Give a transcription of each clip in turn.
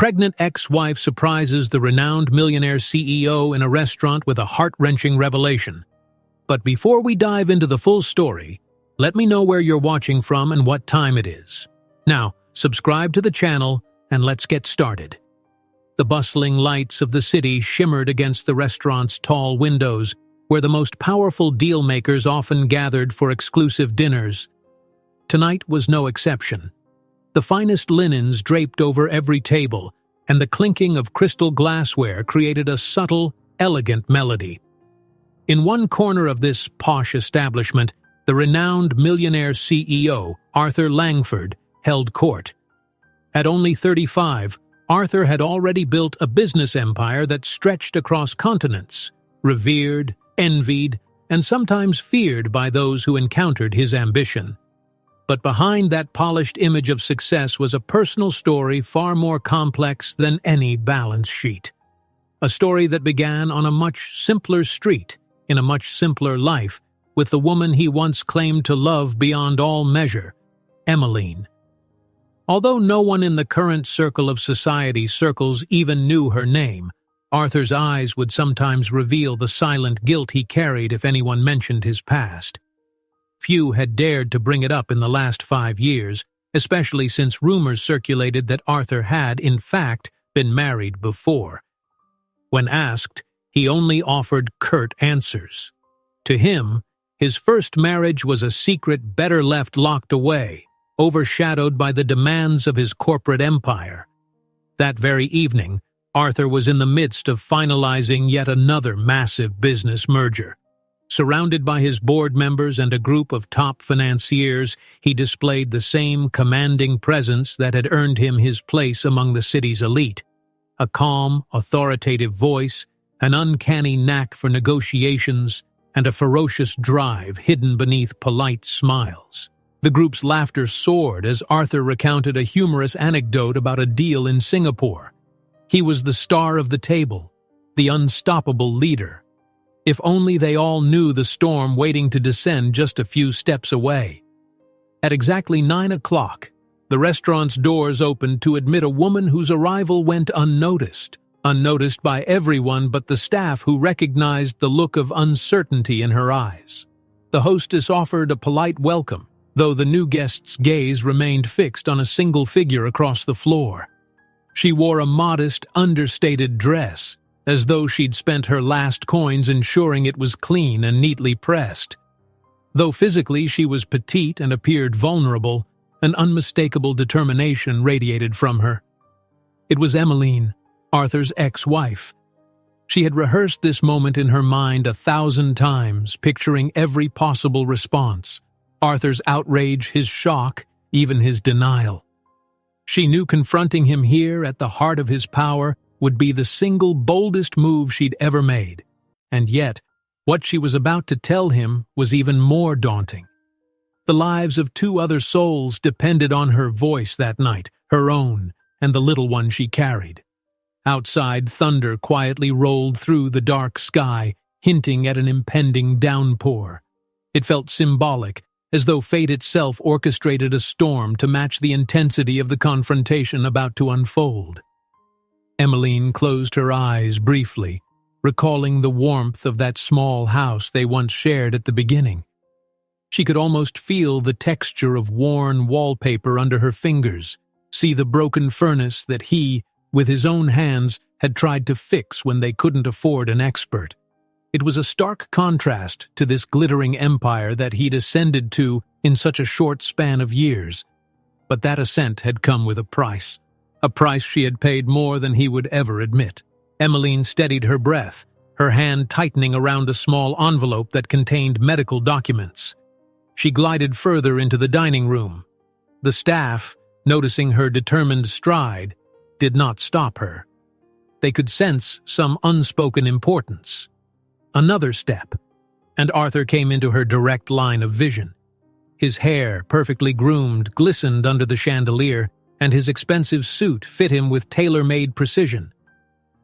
Pregnant ex-wife surprises the renowned millionaire CEO in a restaurant with a heart-wrenching revelation. But before we dive into the full story, let me know where you're watching from and what time it is. Now, subscribe to the channel and let's get started. The bustling lights of the city shimmered against the restaurant's tall windows, where the most powerful deal-makers often gathered for exclusive dinners. Tonight was no exception. The finest linens draped over every table, and the clinking of crystal glassware created a subtle, elegant melody. In one corner of this posh establishment, the renowned millionaire CEO, Arthur Langford, held court. At only 35, Arthur had already built a business empire that stretched across continents, revered, envied, and sometimes feared by those who encountered his ambition. But behind that polished image of success was a personal story far more complex than any balance sheet. A story that began on a much simpler street, in a much simpler life, with the woman he once claimed to love beyond all measure, Emmeline. Although no one in the current circle of society circles even knew her name, Arthur's eyes would sometimes reveal the silent guilt he carried if anyone mentioned his past. Few had dared to bring it up in the last 5 years, especially since rumors circulated that Arthur had, in fact, been married before. When asked, he only offered curt answers. To him, his first marriage was a secret better left locked away, overshadowed by the demands of his corporate empire. That very evening, Arthur was in the midst of finalizing yet another massive business merger. Surrounded by his board members and a group of top financiers, he displayed the same commanding presence that had earned him his place among the city's elite. A calm, authoritative voice, an uncanny knack for negotiations, and a ferocious drive hidden beneath polite smiles. The group's laughter soared as Arthur recounted a humorous anecdote about a deal in Singapore. He was the star of the table, the unstoppable leader. If only they all knew the storm waiting to descend just a few steps away. At exactly 9 o'clock, the restaurant's doors opened to admit a woman whose arrival went unnoticed by everyone but the staff, who recognized the look of uncertainty in her eyes. The hostess offered a polite welcome, though the new guest's gaze remained fixed on a single figure across the floor. She wore a modest, understated dress, as though she'd spent her last coins ensuring it was clean and neatly pressed. Though physically she was petite and appeared vulnerable, an unmistakable determination radiated from her. It was Emmeline, Arthur's ex-wife. She had rehearsed this moment in her mind 1,000 times, picturing every possible response: Arthur's outrage, his shock, even his denial. She knew confronting him here at the heart of his power would be the single boldest move she'd ever made. And yet, what she was about to tell him was even more daunting. The lives of 2 other souls depended on her voice that night, her own, and the little one she carried. Outside, thunder quietly rolled through the dark sky, hinting at an impending downpour. It felt symbolic, as though fate itself orchestrated a storm to match the intensity of the confrontation about to unfold. Emmeline closed her eyes briefly, recalling the warmth of that small house they once shared at the beginning. She could almost feel the texture of worn wallpaper under her fingers, see the broken furnace that he, with his own hands, had tried to fix when they couldn't afford an expert. It was a stark contrast to this glittering empire that he'd ascended to in such a short span of years. But that ascent had come with a price she had paid more than he would ever admit. Emmeline steadied her breath, her hand tightening around a small envelope that contained medical documents. She glided further into the dining room. The staff, noticing her determined stride, did not stop her. They could sense some unspoken importance. Another step, and Arthur came into her direct line of vision. His hair, perfectly groomed, glistened under the chandelier, and his expensive suit fit him with tailor-made precision.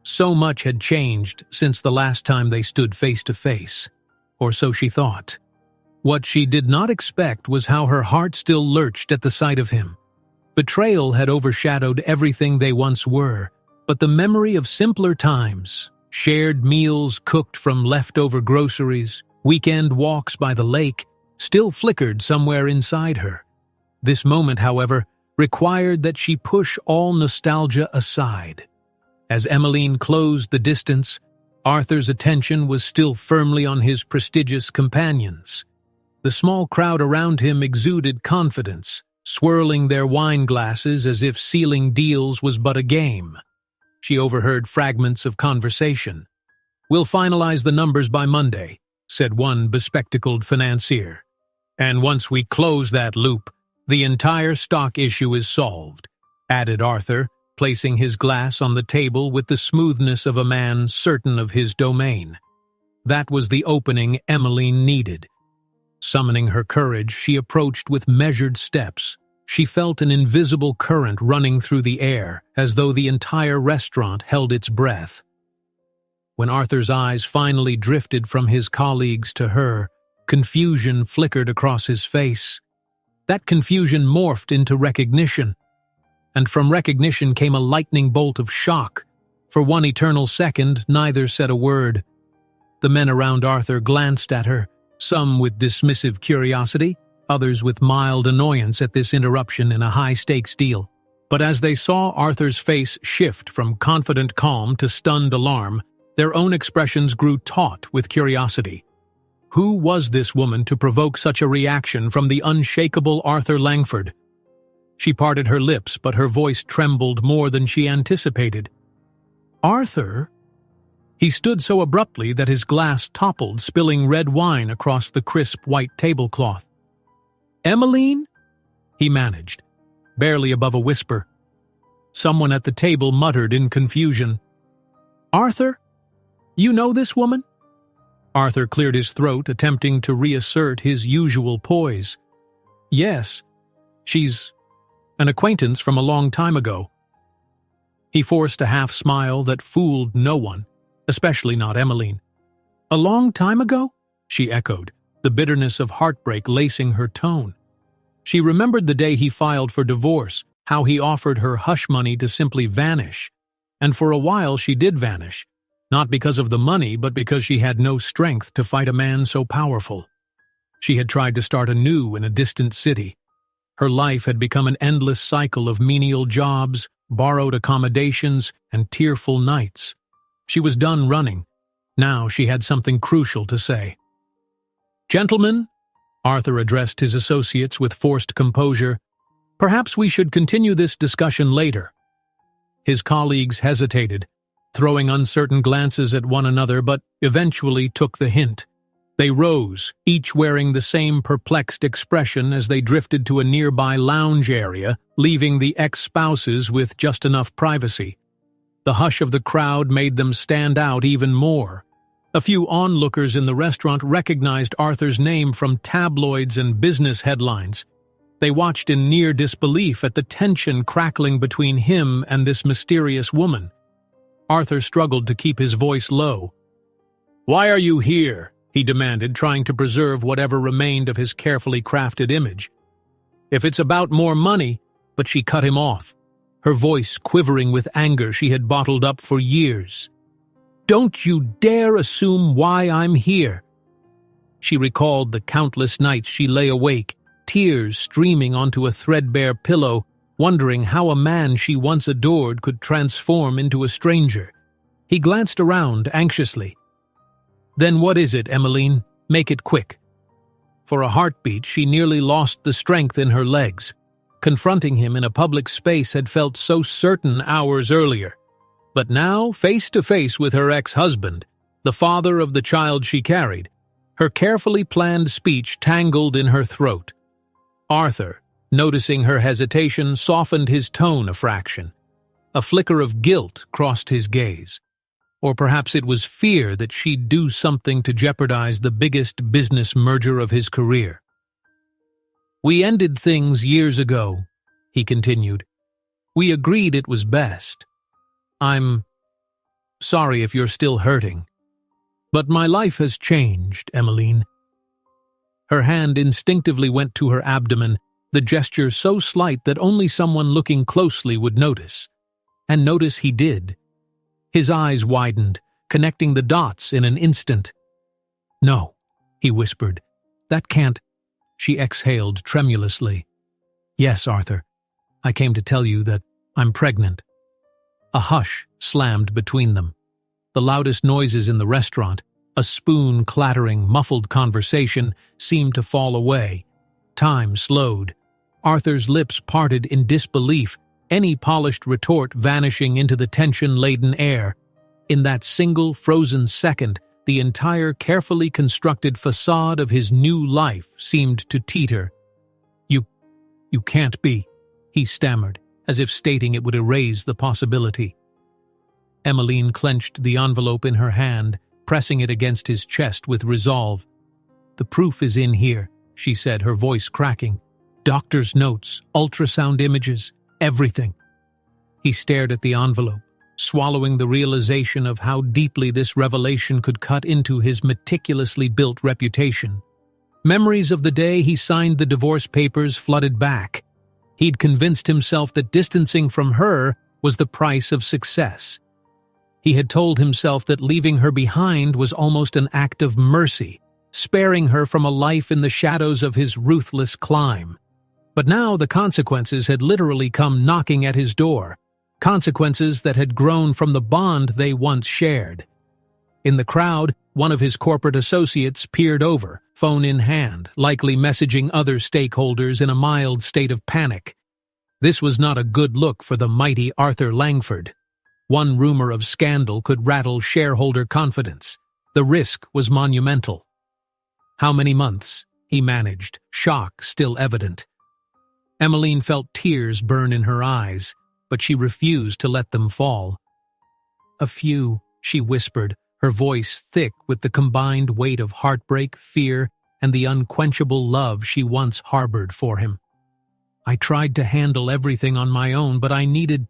So much had changed since the last time they stood face to face, or so she thought. What she did not expect was how her heart still lurched at the sight of him. Betrayal had overshadowed everything they once were, but the memory of simpler times, shared meals cooked from leftover groceries, weekend walks by the lake, still flickered somewhere inside her. This moment, however, required that she push all nostalgia aside. As Emmeline closed the distance, Arthur's attention was still firmly on his prestigious companions. The small crowd around him exuded confidence, swirling their wine glasses as if sealing deals was but a game. She overheard fragments of conversation. "We'll finalize the numbers by Monday," said one bespectacled financier. "And once we close that loop, the entire stock issue is solved," added Arthur, placing his glass on the table with the smoothness of a man certain of his domain. That was the opening Emmeline needed. Summoning her courage, she approached with measured steps. She felt an invisible current running through the air, as though the entire restaurant held its breath. When Arthur's eyes finally drifted from his colleagues to her, confusion flickered across his face. That confusion morphed into recognition, and from recognition came a lightning bolt of shock. For one eternal second, neither said a word. The men around Arthur glanced at her, some with dismissive curiosity, others with mild annoyance at this interruption in a high-stakes deal. But as they saw Arthur's face shift from confident calm to stunned alarm, their own expressions grew taut with curiosity. Who was this woman to provoke such a reaction from the unshakable Arthur Langford? She parted her lips, but her voice trembled more than she anticipated. "Arthur?" He stood so abruptly that his glass toppled, spilling red wine across the crisp white tablecloth. "Emmeline?" he managed, barely above a whisper. Someone at the table muttered in confusion. "Arthur? You know this woman?" Arthur cleared his throat, attempting to reassert his usual poise. "Yes, she's an acquaintance from a long time ago." He forced a half-smile that fooled no one, especially not Emmeline. "A long time ago?" she echoed, the bitterness of heartbreak lacing her tone. She remembered the day he filed for divorce, how he offered her hush money to simply vanish. And for a while she did vanish, not because of the money, but because she had no strength to fight a man so powerful. She had tried to start anew in a distant city. Her life had become an endless cycle of menial jobs, borrowed accommodations, and tearful nights. She was done running. Now she had something crucial to say. "Gentlemen," Arthur addressed his associates with forced composure, "perhaps we should continue this discussion later." His colleagues hesitated, throwing uncertain glances at one another, but eventually took the hint. They rose, each wearing the same perplexed expression as they drifted to a nearby lounge area, leaving the ex-spouses with just enough privacy. The hush of the crowd made them stand out even more. A few onlookers in the restaurant recognized Arthur's name from tabloids and business headlines. They watched in near disbelief at the tension crackling between him and this mysterious woman. Arthur struggled to keep his voice low. "Why are you here?" he demanded, trying to preserve whatever remained of his carefully crafted image. "If it's about more money," but she cut him off, her voice quivering with anger she had bottled up for years. "Don't you dare assume why I'm here." She recalled the countless nights she lay awake, tears streaming onto a threadbare pillow, wondering how a man she once adored could transform into a stranger. He glanced around anxiously. "Then what is it, Emmeline? Make it quick." For a heartbeat, she nearly lost the strength in her legs. Confronting him in a public space had felt so certain hours earlier. But now, face to face with her ex-husband, the father of the child she carried, her carefully planned speech tangled in her throat. Arthur, noticing her hesitation, softened his tone a fraction. A flicker of guilt crossed his gaze. Or perhaps it was fear that she'd do something to jeopardize the biggest business merger of his career. "We ended things years ago," he continued. "We agreed it was best. I'm sorry if you're still hurting. But my life has changed, Emmeline." Her hand instinctively went to her abdomen, the gesture so slight that only someone looking closely would notice. And notice he did. His eyes widened, connecting the dots in an instant. "No," he whispered. "That can't—" She exhaled tremulously. "Yes, Arthur. I came to tell you that I'm pregnant." A hush slammed between them. The loudest noises in the restaurant, a spoon clattering, muffled conversation, seemed to fall away. Time slowed. Arthur's lips parted in disbelief, any polished retort vanishing into the tension-laden air. In that single frozen second, the entire carefully constructed facade of his new life seemed to teeter. You can't be," he stammered, as if stating it would erase the possibility. Emmeline clenched the envelope in her hand, pressing it against his chest with resolve. "The proof is in here," she said, her voice cracking. "Doctor's notes, ultrasound images, everything." He stared at the envelope, swallowing the realization of how deeply this revelation could cut into his meticulously built reputation. Memories of the day he signed the divorce papers flooded back. He'd convinced himself that distancing from her was the price of success. He had told himself that leaving her behind was almost an act of mercy, sparing her from a life in the shadows of his ruthless climb. But now the consequences had literally come knocking at his door, consequences that had grown from the bond they once shared. In the crowd, one of his corporate associates peered over, phone in hand, likely messaging other stakeholders in a mild state of panic. This was not a good look for the mighty Arthur Langford. One rumor of scandal could rattle shareholder confidence. The risk was monumental. "How many months?" he managed, shock still evident. Emmeline felt tears burn in her eyes, but she refused to let them fall. "A few," she whispered, her voice thick with the combined weight of heartbreak, fear, and the unquenchable love she once harbored for him. "I tried to handle everything on my own, but I needed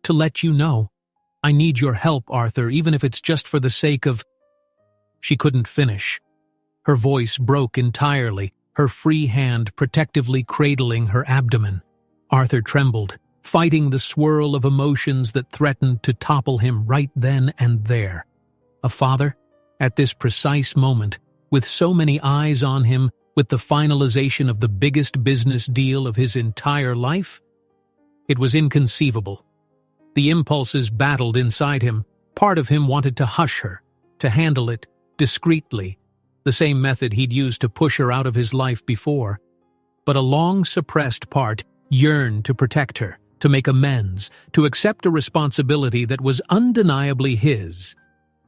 to let you know. I need your help, Arthur, even if it's just for the sake of—" She couldn't finish. Her voice broke entirely, her free hand protectively cradling her abdomen. Arthur trembled, fighting the swirl of emotions that threatened to topple him right then and there. A father? At this precise moment, with so many eyes on him, with the finalization of the biggest business deal of his entire life? It was inconceivable. The impulses battled inside him. Part of him wanted to hush her, to handle it discreetly, the same method he'd used to push her out of his life before. But a long-suppressed part yearned to protect her, to make amends, to accept a responsibility that was undeniably his.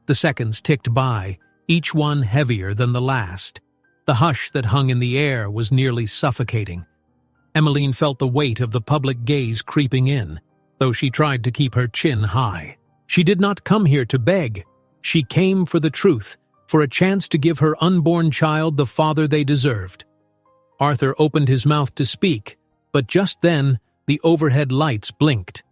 The seconds ticked by, each one heavier than the last. The hush that hung in the air was nearly suffocating. Emmeline felt the weight of the public gaze creeping in, though she tried to keep her chin high. She did not come here to beg. She came for the truth, for a chance to give her unborn child the father they deserved. Arthur opened his mouth to speak, but just then the overhead lights blinked.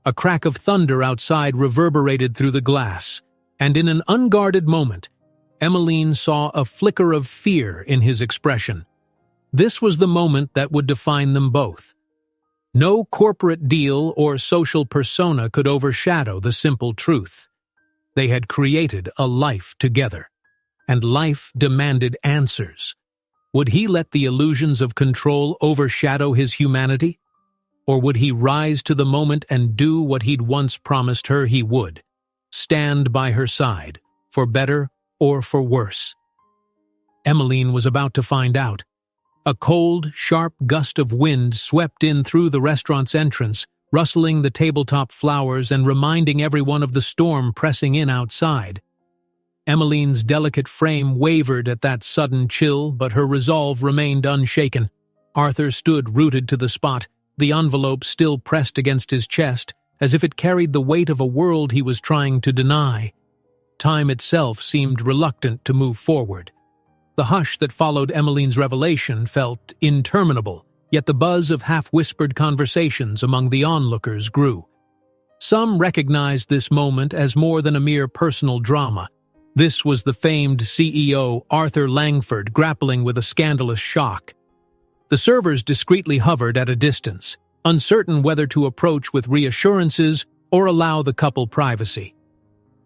A crack of thunder outside reverberated through the glass, and in an unguarded moment, Emmeline saw a flicker of fear in his expression. This was the moment that would define them both. No corporate deal or social persona could overshadow the simple truth. They had created a life together, and life demanded answers. Would he let the illusions of control overshadow his humanity? Or would he rise to the moment and do what he'd once promised her he would? Stand by her side, for better or for worse. Emmeline was about to find out. A cold, sharp gust of wind swept in through the restaurant's entrance, rustling the tabletop flowers and reminding everyone of the storm pressing in outside. Emmeline's delicate frame wavered at that sudden chill, but her resolve remained unshaken. Arthur stood rooted to the spot, the envelope still pressed against his chest, as if it carried the weight of a world he was trying to deny. Time itself seemed reluctant to move forward. The hush that followed Emmeline's revelation felt interminable, yet the buzz of half-whispered conversations among the onlookers grew. Some recognized this moment as more than a mere personal drama. This was the famed CEO Arthur Langford grappling with a scandalous shock. The servers discreetly hovered at a distance, uncertain whether to approach with reassurances or allow the couple privacy.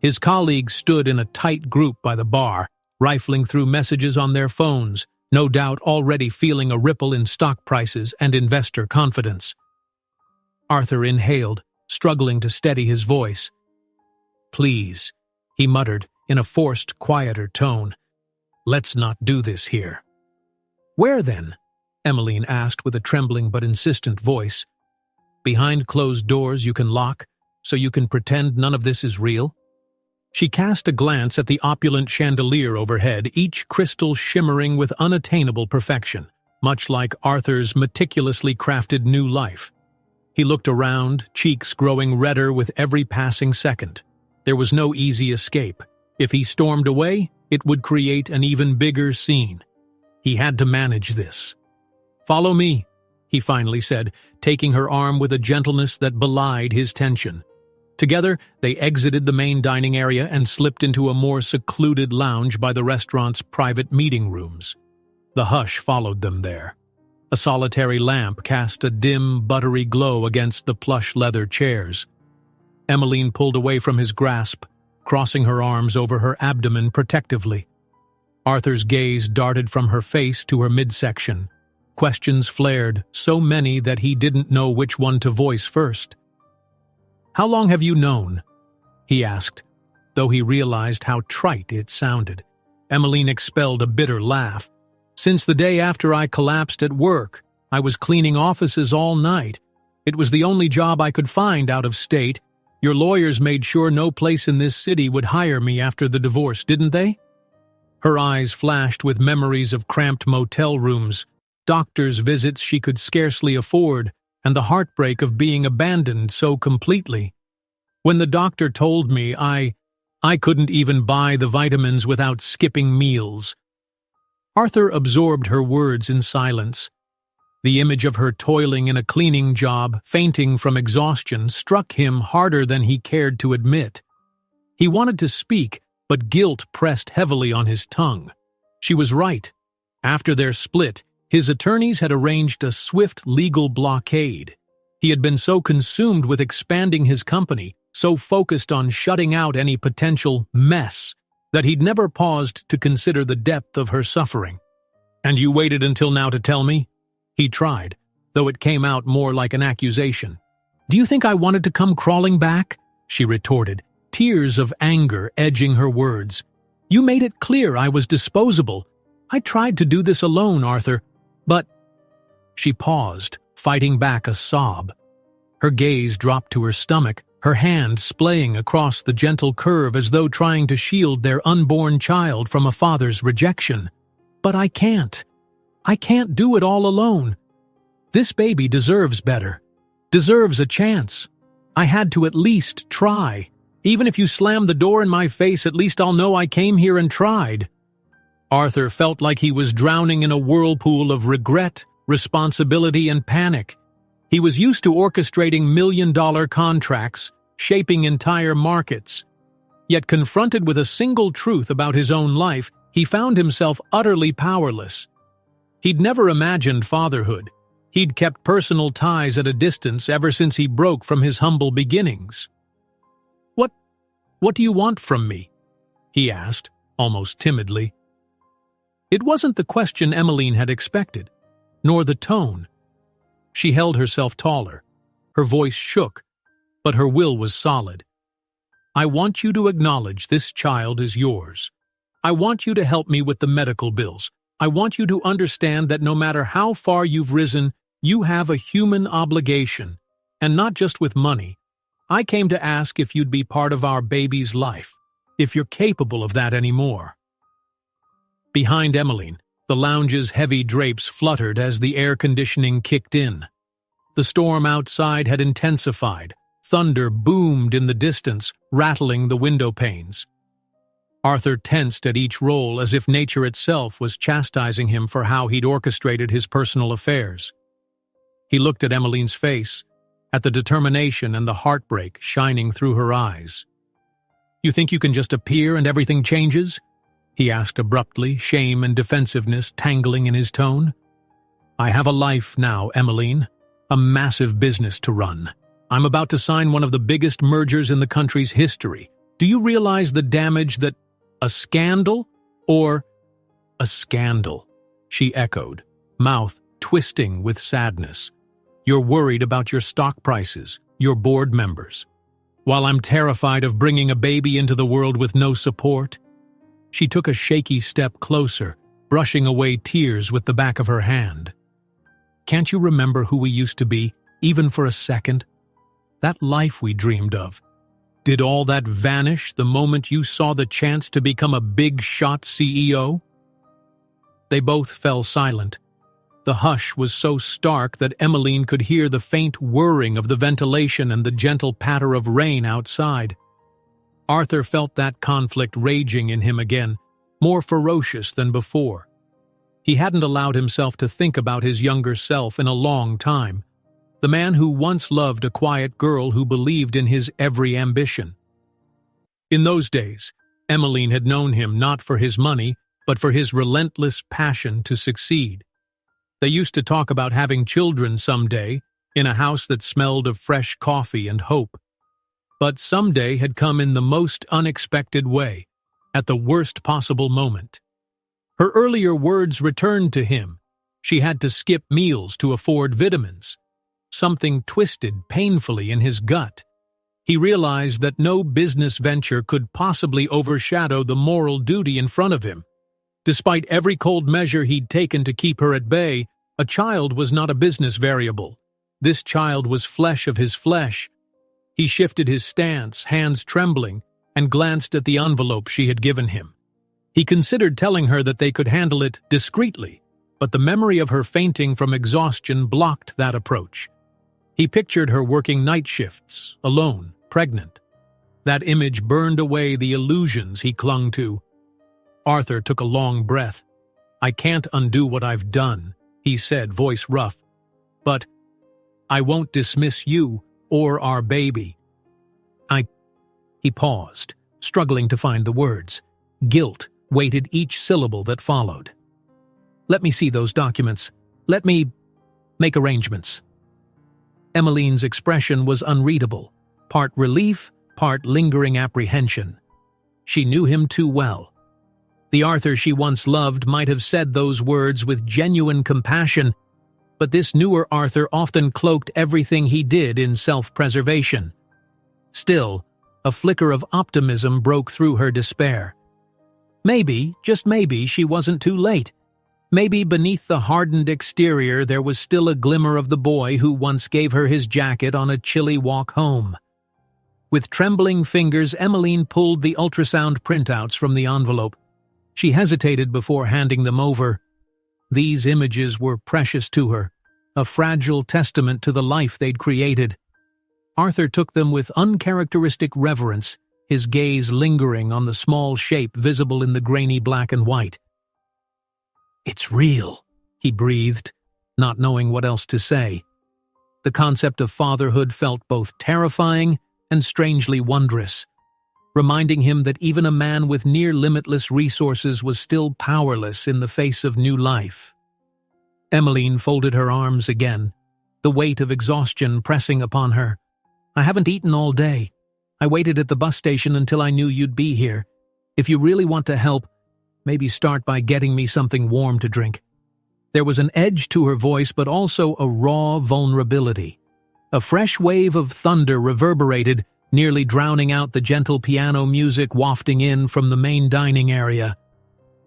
His colleagues stood in a tight group by the bar, rifling through messages on their phones, no doubt already feeling a ripple in stock prices and investor confidence. Arthur inhaled, struggling to steady his voice. "Please," he muttered in a forced, quieter tone. "Let's not do this here." "Where then?" Emmeline asked with a trembling but insistent voice. "Behind closed doors you can lock, so you can pretend none of this is real?" She cast a glance at the opulent chandelier overhead, each crystal shimmering with unattainable perfection, much like Arthur's meticulously crafted new life. He looked around, cheeks growing redder with every passing second. There was no easy escape. If he stormed away, it would create an even bigger scene. He had to manage this. "Follow me," he finally said, taking her arm with a gentleness that belied his tension. Together, they exited the main dining area and slipped into a more secluded lounge by the restaurant's private meeting rooms. The hush followed them there. A solitary lamp cast a dim, buttery glow against the plush leather chairs. Emmeline pulled away from his grasp, crossing her arms over her abdomen protectively. Arthur's gaze darted from her face to her midsection. Questions flared, so many that he didn't know which one to voice first. "How long have you known?" he asked, though he realized how trite it sounded. Emmeline expelled a bitter laugh. "Since the day after I collapsed at work. I was cleaning offices all night. It was the only job I could find out of state. Your lawyers made sure no place in this city would hire me after the divorce, didn't they?" Her eyes flashed with memories of cramped motel rooms, doctor's visits she could scarcely afford, and the heartbreak of being abandoned so completely. "When the doctor told me I couldn't even buy the vitamins without skipping meals." Arthur absorbed her words in silence. The image of her toiling in a cleaning job, fainting from exhaustion, struck him harder than he cared to admit. He wanted to speak, but guilt pressed heavily on his tongue. She was right. After their split, his attorneys had arranged a swift legal blockade. He had been so consumed with expanding his company, so focused on shutting out any potential mess, that he'd never paused to consider the depth of her suffering. "And you waited until now to tell me?" He tried, though it came out more like an accusation. "Do you think I wanted to come crawling back?" she retorted, tears of anger edging her words. "You made it clear I was disposable. I tried to do this alone, Arthur, but—" She paused, fighting back a sob. Her gaze dropped to her stomach, her hand splaying across the gentle curve as though trying to shield their unborn child from a father's rejection. "But I can't. I can't do it all alone. This baby deserves better. Deserves a chance. I had to at least try. Even if you slam the door in my face, at least I'll know I came here and tried." Arthur felt like he was drowning in a whirlpool of regret, responsibility, and panic. He was used to orchestrating million-dollar contracts, shaping entire markets. Yet confronted with a single truth about his own life, he found himself utterly powerless. He'd never imagined fatherhood. He'd kept personal ties at a distance ever since he broke from his humble beginnings. What do you want from me?" he asked, almost timidly. It wasn't the question Emmeline had expected, nor the tone. She held herself taller. Her voice shook, but her will was solid. "I want you to acknowledge this child is yours. I want you to help me with the medical bills. I want you to understand that no matter how far you've risen, you have a human obligation, and not just with money. I came to ask if you'd be part of our baby's life, if you're capable of that anymore." Behind Emmeline, the lounge's heavy drapes fluttered as the air conditioning kicked in. The storm outside had intensified. Thunder boomed in the distance, rattling the window panes. Arthur tensed at each roll as if nature itself was chastising him for how he'd orchestrated his personal affairs. He looked at Emmeline's face, at the determination and the heartbreak shining through her eyes. "You think you can just appear and everything changes?" he asked abruptly, shame and defensiveness tangling in his tone. I have a life now, Emmeline, a massive business to run. I'm about to sign one of the biggest mergers in the country's history. Do you realize the damage that... A scandal? Or... A scandal, she echoed, mouth twisting with sadness. You're worried about your stock prices, your board members. While I'm terrified of bringing a baby into the world with no support. She took a shaky step closer, brushing away tears with the back of her hand. Can't you remember who we used to be, even for a second? That life we dreamed of. Did all that vanish the moment you saw the chance to become a big-shot CEO? They both fell silent. The hush was so stark that Emmeline could hear the faint whirring of the ventilation and the gentle patter of rain outside. Arthur felt that conflict raging in him again, more ferocious than before. He hadn't allowed himself to think about his younger self in a long time, the man who once loved a quiet girl who believed in his every ambition. In those days, Emmeline had known him not for his money, but for his relentless passion to succeed. They used to talk about having children someday, in a house that smelled of fresh coffee and hope. But someday had come in the most unexpected way, at the worst possible moment. Her earlier words returned to him. She had to skip meals to afford vitamins. Something twisted painfully in his gut. He realized that no business venture could possibly overshadow the moral duty in front of him. Despite every cold measure he'd taken to keep her at bay, a child was not a business variable. This child was flesh of his flesh. He shifted his stance, hands trembling, and glanced at the envelope she had given him. He considered telling her that they could handle it discreetly, but the memory of her fainting from exhaustion blocked that approach. He pictured her working night shifts, alone, pregnant. That image burned away the illusions he clung to. Arthur took a long breath. "I can't undo what I've done," he said, voice rough. "But I won't dismiss you or our baby." He paused, struggling to find the words. Guilt weighted each syllable that followed. "Let me see those documents. Let me make arrangements." Emmeline's expression was unreadable, part relief, part lingering apprehension. She knew him too well. The Arthur she once loved might have said those words with genuine compassion, but this newer Arthur often cloaked everything he did in self-preservation. Still, a flicker of optimism broke through her despair. Maybe, just maybe, she wasn't too late. Maybe beneath the hardened exterior there was still a glimmer of the boy who once gave her his jacket on a chilly walk home. With trembling fingers, Emmeline pulled the ultrasound printouts from the envelope. She hesitated before handing them over. These images were precious to her, a fragile testament to the life they'd created. Arthur took them with uncharacteristic reverence, his gaze lingering on the small shape visible in the grainy black and white. "It's real," he breathed, not knowing what else to say. The concept of fatherhood felt both terrifying and strangely wondrous, reminding him that even a man with near-limitless resources was still powerless in the face of new life. Emmeline folded her arms again, the weight of exhaustion pressing upon her. "I haven't eaten all day. I waited at the bus station until I knew you'd be here. If you really want to help, maybe start by getting me something warm to drink." There was an edge to her voice, but also a raw vulnerability. A fresh wave of thunder reverberated, nearly drowning out the gentle piano music wafting in from the main dining area.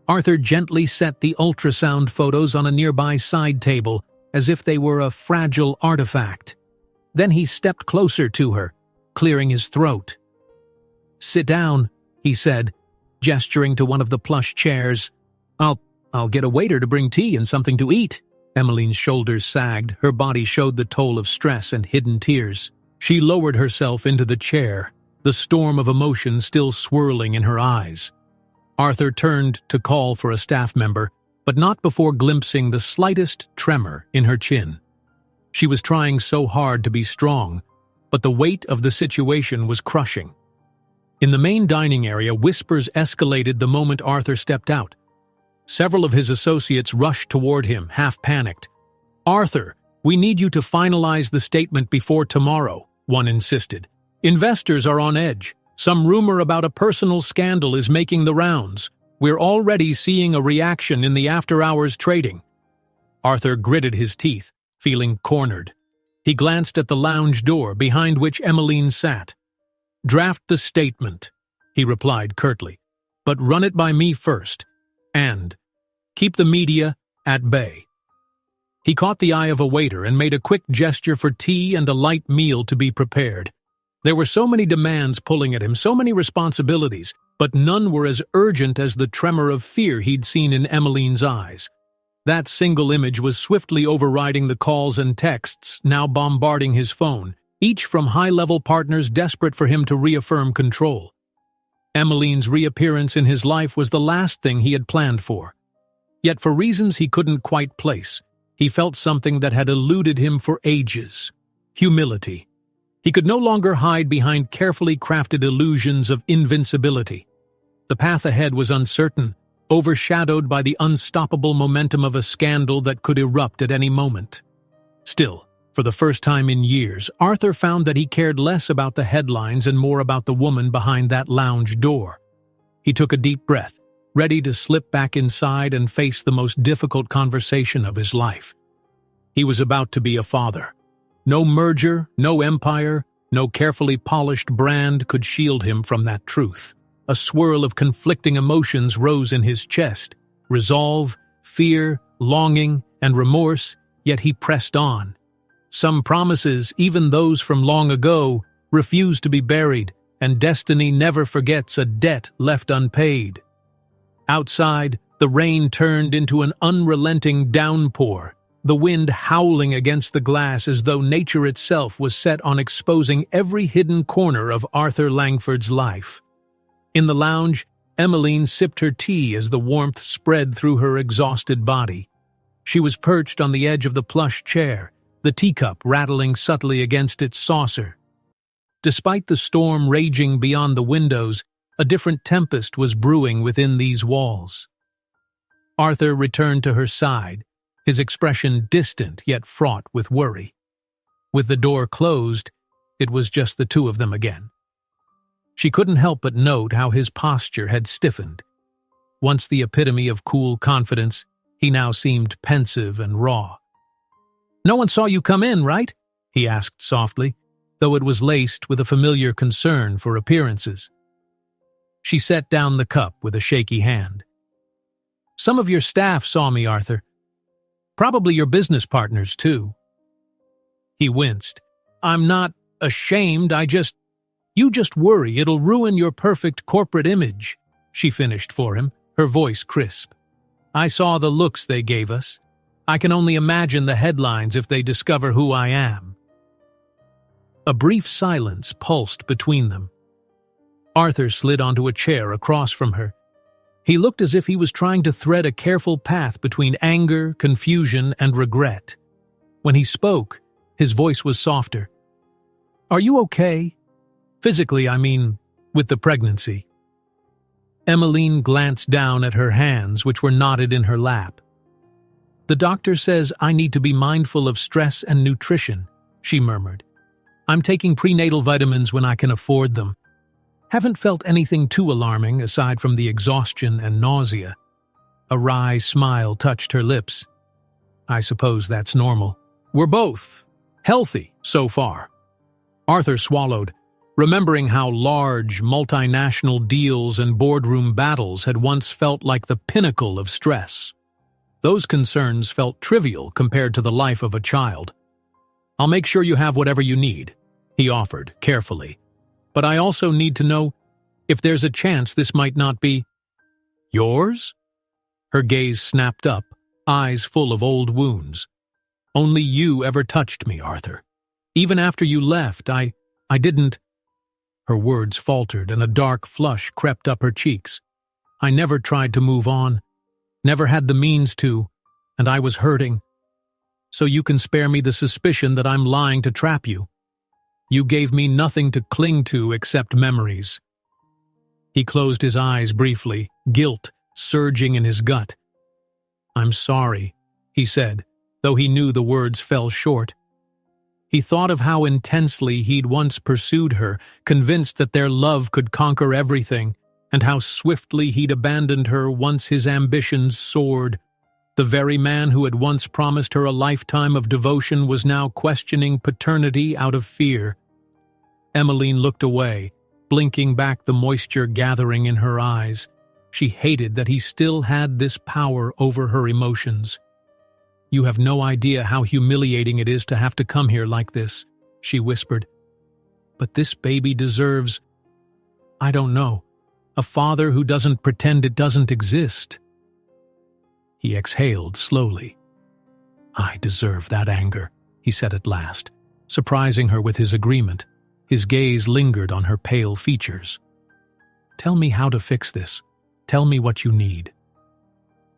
Arthur gently set the ultrasound photos on a nearby side table, as if they were a fragile artifact. Then he stepped closer to her, clearing his throat. "Sit down," he said, gesturing to one of the plush chairs. I'll get a waiter to bring tea and something to eat." Emmeline's shoulders sagged, her body showed the toll of stress and hidden tears. She lowered herself into the chair, the storm of emotion still swirling in her eyes. Arthur turned to call for a staff member, but not before glimpsing the slightest tremor in her chin. She was trying so hard to be strong, but the weight of the situation was crushing. In the main dining area, whispers escalated the moment Arthur stepped out. Several of his associates rushed toward him, half-panicked. "Arthur, we need you to finalize the statement before tomorrow," one insisted. "Investors are on edge. Some rumor about a personal scandal is making the rounds. We're already seeing a reaction in the after-hours trading." Arthur gritted his teeth, feeling cornered. He glanced at the lounge door behind which Emmeline sat. "Draft the statement," he replied curtly, "but run it by me first. And keep the media at bay." He caught the eye of a waiter and made a quick gesture for tea and a light meal to be prepared. There were so many demands pulling at him, so many responsibilities, but none were as urgent as the tremor of fear he'd seen in Emmeline's eyes. That single image was swiftly overriding the calls and texts now bombarding his phone, each from high-level partners desperate for him to reaffirm control. Emmeline's reappearance in his life was the last thing he had planned for. Yet for reasons he couldn't quite place, he felt something that had eluded him for ages: humility. He could no longer hide behind carefully crafted illusions of invincibility. The path ahead was uncertain, overshadowed by the unstoppable momentum of a scandal that could erupt at any moment. Still, for the first time in years, Arthur found that he cared less about the headlines and more about the woman behind that lounge door. He took a deep breath, ready to slip back inside and face the most difficult conversation of his life. He was about to be a father. No merger, no empire, no carefully polished brand could shield him from that truth. A swirl of conflicting emotions rose in his chest: resolve, fear, longing, and remorse, yet he pressed on. Some promises, even those from long ago, refused to be buried, and destiny never forgets a debt left unpaid. Outside, the rain turned into an unrelenting downpour, the wind howling against the glass as though nature itself was set on exposing every hidden corner of Arthur Langford's life. In the lounge, Emmeline sipped her tea as the warmth spread through her exhausted body. She was perched on the edge of the plush chair, the teacup rattling subtly against its saucer. Despite the storm raging beyond the windows, a different tempest was brewing within these walls. Arthur returned to her side, his expression distant yet fraught with worry. With the door closed, it was just the two of them again. She couldn't help but note how his posture had stiffened. Once the epitome of cool confidence, he now seemed pensive and raw. "No one saw you come in, right?" he asked softly, though it was laced with a familiar concern for appearances. She set down the cup with a shaky hand. "Some of your staff saw me, Arthur. Probably your business partners, too." He winced. "I'm not ashamed, You just worry it'll ruin your perfect corporate image," she finished for him, her voice crisp. "I saw the looks they gave us. I can only imagine the headlines if they discover who I am." A brief silence pulsed between them. Arthur slid onto a chair across from her. He looked as if he was trying to thread a careful path between anger, confusion, and regret. When he spoke, his voice was softer. "Are you okay? Physically, I mean, with the pregnancy." Emmeline glanced down at her hands, which were knotted in her lap. "The doctor says I need to be mindful of stress and nutrition," she murmured. "I'm taking prenatal vitamins when I can afford them. Haven't felt anything too alarming aside from the exhaustion and nausea." A wry smile touched her lips. "I suppose that's normal. We're both healthy so far." Arthur swallowed, remembering how large, multinational deals and boardroom battles had once felt like the pinnacle of stress. Those concerns felt trivial compared to the life of a child. "I'll make sure you have whatever you need," he offered, carefully. "But I also need to know if there's a chance this might not be yours?" Her gaze snapped up, eyes full of old wounds. "Only you ever touched me, Arthur. Even after you left, I didn't—" Her words faltered and a dark flush crept up her cheeks. "I never tried to move on, never had the means to, and I was hurting. So you can spare me the suspicion that I'm lying to trap you. You gave me nothing to cling to except memories." He closed his eyes briefly, guilt surging in his gut. "I'm sorry," he said, though he knew the words fell short. He thought of how intensely he'd once pursued her, convinced that their love could conquer everything, and how swiftly he'd abandoned her once his ambitions soared. The very man who had once promised her a lifetime of devotion was now questioning paternity out of fear. Emmeline looked away, blinking back the moisture gathering in her eyes. She hated that he still had this power over her emotions. "You have no idea how humiliating it is to have to come here like this," she whispered. "But this baby deserves, I don't know, a father who doesn't pretend it doesn't exist." He exhaled slowly. "I deserve that anger," he said at last, surprising her with his agreement. His gaze lingered on her pale features. "Tell me how to fix this. Tell me what you need."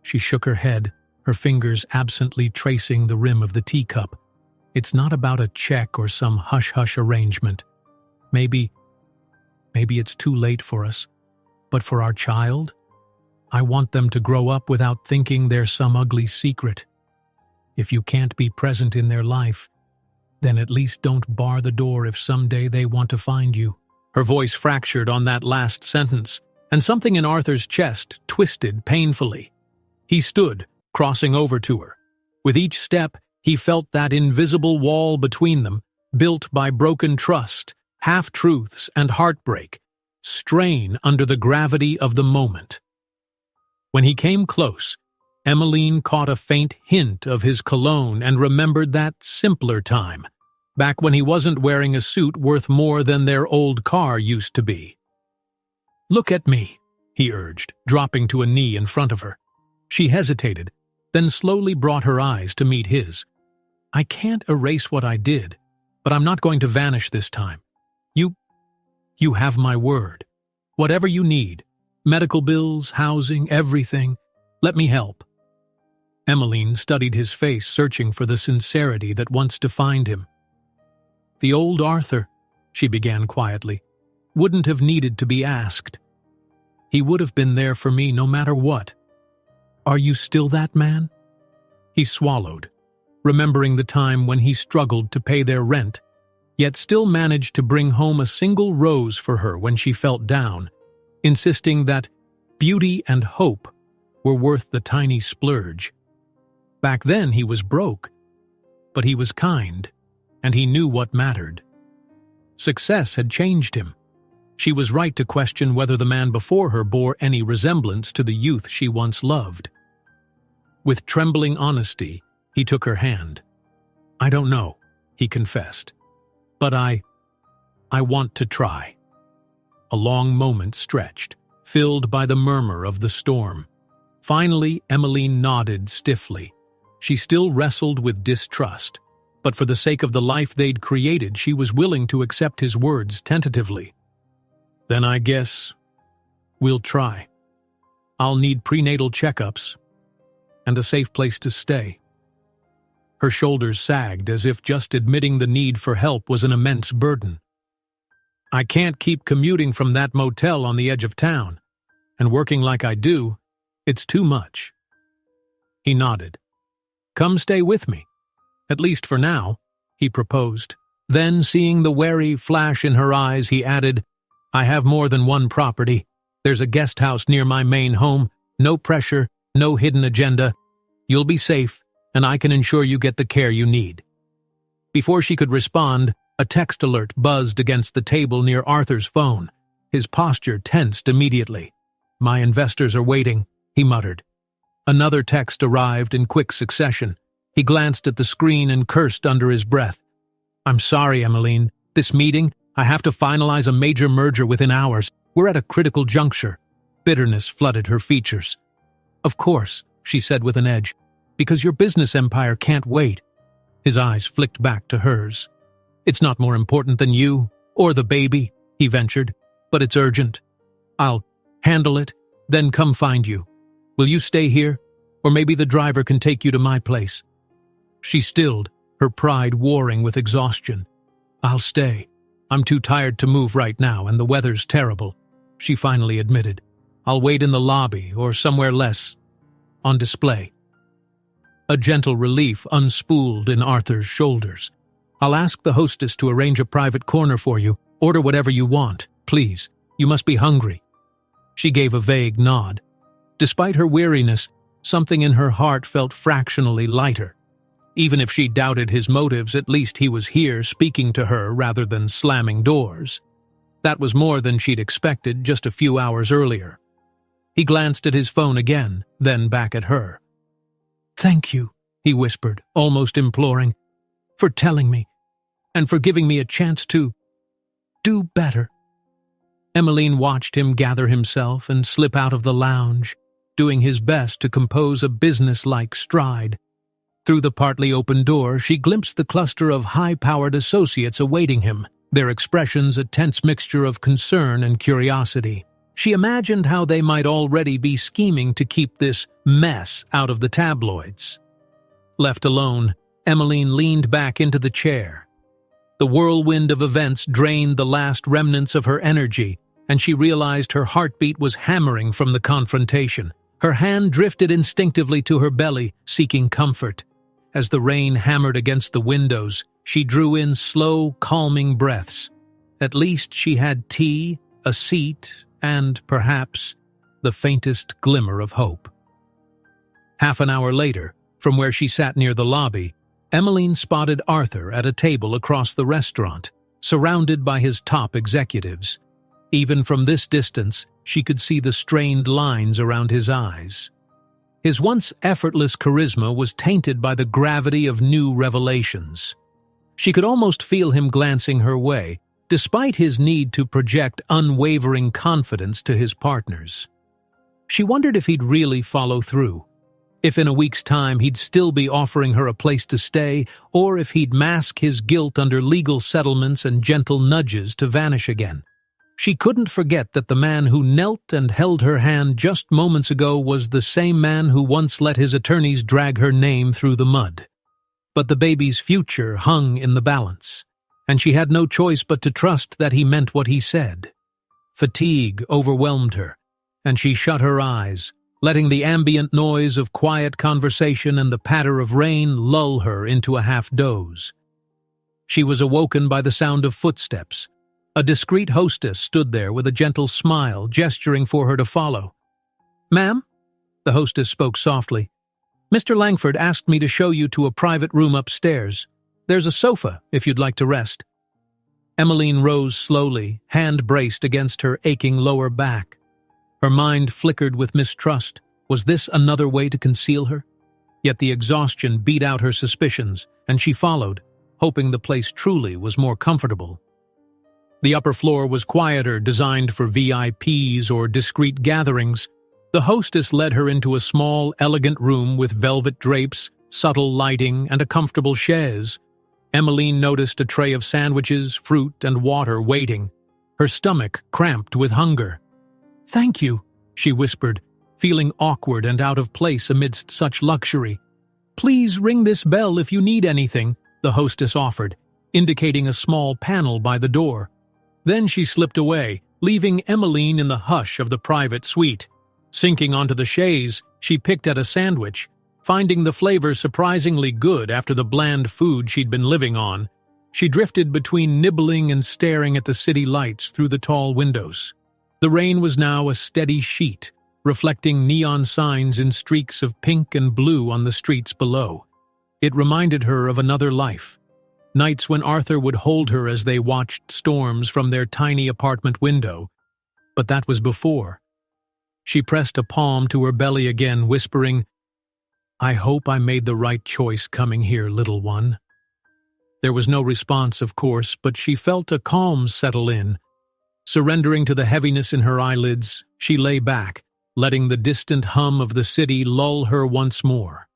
She shook her head, her fingers absently tracing the rim of the teacup. "It's not about a check or some hush-hush arrangement. Maybe it's too late for us. But for our child, I want them to grow up without thinking there's some ugly secret. If you can't be present in their life, then at least don't bar the door if someday they want to find you." Her voice fractured on that last sentence, and something in Arthur's chest twisted painfully. He stood, crossing over to her. With each step, he felt that invisible wall between them, built by broken trust, half-truths, and heartbreak, strain under the gravity of the moment. When he came close, Emmeline caught a faint hint of his cologne and remembered that simpler time, back when he wasn't wearing a suit worth more than their old car used to be. "Look at me," he urged, dropping to a knee in front of her. She hesitated, then slowly brought her eyes to meet his. "I can't erase what I did, but I'm not going to vanish this time. You have my word. Whatever you need, medical bills, housing, everything, let me help." Emmeline studied his face, searching for the sincerity that once defined him. "The old Arthur," she began quietly, "wouldn't have needed to be asked. He would have been there for me no matter what. Are you still that man?" He swallowed, remembering the time when he struggled to pay their rent, yet still managed to bring home a single rose for her when she felt down, insisting that beauty and hope were worth the tiny splurge. Back then he was broke, but he was kind, and he knew what mattered. Success had changed him. She was right to question whether the man before her bore any resemblance to the youth she once loved. With trembling honesty, he took her hand. "I don't know," he confessed, "but I want to try." A long moment stretched, filled by the murmur of the storm. Finally, Emmeline nodded stiffly. She still wrestled with distrust, but for the sake of the life they'd created, she was willing to accept his words tentatively. "Then I guess we'll try. I'll need prenatal checkups and a safe place to stay." Her shoulders sagged as if just admitting the need for help was an immense burden. "I can't keep commuting from that motel on the edge of town, and working like I do, it's too much." He nodded. "Come stay with me, at least for now," he proposed. Then, seeing the wary flash in her eyes, he added, "I have more than one property. There's a guest house near my main home. No pressure, no hidden agenda. You'll be safe, and I can ensure you get the care you need." Before she could respond, a text alert buzzed against the table near Arthur's phone. His posture tensed immediately. "My investors are waiting," he muttered. Another text arrived in quick succession. He glanced at the screen and cursed under his breath. "I'm sorry, Emmeline. This meeting, I have to finalize a major merger within hours. We're at a critical juncture." Bitterness flooded her features. "Of course," she said with an edge, "because your business empire can't wait." His eyes flicked back to hers. "It's not more important than you, or the baby," he ventured, "but it's urgent. I'll handle it, then come find you. Will you stay here, or maybe the driver can take you to my place?" She stilled, her pride warring with exhaustion. "I'll stay. I'm too tired to move right now, and the weather's terrible," she finally admitted. "I'll wait in the lobby or somewhere less on display." A gentle relief unspooled in Arthur's shoulders. "I'll ask the hostess to arrange a private corner for you. Order whatever you want, please. You must be hungry." She gave a vague nod. Despite her weariness, something in her heart felt fractionally lighter. Even if she doubted his motives, at least he was here speaking to her rather than slamming doors. That was more than she'd expected just a few hours earlier. He glanced at his phone again, then back at her. "Thank you," he whispered, almost imploring, "for telling me, and for giving me a chance to do better." Emmeline watched him gather himself and slip out of the lounge, doing his best to compose a business-like stride. Through the partly open door, she glimpsed the cluster of high-powered associates awaiting him, their expressions a tense mixture of concern and curiosity. She imagined how they might already be scheming to keep this mess out of the tabloids. Left alone, Emmeline leaned back into the chair. The whirlwind of events drained the last remnants of her energy, and she realized her heartbeat was hammering from the confrontation. Her hand drifted instinctively to her belly, seeking comfort. As the rain hammered against the windows, she drew in slow, calming breaths. At least she had tea, a seat, and, perhaps, the faintest glimmer of hope. Half an hour later, from where she sat near the lobby, Emmeline spotted Arthur at a table across the restaurant, surrounded by his top executives. Even from this distance, she could see the strained lines around his eyes. His once effortless charisma was tainted by the gravity of new revelations. She could almost feel him glancing her way, despite his need to project unwavering confidence to his partners. She wondered if he'd really follow through, if in a week's time he'd still be offering her a place to stay, or if he'd mask his guilt under legal settlements and gentle nudges to vanish again. She couldn't forget that the man who knelt and held her hand just moments ago was the same man who once let his attorneys drag her name through the mud. But the baby's future hung in the balance, and she had no choice but to trust that he meant what he said. Fatigue overwhelmed her, and she shut her eyes, letting the ambient noise of quiet conversation and the patter of rain lull her into a half-doze. She was awoken by the sound of footsteps. A discreet hostess stood there with a gentle smile, gesturing for her to follow. "Ma'am?" The hostess spoke softly. "Mr. Langford asked me to show you to a private room upstairs. There's a sofa, if you'd like to rest." Emmeline rose slowly, hand braced against her aching lower back. Her mind flickered with mistrust. Was this another way to conceal her? Yet the exhaustion beat out her suspicions, and she followed, hoping the place truly was more comfortable. The upper floor was quieter, designed for VIPs or discreet gatherings. The hostess led her into a small, elegant room with velvet drapes, subtle lighting, and a comfortable chaise. Emmeline noticed a tray of sandwiches, fruit, and water waiting. Her stomach cramped with hunger. "Thank you," she whispered, feeling awkward and out of place amidst such luxury. "Please ring this bell if you need anything," the hostess offered, indicating a small panel by the door. Then she slipped away, leaving Emmeline in the hush of the private suite. Sinking onto the chaise, she picked at a sandwich, finding the flavor surprisingly good after the bland food she'd been living on. She drifted between nibbling and staring at the city lights through the tall windows. The rain was now a steady sheet, reflecting neon signs in streaks of pink and blue on the streets below. It reminded her of another life. Nights when Arthur would hold her as they watched storms from their tiny apartment window. But that was before. She pressed a palm to her belly again, whispering, "I hope I made the right choice coming here, little one." There was no response, of course, but she felt a calm settle in. Surrendering to the heaviness in her eyelids, she lay back, letting the distant hum of the city lull her once more.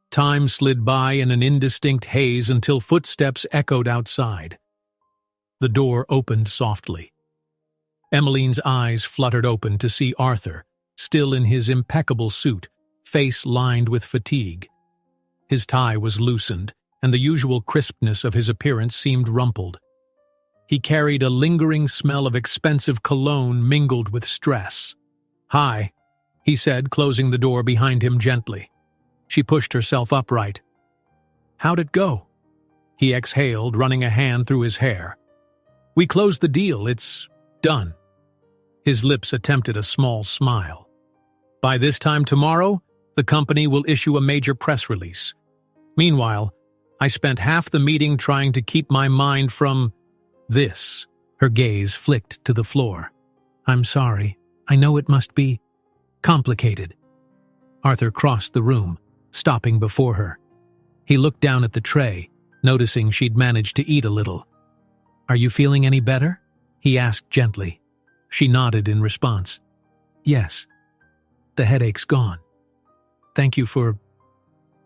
Time slid by in an indistinct haze until footsteps echoed outside. The door opened softly. Emmeline's eyes fluttered open to see Arthur, still in his impeccable suit, face lined with fatigue. His tie was loosened, and the usual crispness of his appearance seemed rumpled. He carried a lingering smell of expensive cologne mingled with stress. "Hi," he said, closing the door behind him gently. She pushed herself upright. "How'd it go?" He exhaled, running a hand through his hair. "We closed the deal. It's done." His lips attempted a small smile. "By this time tomorrow, the company will issue a major press release. Meanwhile, I spent half the meeting trying to keep my mind from this." Her gaze flicked to the floor. "I'm sorry. I know it must be complicated." Arthur crossed the room, stopping before her. He looked down at the tray, noticing she'd managed to eat a little. "Are you feeling any better?" he asked gently. She nodded in response. "Yes. The headache's gone. Thank you for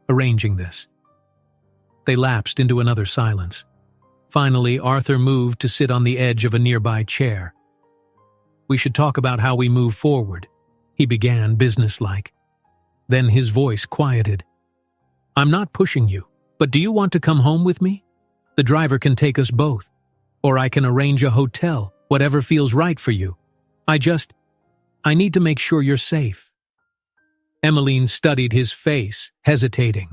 arranging this." They lapsed into another silence. Finally, Arthur moved to sit on the edge of a nearby chair. "We should talk about how we move forward," he began businesslike. Then his voice quieted. "I'm not pushing you, but do you want to come home with me? The driver can take us both, or I can arrange a hotel, whatever feels right for you. I need to make sure you're safe." Emmeline studied his face, hesitating.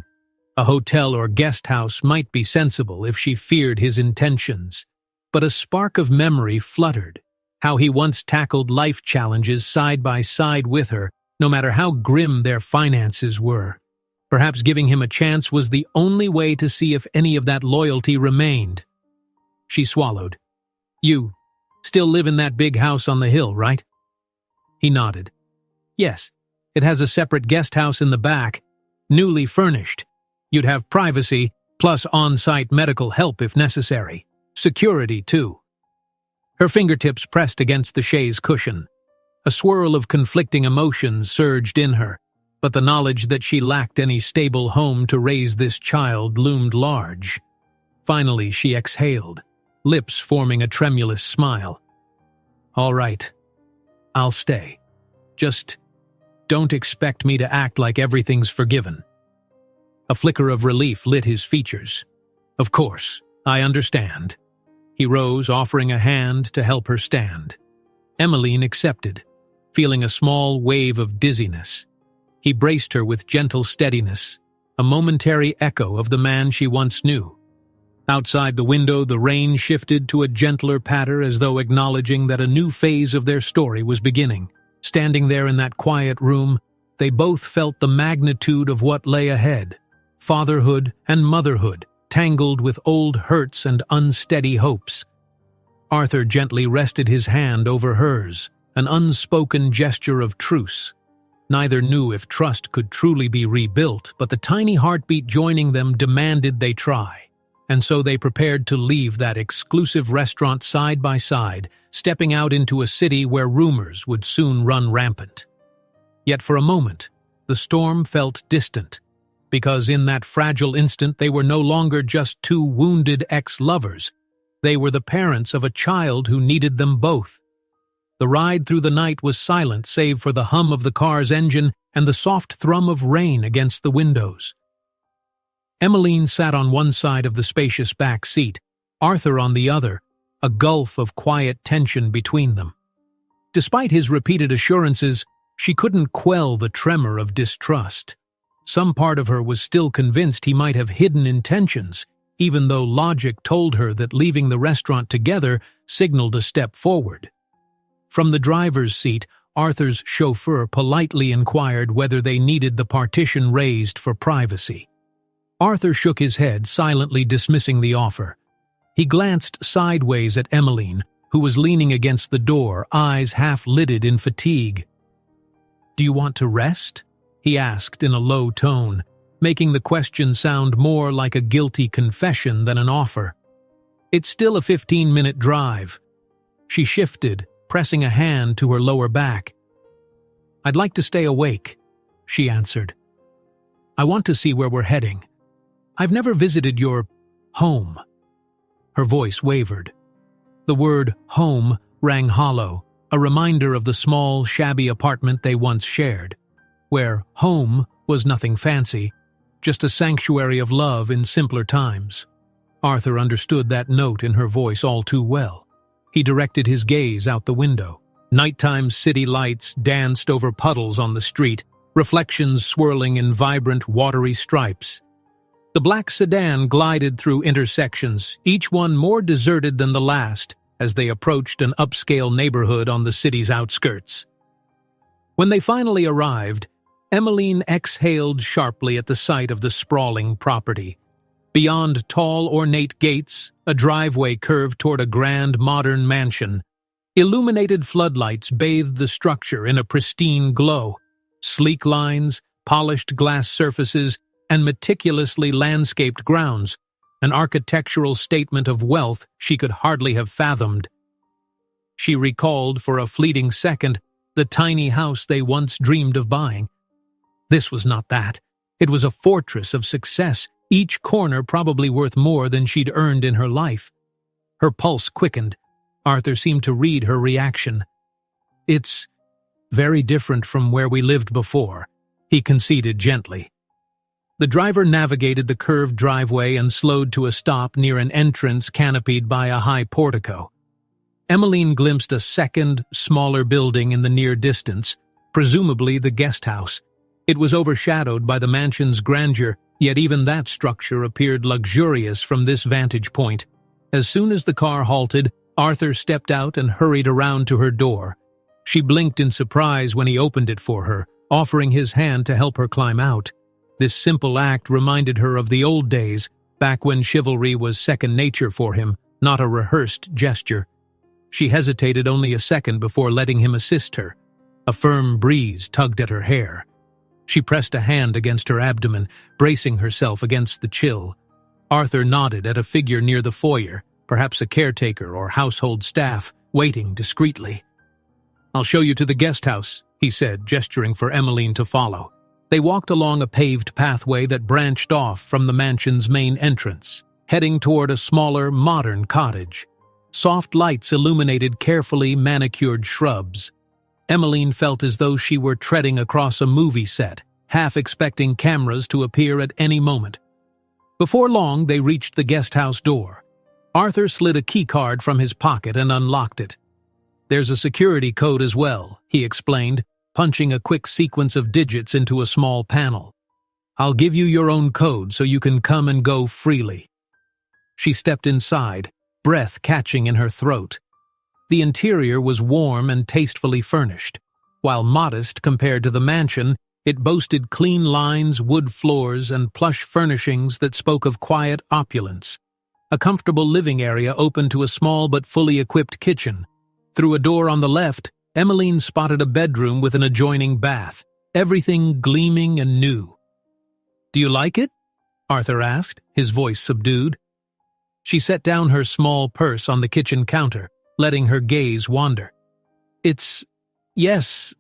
A hotel or guest house might be sensible if she feared his intentions, but a spark of memory fluttered, how he once tackled life challenges side by side with her, no matter how grim their finances were. Perhaps giving him a chance was the only way to see if any of that loyalty remained. She swallowed. "You still live in that big house on the hill, right?" He nodded. "Yes, it has a separate guest house in the back, newly furnished. You'd have privacy, plus on-site medical help if necessary. Security, too." Her fingertips pressed against the chaise cushion. A swirl of conflicting emotions surged in her, but the knowledge that she lacked any stable home to raise this child loomed large. Finally, she exhaled, lips forming a tremulous smile. "All right, I'll stay. Just don't expect me to act like everything's forgiven." A flicker of relief lit his features. "Of course, I understand." He rose, offering a hand to help her stand. Emmeline accepted, feeling a small wave of dizziness. He braced her with gentle steadiness, a momentary echo of the man she once knew. Outside the window, the rain shifted to a gentler patter as though acknowledging that a new phase of their story was beginning. Standing there in that quiet room, they both felt the magnitude of what lay ahead. Fatherhood and motherhood, tangled with old hurts and unsteady hopes. Arthur gently rested his hand over hers, an unspoken gesture of truce. Neither knew if trust could truly be rebuilt, but the tiny heartbeat joining them demanded they try. And so they prepared to leave that exclusive restaurant side by side, stepping out into a city where rumors would soon run rampant. Yet for a moment, the storm felt distant, because in that fragile instant they were no longer just two wounded ex-lovers. They were the parents of a child who needed them both. The ride through the night was silent save for the hum of the car's engine and the soft thrum of rain against the windows. Emmeline sat on one side of the spacious back seat, Arthur on the other, a gulf of quiet tension between them. Despite his repeated assurances, she couldn't quell the tremor of distrust. Some part of her was still convinced he might have hidden intentions, even though logic told her that leaving the restaurant together signaled a step forward. From the driver's seat, Arthur's chauffeur politely inquired whether they needed the partition raised for privacy. Arthur shook his head, silently dismissing the offer. He glanced sideways at Emmeline, who was leaning against the door, eyes half-lidded in fatigue. "Do you want to rest?" he asked in a low tone, making the question sound more like a guilty confession than an offer. "It's still a 15-minute drive." She shifted, pressing a hand to her lower back. "I'd like to stay awake," she answered. "I want to see where we're heading. I've never visited your home." Her voice wavered. The word home rang hollow, a reminder of the small, shabby apartment they once shared, where home was nothing fancy, just a sanctuary of love in simpler times. Arthur understood that note in her voice all too well. He directed his gaze out the window. Nighttime city lights danced over puddles on the street, reflections swirling in vibrant, watery stripes. The black sedan glided through intersections, each one more deserted than the last, as they approached an upscale neighborhood on the city's outskirts. When they finally arrived, Emmeline exhaled sharply at the sight of the sprawling property. Beyond tall, ornate gates, a driveway curved toward a grand, modern mansion. Illuminated floodlights bathed the structure in a pristine glow. Sleek lines, polished glass surfaces, and meticulously landscaped grounds, an architectural statement of wealth she could hardly have fathomed. She recalled for a fleeting second the tiny house they once dreamed of buying. This was not that. It was a fortress of success, each corner probably worth more than she'd earned in her life. Her pulse quickened. Arthur seemed to read her reaction. "It's very different from where we lived before," he conceded gently. The driver navigated the curved driveway and slowed to a stop near an entrance canopied by a high portico. Emmeline glimpsed a second, smaller building in the near distance, presumably the guest house. It was overshadowed by the mansion's grandeur, yet even that structure appeared luxurious from this vantage point. As soon as the car halted, Arthur stepped out and hurried around to her door. She blinked in surprise when he opened it for her, offering his hand to help her climb out. This simple act reminded her of the old days, back when chivalry was second nature for him, not a rehearsed gesture. She hesitated only a second before letting him assist her. A firm breeze tugged at her hair. She pressed a hand against her abdomen, bracing herself against the chill. Arthur nodded at a figure near the foyer, perhaps a caretaker or household staff, waiting discreetly. "I'll show you to the guest house," he said, gesturing for Emmeline to follow. They walked along a paved pathway that branched off from the mansion's main entrance, heading toward a smaller, modern cottage. Soft lights illuminated carefully manicured shrubs. Emmeline felt as though she were treading across a movie set, half expecting cameras to appear at any moment. Before long, they reached the guest house door. Arthur slid a keycard from his pocket and unlocked it. "There's a security code as well," he explained, punching a quick sequence of digits into a small panel. "I'll give you your own code so you can come and go freely." She stepped inside, breath catching in her throat. The interior was warm and tastefully furnished. While modest compared to the mansion, it boasted clean lines, wood floors, and plush furnishings that spoke of quiet opulence. A comfortable living area opened to a small but fully equipped kitchen. Through a door on the left, Emmeline spotted a bedroom with an adjoining bath, everything gleaming and new. "Do you like it?" Arthur asked, his voice subdued. She set down her small purse on the kitchen counter, letting her gaze wander. Yes,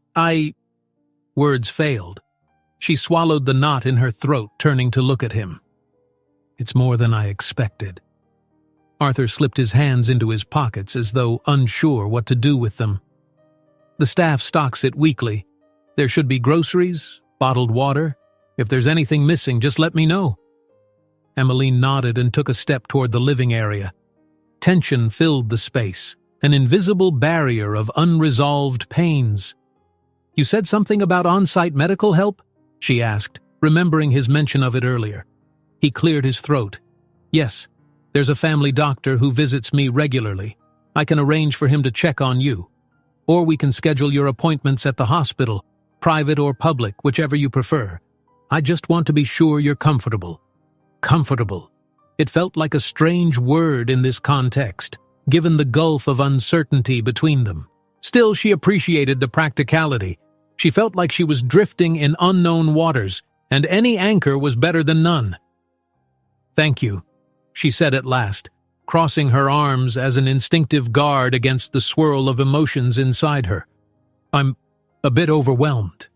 Words failed. She swallowed the knot in her throat, turning to look at him. "It's more than I expected." Arthur slipped his hands into his pockets as though unsure what to do with them. "The staff stocks it weekly. There should be groceries, bottled water. If there's anything missing, just let me know." Emmeline nodded and took a step toward the living area. Tension filled the space, an invisible barrier of unresolved pains. "You said something about on-site medical help?" she asked, remembering his mention of it earlier. He cleared his throat. "Yes, there's a family doctor who visits me regularly. I can arrange for him to check on you. Or we can schedule your appointments at the hospital, private or public, whichever you prefer. I just want to be sure you're comfortable." Comfortable. It felt like a strange word in this context, given the gulf of uncertainty between them. Still, she appreciated the practicality. She felt like she was drifting in unknown waters, and any anchor was better than none. "Thank you," she said at last, crossing her arms as an instinctive guard against the swirl of emotions inside her. "I'm a bit overwhelmed."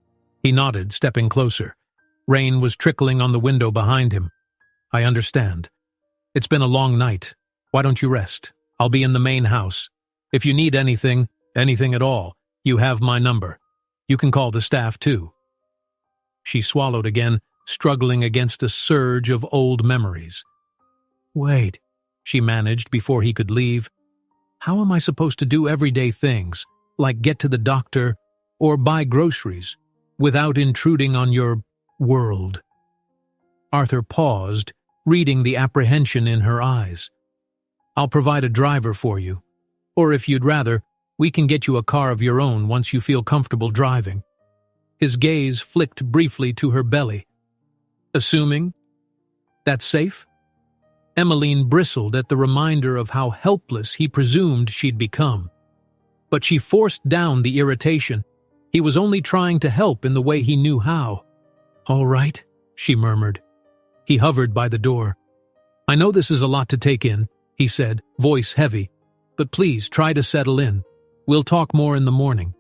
He nodded, stepping closer. Rain was trickling on the window behind him. "I understand. It's been a long night. Why don't you rest? I'll be in the main house. If you need anything at all, you have my number. You can call the staff too." She swallowed again, struggling against a surge of old memories. "Wait," she managed before he could leave. "How am I supposed to do everyday things, like get to the doctor or buy groceries? without intruding on your world." Arthur paused, reading the apprehension in her eyes. "I'll provide a driver for you. Or if you'd rather, we can get you a car of your own once you feel comfortable driving." His gaze flicked briefly to her belly. "Assuming that's safe?" Emmeline bristled at the reminder of how helpless he presumed she'd become. But she forced down the irritation. He was only trying to help in the way he knew how. "All right," she murmured. He hovered by the door. "I know this is a lot to take in," he said, voice heavy, "but please try to settle in. We'll talk more in the morning."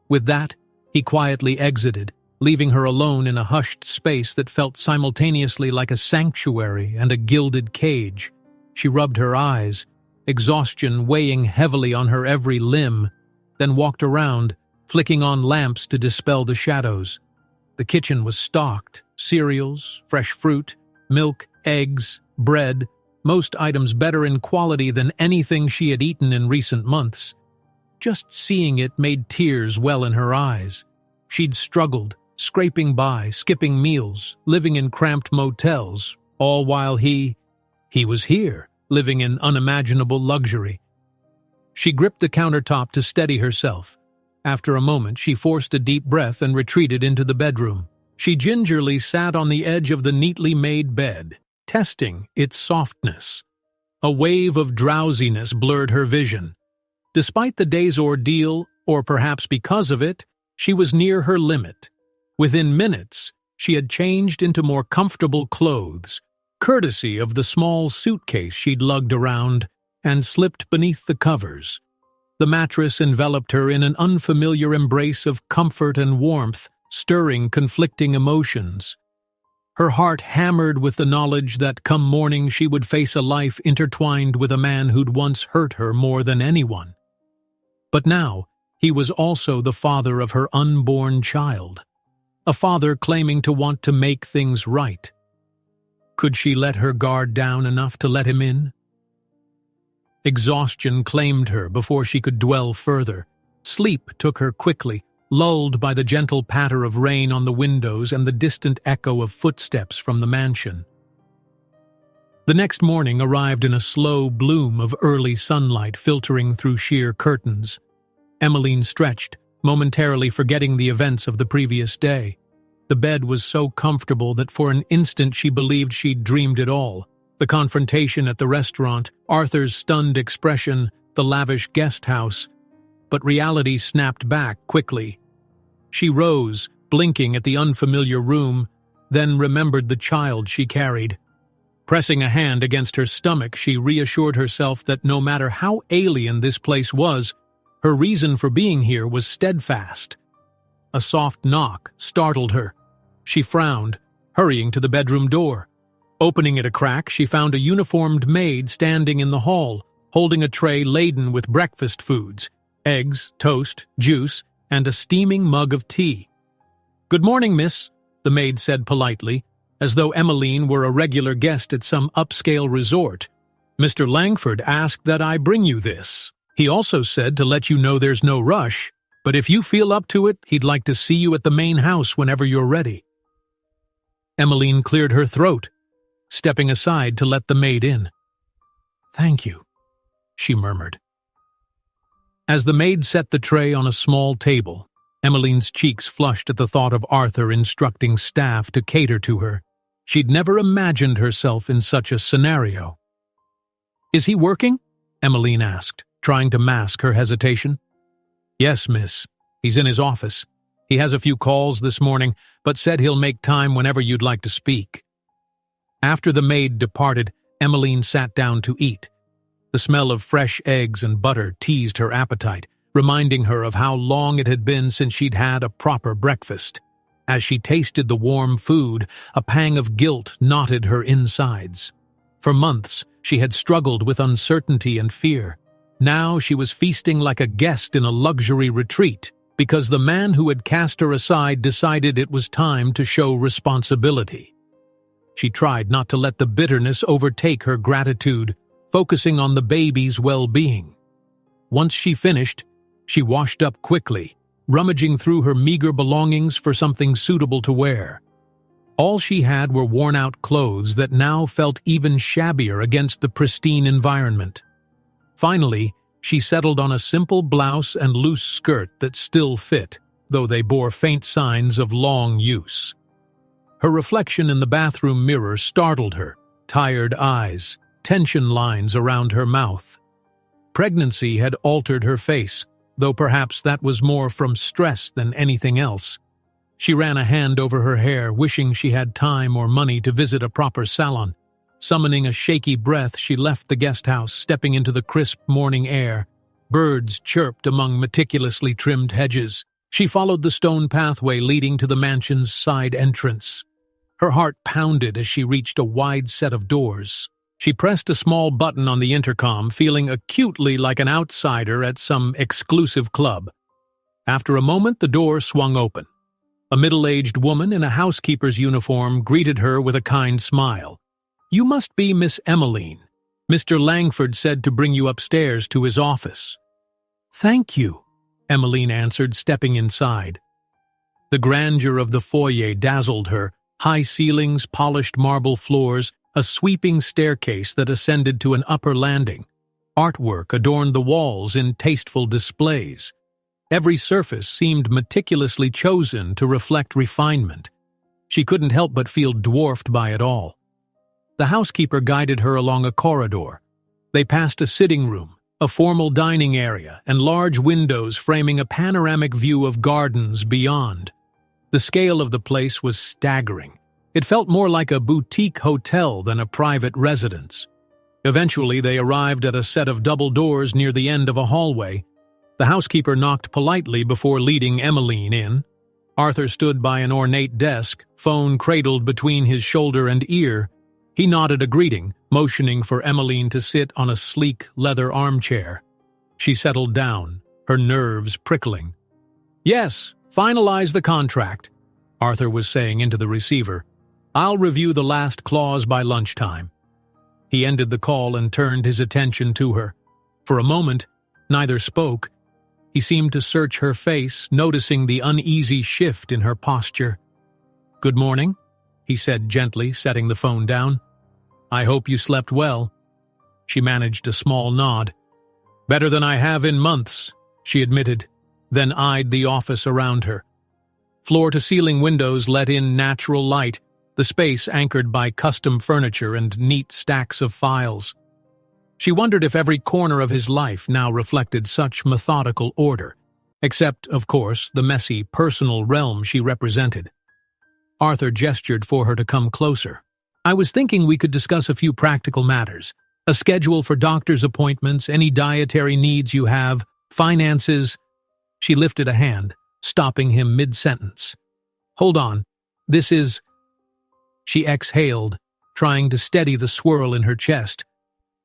With that, he quietly exited, leaving her alone in a hushed space that felt simultaneously like a sanctuary and a gilded cage. She rubbed her eyes, exhaustion weighing heavily on her every limb, then walked around, flicking on lamps to dispel the shadows. The kitchen was stocked: cereals, fresh fruit, milk, eggs, bread, most items better in quality than anything she had eaten in recent months. Just seeing it made tears well in her eyes. She'd struggled, scraping by, skipping meals, living in cramped motels, all while he was here, living in unimaginable luxury. She gripped the countertop to steady herself. After a moment, she forced a deep breath and retreated into the bedroom. She gingerly sat on the edge of the neatly made bed, testing its softness. A wave of drowsiness blurred her vision. Despite the day's ordeal, or perhaps because of it, she was near her limit. Within minutes, she had changed into more comfortable clothes, courtesy of the small suitcase she'd lugged around, and slipped beneath the covers. The mattress enveloped her in an unfamiliar embrace of comfort and warmth, stirring conflicting emotions. Her heart hammered with the knowledge that come morning she would face a life intertwined with a man who'd once hurt her more than anyone. But now, he was also the father of her unborn child, a father claiming to want to make things right. Could she let her guard down enough to let him in? Exhaustion claimed her before she could dwell further. Sleep took her quickly, lulled by the gentle patter of rain on the windows and the distant echo of footsteps from the mansion. The next morning arrived in a slow bloom of early sunlight filtering through sheer curtains. Emmeline stretched, momentarily forgetting the events of the previous day. The bed was so comfortable that for an instant she believed she'd dreamed it all. The confrontation at the restaurant, Arthur's stunned expression, the lavish guest house. But reality snapped back quickly. She rose, blinking at the unfamiliar room, then remembered the child she carried. Pressing a hand against her stomach, she reassured herself that no matter how alien this place was, her reason for being here was steadfast. A soft knock startled her. She frowned, hurrying to the bedroom door. Opening it a crack, she found a uniformed maid standing in the hall, holding a tray laden with breakfast foods, eggs, toast, juice, and a steaming mug of tea. "Good morning, miss," the maid said politely, as though Emmeline were a regular guest at some upscale resort. "Mr. Langford asked that I bring you this. He also said to let you know there's no rush, but if you feel up to it, he'd like to see you at the main house whenever you're ready." Emmeline cleared her throat, stepping aside to let the maid in. "Thank you," she murmured. As the maid set the tray on a small table, Emmeline's cheeks flushed at the thought of Arthur instructing staff to cater to her. She'd never imagined herself in such a scenario. "Is he working?" Emmeline asked, trying to mask her hesitation. "Yes, miss. He's in his office. He has a few calls this morning, but said he'll make time whenever you'd like to speak." After the maid departed, Emmeline sat down to eat. The smell of fresh eggs and butter teased her appetite, reminding her of how long it had been since she'd had a proper breakfast. As she tasted the warm food, a pang of guilt knotted her insides. For months, she had struggled with uncertainty and fear. Now she was feasting like a guest in a luxury retreat, because the man who had cast her aside decided it was time to show responsibility. She tried not to let the bitterness overtake her gratitude, focusing on the baby's well-being. Once she finished, she washed up quickly, rummaging through her meager belongings for something suitable to wear. All she had were worn-out clothes that now felt even shabbier against the pristine environment. Finally, she settled on a simple blouse and loose skirt that still fit, though they bore faint signs of long use. Her reflection in the bathroom mirror startled her, tired eyes, tension lines around her mouth. Pregnancy had altered her face, though perhaps that was more from stress than anything else. She ran a hand over her hair, wishing she had time or money to visit a proper salon. Summoning a shaky breath, she left the guest house, stepping into the crisp morning air. Birds chirped among meticulously trimmed hedges. She followed the stone pathway leading to the mansion's side entrance. Her heart pounded as she reached a wide set of doors. She pressed a small button on the intercom, feeling acutely like an outsider at some exclusive club. After a moment, the door swung open. A middle-aged woman in a housekeeper's uniform greeted her with a kind smile. "You must be Miss Emmeline. Mr. Langford said to bring you upstairs to his office." "Thank you," Emmeline answered, stepping inside. The grandeur of the foyer dazzled her, high ceilings, polished marble floors, a sweeping staircase that ascended to an upper landing. Artwork adorned the walls in tasteful displays. Every surface seemed meticulously chosen to reflect refinement. She couldn't help but feel dwarfed by it all. The housekeeper guided her along a corridor. They passed a sitting room, a formal dining area, and large windows framing a panoramic view of gardens beyond. The scale of the place was staggering. It felt more like a boutique hotel than a private residence. Eventually, they arrived at a set of double doors near the end of a hallway. The housekeeper knocked politely before leading Emmeline in. Arthur stood by an ornate desk, phone cradled between his shoulder and ear. He nodded a greeting, motioning for Emmeline to sit on a sleek leather armchair. She settled down, her nerves prickling. "Yes, finalize the contract," Arthur was saying into the receiver. "I'll review the last clause by lunchtime." He ended the call and turned his attention to her. For a moment, neither spoke. He seemed to search her face, noticing the uneasy shift in her posture. "Good morning," he said gently, setting the phone down. "I hope you slept well." She managed a small nod. "Better than I have in months," she admitted, then eyed the office around her. Floor-to-ceiling windows let in natural light, the space anchored by custom furniture and neat stacks of files. She wondered if every corner of his life now reflected such methodical order, except, of course, the messy, personal realm she represented. Arthur gestured for her to come closer. "I was thinking we could discuss a few practical matters. A schedule for doctor's appointments, any dietary needs you have, finances." She lifted a hand, stopping him mid-sentence. "Hold on. This is—" She exhaled, trying to steady the swirl in her chest.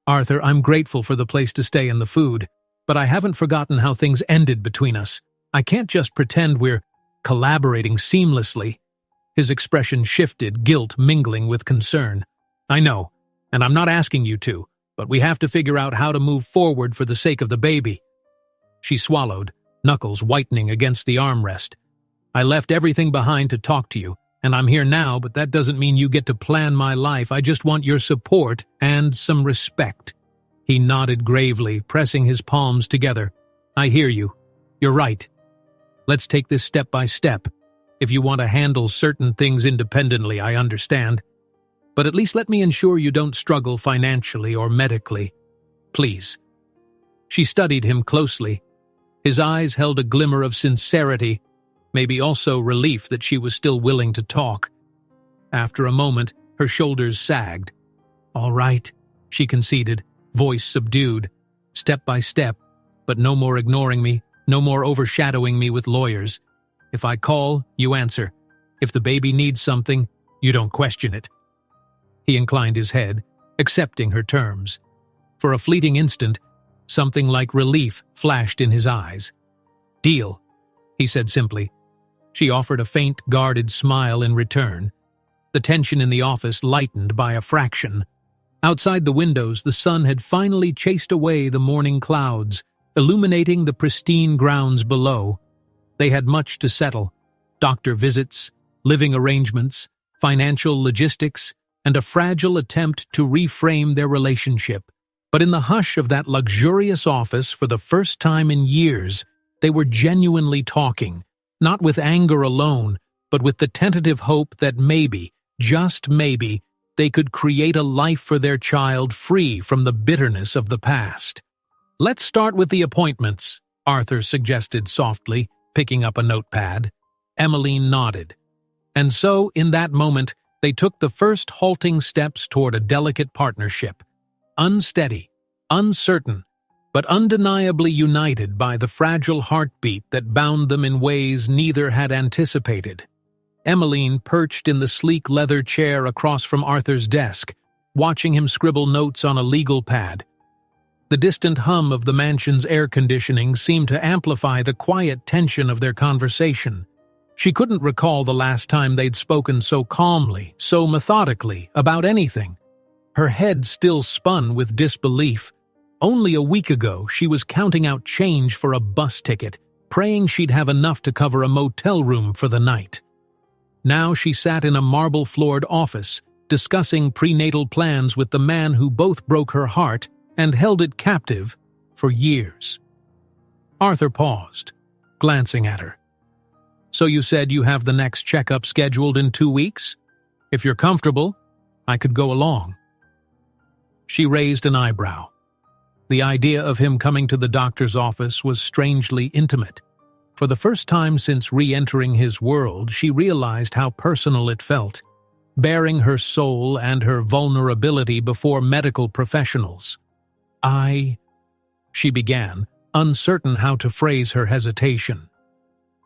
"Arthur, I'm grateful for the place to stay and the food, but I haven't forgotten how things ended between us. I can't just pretend we're collaborating seamlessly." His expression shifted, guilt mingling with concern. "I know, and I'm not asking you to, but we have to figure out how to move forward for the sake of the baby." She swallowed, knuckles whitening against the armrest. "I left everything behind to talk to you, and I'm here now, but that doesn't mean you get to plan my life. I just want your support and some respect." He nodded gravely, pressing his palms together. "I hear you. You're right. Let's take this step by step. If you want to handle certain things independently, I understand. But at least let me ensure you don't struggle financially or medically. Please." She studied him closely. His eyes held a glimmer of sincerity, maybe also relief that she was still willing to talk. After a moment, her shoulders sagged. "All right," she conceded, voice subdued. "Step by step, but no more ignoring me, no more overshadowing me with lawyers. If I call, you answer. If the baby needs something, you don't question it." He inclined his head, accepting her terms. For a fleeting instant, something like relief flashed in his eyes. "Deal," he said simply. She offered a faint, guarded smile in return. The tension in the office lightened by a fraction. Outside the windows, the sun had finally chased away the morning clouds, illuminating the pristine grounds below. They had much to settle: doctor visits, living arrangements, financial logistics, and a fragile attempt to reframe their relationship. But in the hush of that luxurious office, for the first time in years, they were genuinely talking, not with anger alone, but with the tentative hope that maybe, just maybe, they could create a life for their child free from the bitterness of the past. "Let's start with the appointments," Arthur suggested softly, picking up a notepad. Emmeline nodded. And so, in that moment, they took the first halting steps toward a delicate partnership. Unsteady, uncertain, but undeniably united by the fragile heartbeat that bound them in ways neither had anticipated. Emmeline perched in the sleek leather chair across from Arthur's desk, watching him scribble notes on a legal pad. The distant hum of the mansion's air conditioning seemed to amplify the quiet tension of their conversation. She couldn't recall the last time they'd spoken so calmly, so methodically, about anything. Her head still spun with disbelief. Only a week ago, she was counting out change for a bus ticket, praying she'd have enough to cover a motel room for the night. Now she sat in a marble-floored office, discussing prenatal plans with the man who both broke her heart and held it captive for years. Arthur paused, glancing at her. "So you said you have the next checkup scheduled in 2 weeks? If you're comfortable, I could go along." She raised an eyebrow. The idea of him coming to the doctor's office was strangely intimate. For the first time since re-entering his world, she realized how personal it felt, baring her soul and her vulnerability before medical professionals. She began, uncertain how to phrase her hesitation.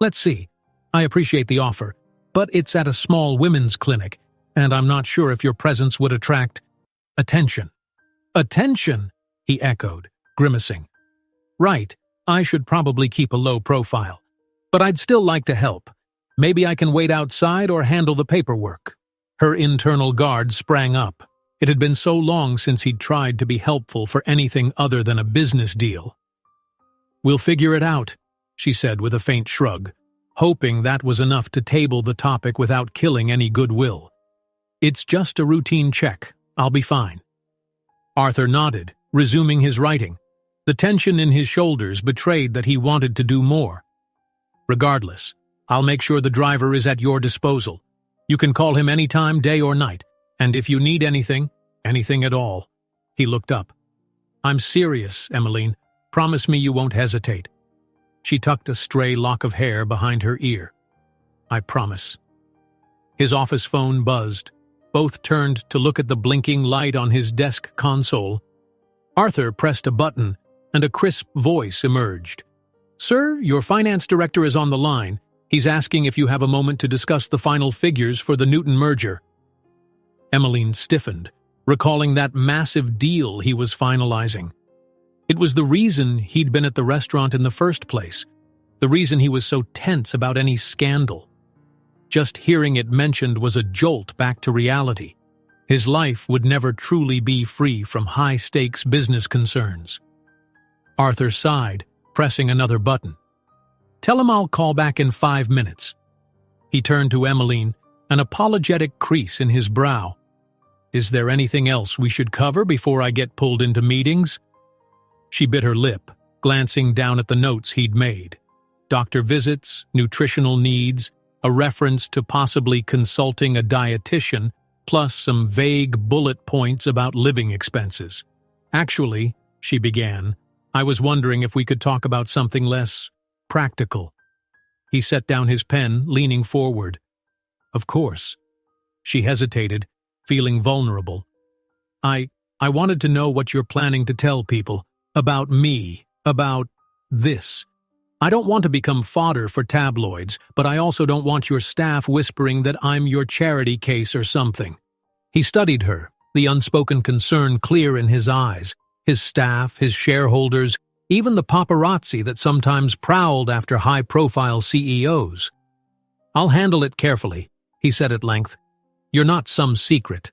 "Let's see. I appreciate the offer, but it's at a small women's clinic, and I'm not sure if your presence would attract attention." "Attention?" he echoed, grimacing. "Right, I should probably keep a low profile. But I'd still like to help. Maybe I can wait outside or handle the paperwork." Her internal guard sprang up. It had been so long since he'd tried to be helpful for anything other than a business deal. "We'll figure it out," she said with a faint shrug, hoping that was enough to table the topic without killing any goodwill. "It's just a routine check. I'll be fine." Arthur nodded, resuming his writing. The tension in his shoulders betrayed that he wanted to do more. "Regardless, I'll make sure the driver is at your disposal. You can call him any time, day or night, and if you need anything at all." He looked up. "I'm serious, Emmeline. Promise me you won't hesitate." She tucked a stray lock of hair behind her ear. "I promise." His office phone buzzed. Both turned to look at the blinking light on his desk console. Arthur pressed a button, and a crisp voice emerged. "Sir, your finance director is on the line. He's asking if you have a moment to discuss the final figures for the Newton merger." Emmeline stiffened, recalling that massive deal he was finalizing. It was the reason he'd been at the restaurant in the first place, the reason he was so tense about any scandal. Just hearing it mentioned was a jolt back to reality. His life would never truly be free from high-stakes business concerns. Arthur sighed, pressing another button. "Tell him I'll call back in 5 minutes." He turned to Emmeline, an apologetic crease in his brow. "Is there anything else we should cover before I get pulled into meetings?" She bit her lip, glancing down at the notes he'd made. Doctor visits, nutritional needs, a reference to possibly consulting a dietitian, plus some vague bullet points about living expenses. "Actually," she began, "I was wondering if we could talk about something less practical." He set down his pen, leaning forward. "Of course." She hesitated, feeling vulnerable. I wanted to know what you're planning to tell people. About me. About this. I don't want to become fodder for tabloids, but I also don't want your staff whispering that I'm your charity case or something." He studied her, the unspoken concern clear in his eyes. His staff, his shareholders, even the paparazzi that sometimes prowled after high-profile CEOs. "I'll handle it carefully," he said at length. "You're not some secret.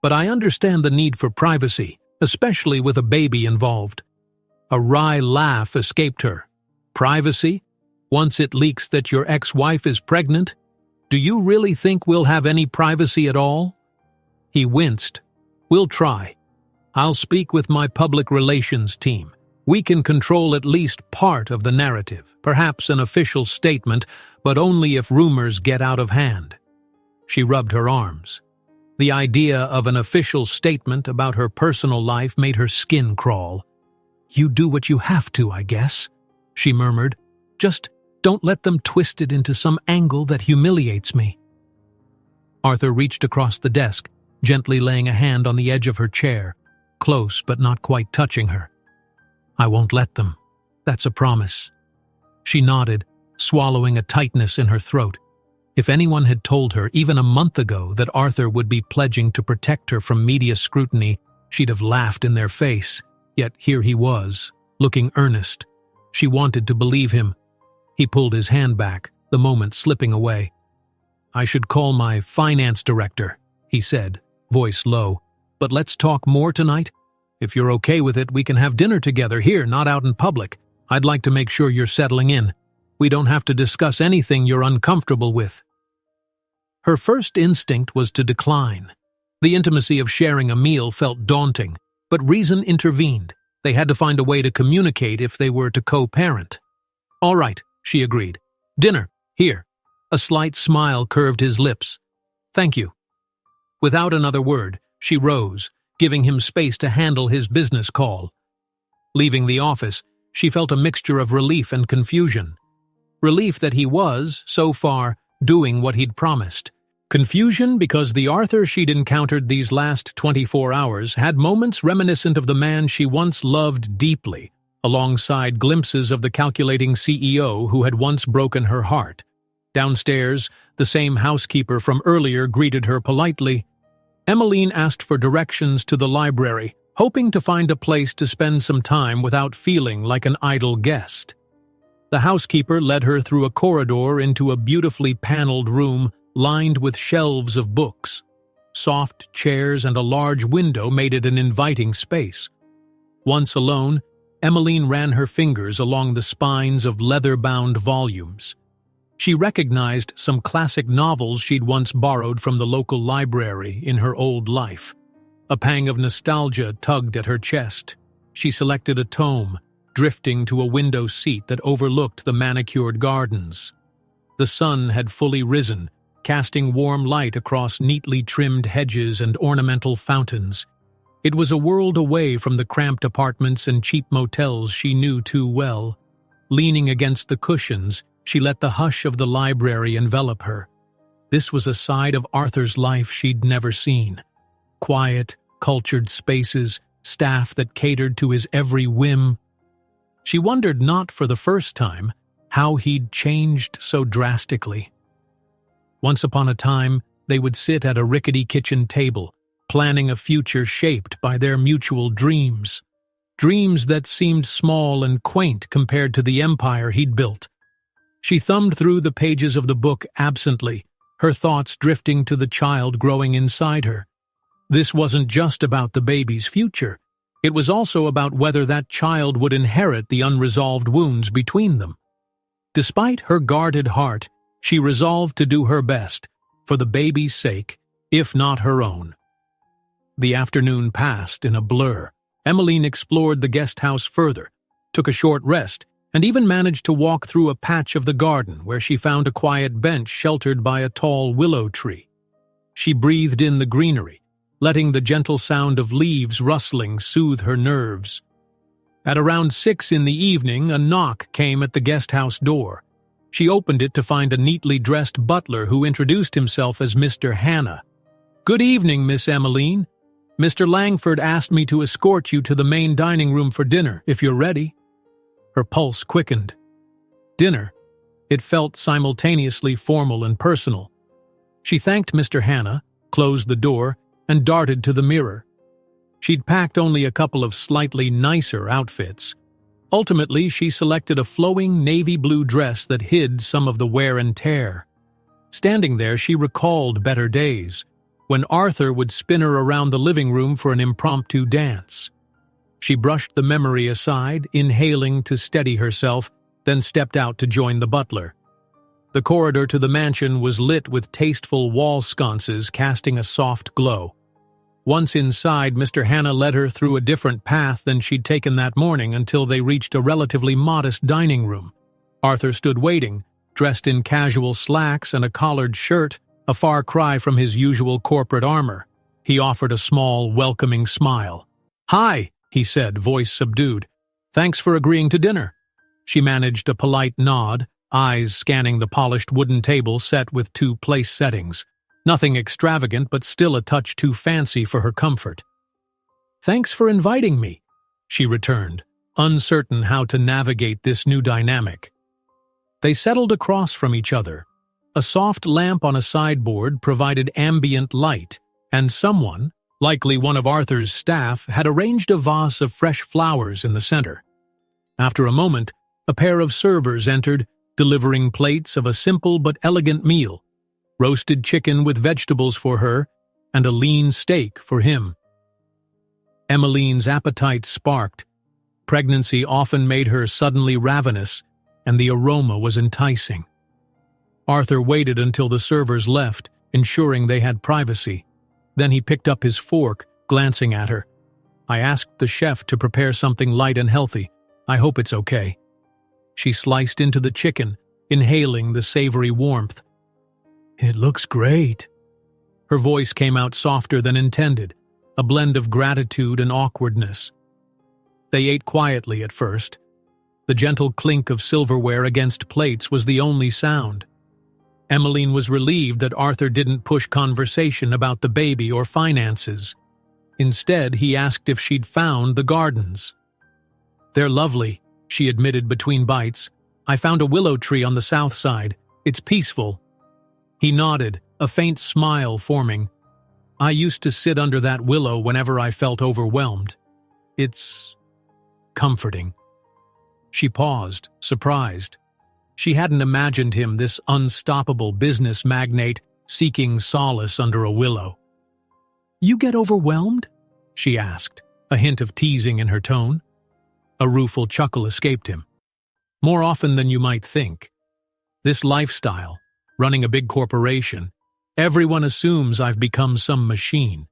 But I understand the need for privacy, especially with a baby involved." A wry laugh escaped her. "Privacy? Once it leaks that your ex-wife is pregnant, do you really think we'll have any privacy at all? He winced. We'll try. I'll speak with my public relations team. We can control at least part of the narrative, perhaps an official statement, but only if rumors get out of hand. She rubbed her arms. The idea of an official statement about her personal life made her skin crawl. You do what you have to, I guess, she murmured. Just don't let them twist it into some angle that humiliates me. Arthur reached across the desk, gently laying a hand on the edge of her chair, close but not quite touching her. I won't let them. That's a promise. She nodded, swallowing a tightness in her throat. If anyone had told her even a month ago that Arthur would be pledging to protect her from media scrutiny, she'd have laughed in their face. Yet here he was, looking earnest. She wanted to believe him. He pulled his hand back, the moment slipping away. I should call my finance director, he said, voice low. But let's talk more tonight. If you're okay with it, we can have dinner together here, not out in public. I'd like to make sure you're settling in. We don't have to discuss anything you're uncomfortable with. Her first instinct was to decline. The intimacy of sharing a meal felt daunting, but reason intervened. They had to find a way to communicate if they were to co-parent. All right, she agreed. Dinner, here. A slight smile curved his lips. Thank you. Without another word, she rose, giving him space to handle his business call. Leaving the office, she felt a mixture of relief and confusion. Relief that he was, so far, doing what he'd promised. Confusion because the Arthur she'd encountered these last 24 hours had moments reminiscent of the man she once loved deeply, alongside glimpses of the calculating CEO who had once broken her heart. Downstairs, the same housekeeper from earlier greeted her politely. Emmeline asked for directions to the library, hoping to find a place to spend some time without feeling like an idle guest. The housekeeper led her through a corridor into a beautifully paneled room lined with shelves of books. Soft chairs and a large window made it an inviting space. Once alone, Emmeline ran her fingers along the spines of leather-bound volumes. She recognized some classic novels she'd once borrowed from the local library in her old life. A pang of nostalgia tugged at her chest. She selected a tome, drifting to a window seat that overlooked the manicured gardens. The sun had fully risen, casting warm light across neatly trimmed hedges and ornamental fountains. It was a world away from the cramped apartments and cheap motels she knew too well. Leaning against the cushions, she let the hush of the library envelop her. This was a side of Arthur's life she'd never seen. Quiet, cultured spaces, staff that catered to his every whim. She wondered not for the first time how he'd changed so drastically. Once upon a time, they would sit at a rickety kitchen table, planning a future shaped by their mutual dreams. Dreams that seemed small and quaint compared to the empire he'd built. She thumbed through the pages of the book absently, her thoughts drifting to the child growing inside her. This wasn't just about the baby's future. It was also about whether that child would inherit the unresolved wounds between them. Despite her guarded heart, she resolved to do her best, for the baby's sake, if not her own. The afternoon passed in a blur. Emmeline explored the guest house further, took a short rest, and even managed to walk through a patch of the garden where she found a quiet bench sheltered by a tall willow tree. She breathed in the greenery, letting the gentle sound of leaves rustling soothe her nerves. At around 6 in the evening, a knock came at the guest house door. She opened it to find a neatly dressed butler who introduced himself as Mr. Hannah. "Good evening, Miss Emmeline. Mr. Langford asked me to escort you to the main dining room for dinner, if you're ready." Her pulse quickened. Dinner. It felt simultaneously formal and personal. She thanked Mr. Hannah, closed the door, and darted to the mirror. She'd packed only a couple of slightly nicer outfits. Ultimately, she selected a flowing navy blue dress that hid some of the wear and tear. Standing there, she recalled better days, when Arthur would spin her around the living room for an impromptu dance. She brushed the memory aside, inhaling to steady herself, then stepped out to join the butler. The corridor to the mansion was lit with tasteful wall sconces casting a soft glow. Once inside, Mr. Hanna led her through a different path than she'd taken that morning until they reached a relatively modest dining room. Arthur stood waiting, dressed in casual slacks and a collared shirt, a far cry from his usual corporate armor. He offered a small, welcoming smile. "Hi," he said, voice subdued. "Thanks for agreeing to dinner." She managed a polite nod, eyes scanning the polished wooden table set with 2 place settings. Nothing extravagant, but still a touch too fancy for her comfort. "Thanks for inviting me," she returned, uncertain how to navigate this new dynamic. They settled across from each other. A soft lamp on a sideboard provided ambient light, and someone, likely one of Arthur's staff, had arranged a vase of fresh flowers in the center. After a moment, a pair of servers entered, delivering plates of a simple but elegant meal: roasted chicken with vegetables for her, and a lean steak for him. Emmeline's appetite sparked. Pregnancy often made her suddenly ravenous, and the aroma was enticing. Arthur waited until the servers left, ensuring they had privacy. Then he picked up his fork, glancing at her. "I asked the chef to prepare something light and healthy. I hope it's okay." She sliced into the chicken, inhaling the savory warmth. "It looks great." Her voice came out softer than intended, a blend of gratitude and awkwardness. They ate quietly at first. The gentle clink of silverware against plates was the only sound. Emmeline was relieved that Arthur didn't push conversation about the baby or finances. Instead, he asked if she'd found the gardens. "They're lovely," she admitted between bites. "I found a willow tree on the south side. It's peaceful." He nodded, a faint smile forming. "I used to sit under that willow whenever I felt overwhelmed. It's comforting." She paused, surprised. She hadn't imagined him this unstoppable business magnate seeking solace under a willow. "You get overwhelmed?" she asked, a hint of teasing in her tone. A rueful chuckle escaped him. "More often than you might think. This lifestyle, running a big corporation, everyone assumes I've become some machine.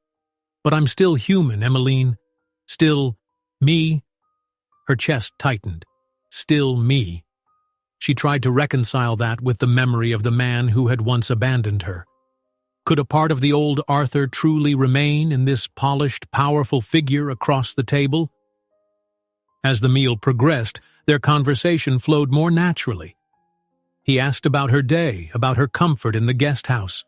But I'm still human, Emmeline. Still me." Her chest tightened. Still me. She tried to reconcile that with the memory of the man who had once abandoned her. Could a part of the old Arthur truly remain in this polished, powerful figure across the table? As the meal progressed, their conversation flowed more naturally. He asked about her day, about her comfort in the guest house.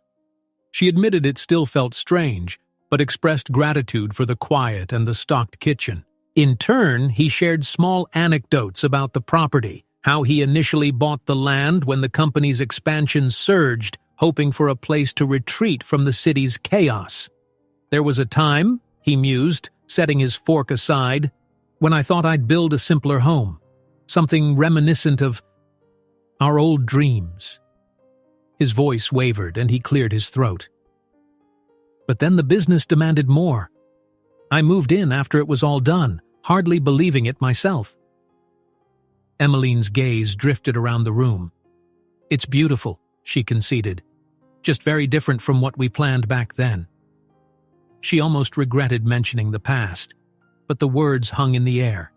She admitted it still felt strange, but expressed gratitude for the quiet and the stocked kitchen. In turn, he shared small anecdotes about the property, how he initially bought the land when the company's expansion surged, hoping for a place to retreat from the city's chaos. "There was a time," he mused, setting his fork aside, "when I thought I'd build a simpler home, something reminiscent of our old dreams." His voice wavered and he cleared his throat. "But then the business demanded more. I moved in after it was all done, hardly believing it myself." Emmeline's gaze drifted around the room. "It's beautiful," she conceded, "just very different from what we planned back then." She almost regretted mentioning the past, but the words hung in the air.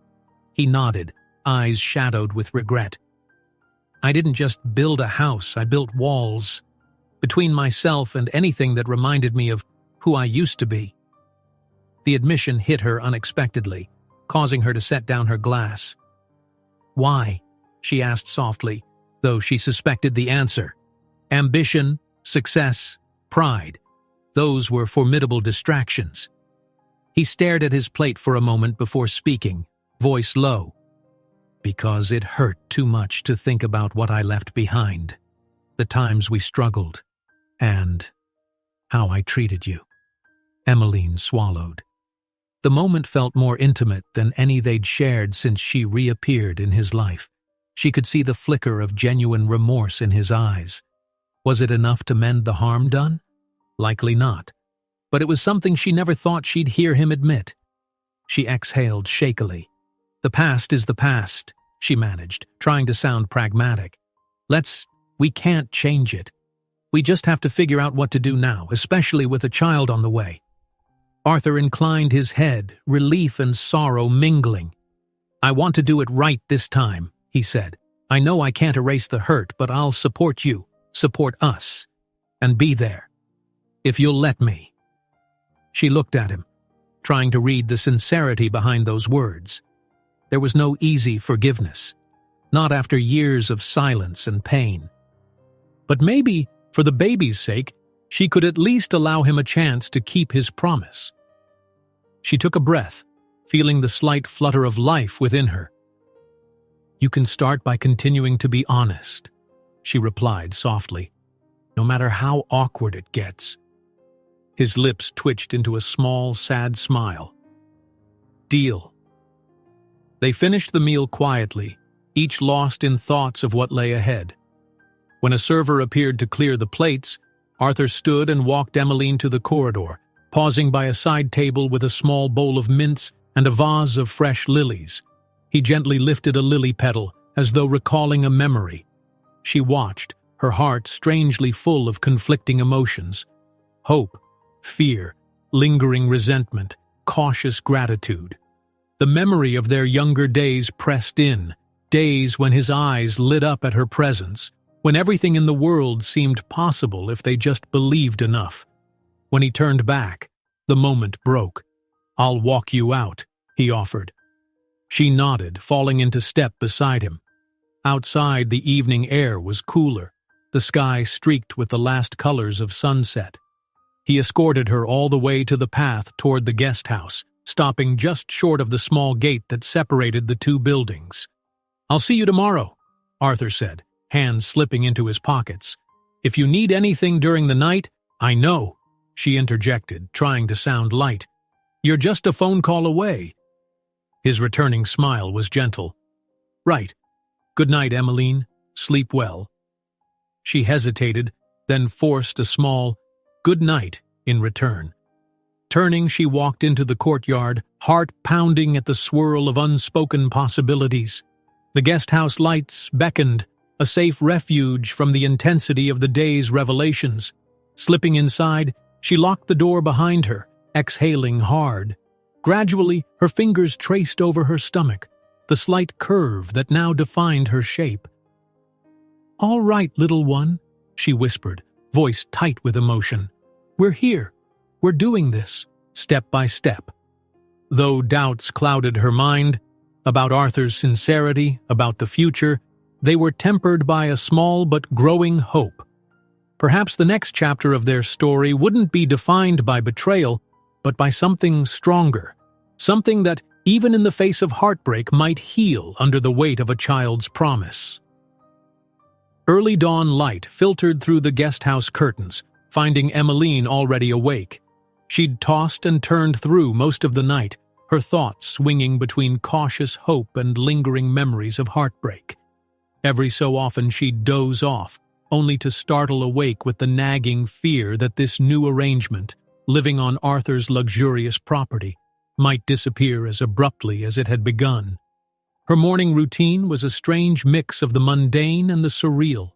He nodded, eyes shadowed with regret. "I didn't just build a house, I built walls, between myself and anything that reminded me of who I used to be." The admission hit her unexpectedly, causing her to set down her glass. "Why?" she asked softly, though she suspected the answer. Ambition, success, pride. Those were formidable distractions. He stared at his plate for a moment before speaking, voice low. "Because it hurt too much to think about what I left behind, the times we struggled, and how I treated you." Emmeline swallowed. The moment felt more intimate than any they'd shared since she reappeared in his life. She could see the flicker of genuine remorse in his eyes. Was it enough to mend the harm done? Likely not. But it was something she never thought she'd hear him admit. She exhaled shakily. "The past is the past," she managed, trying to sound pragmatic. We can't change it. We just have to figure out what to do now, especially with a child on the way. Arthur inclined his head, relief and sorrow mingling. I want to do it right this time, he said. I know I can't erase the hurt, but I'll support you, support us, and be there. If you'll let me. She looked at him, trying to read the sincerity behind those words. There was no easy forgiveness, not after years of silence and pain. But maybe, for the baby's sake, she could at least allow him a chance to keep his promise. She took a breath, feeling the slight flutter of life within her. You can start by continuing to be honest, she replied softly, no matter how awkward it gets. His lips twitched into a small, sad smile. Deal. They finished the meal quietly, each lost in thoughts of what lay ahead. When a server appeared to clear the plates, Arthur stood and walked Emmeline to the corridor, pausing by a side table with a small bowl of mints and a vase of fresh lilies. He gently lifted a lily petal, as though recalling a memory. She watched, her heart strangely full of conflicting emotions. Hope, fear, lingering resentment, cautious gratitude. The memory of their younger days pressed in, days when his eyes lit up at her presence, when everything in the world seemed possible if they just believed enough. When he turned back, the moment broke. I'll walk you out, he offered. She nodded, falling into step beside him. Outside, the evening air was cooler, the sky streaked with the last colors of sunset. He escorted her all the way to the path toward the guest house, stopping just short of the small gate that separated the two buildings. I'll see you tomorrow, Arthur said, hands slipping into his pockets. If you need anything during the night, I know, she interjected, trying to sound light. You're just a phone call away. His returning smile was gentle. Right. Good night, Emmeline. Sleep well. She hesitated, then forced a small good night in return. Turning, she walked into the courtyard, heart pounding at the swirl of unspoken possibilities. The guest house lights beckoned, a safe refuge from the intensity of the day's revelations. Slipping inside, she locked the door behind her, exhaling hard. Gradually, her fingers traced over her stomach, the slight curve that now defined her shape. All right, little one, she whispered, voice tight with emotion. We're here. We're doing this, step by step. Though doubts clouded her mind, about Arthur's sincerity, about the future, they were tempered by a small but growing hope. Perhaps the next chapter of their story wouldn't be defined by betrayal, but by something stronger, something that, even in the face of heartbreak, might heal under the weight of a child's promise. Early dawn light filtered through the guest house curtains, finding Emmeline already awake. She'd tossed and turned through most of the night, her thoughts swinging between cautious hope and lingering memories of heartbreak. Every so often she'd doze off, only to startle awake with the nagging fear that this new arrangement, living on Arthur's luxurious property, might disappear as abruptly as it had begun. Her morning routine was a strange mix of the mundane and the surreal.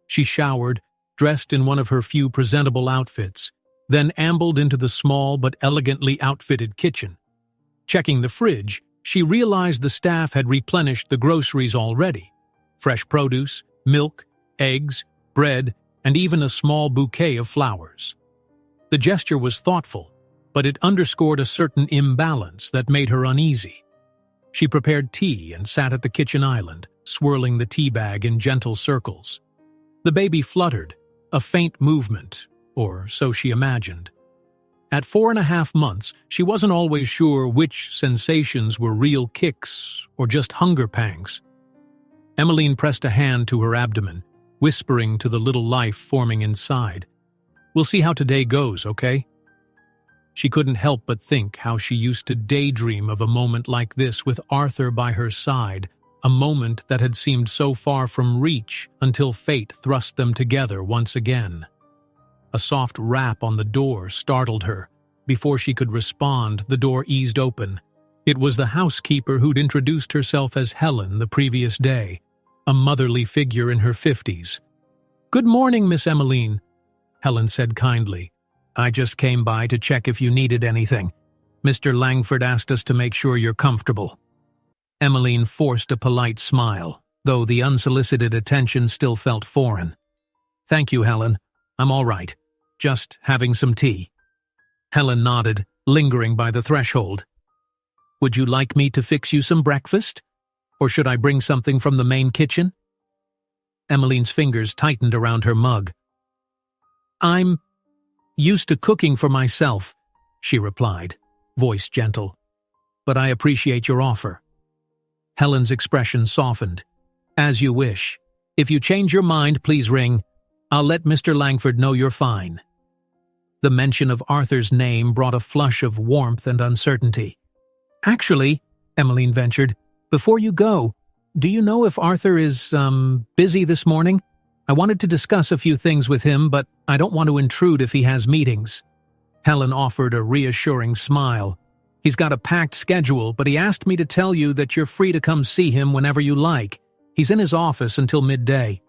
She showered, dressed in one of her few presentable outfits, then ambled into the small but elegantly outfitted kitchen. Checking the fridge, she realized the staff had replenished the groceries already. Fresh produce, milk, eggs, bread, and even a small bouquet of flowers. The gesture was thoughtful, but it underscored a certain imbalance that made her uneasy. She prepared tea and sat at the kitchen island, swirling the tea bag in gentle circles. The baby fluttered, a faint movement, or so she imagined. At 4.5 months, she wasn't always sure which sensations were real kicks or just hunger pangs. Emmeline pressed a hand to her abdomen, whispering to the little life forming inside. We'll see how today goes, okay? She couldn't help but think how she used to daydream of a moment like this with Arthur by her side, a moment that had seemed so far from reach until fate thrust them together once again. A soft rap on the door startled her. Before she could respond, the door eased open. It was the housekeeper who'd introduced herself as Helen the previous day, a motherly figure in her 50s. "Good morning, Miss Emmeline," Helen said kindly. "I just came by to check if you needed anything. Mr. Langford asked us to make sure you're comfortable." Emmeline forced a polite smile, though the unsolicited attention still felt foreign. "Thank you, Helen. I'm all right. Just having some tea." Helen nodded, lingering by the threshold. "Would you like me to fix you some breakfast? Or should I bring something from the main kitchen?" Emmeline's fingers tightened around her mug. "I'm used to cooking for myself," she replied, voice gentle. "But I appreciate your offer." Helen's expression softened. "As you wish. If you change your mind, please ring. I'll let Mr. Langford know you're fine." The mention of Arthur's name brought a flush of warmth and uncertainty. "Actually," Emmeline ventured, "before you go, do you know if Arthur is, busy this morning? I wanted to discuss a few things with him, but I don't want to intrude if he has meetings." Helen offered a reassuring smile. "He's got a packed schedule, but he asked me to tell you that you're free to come see him whenever you like. He's in his office until midday."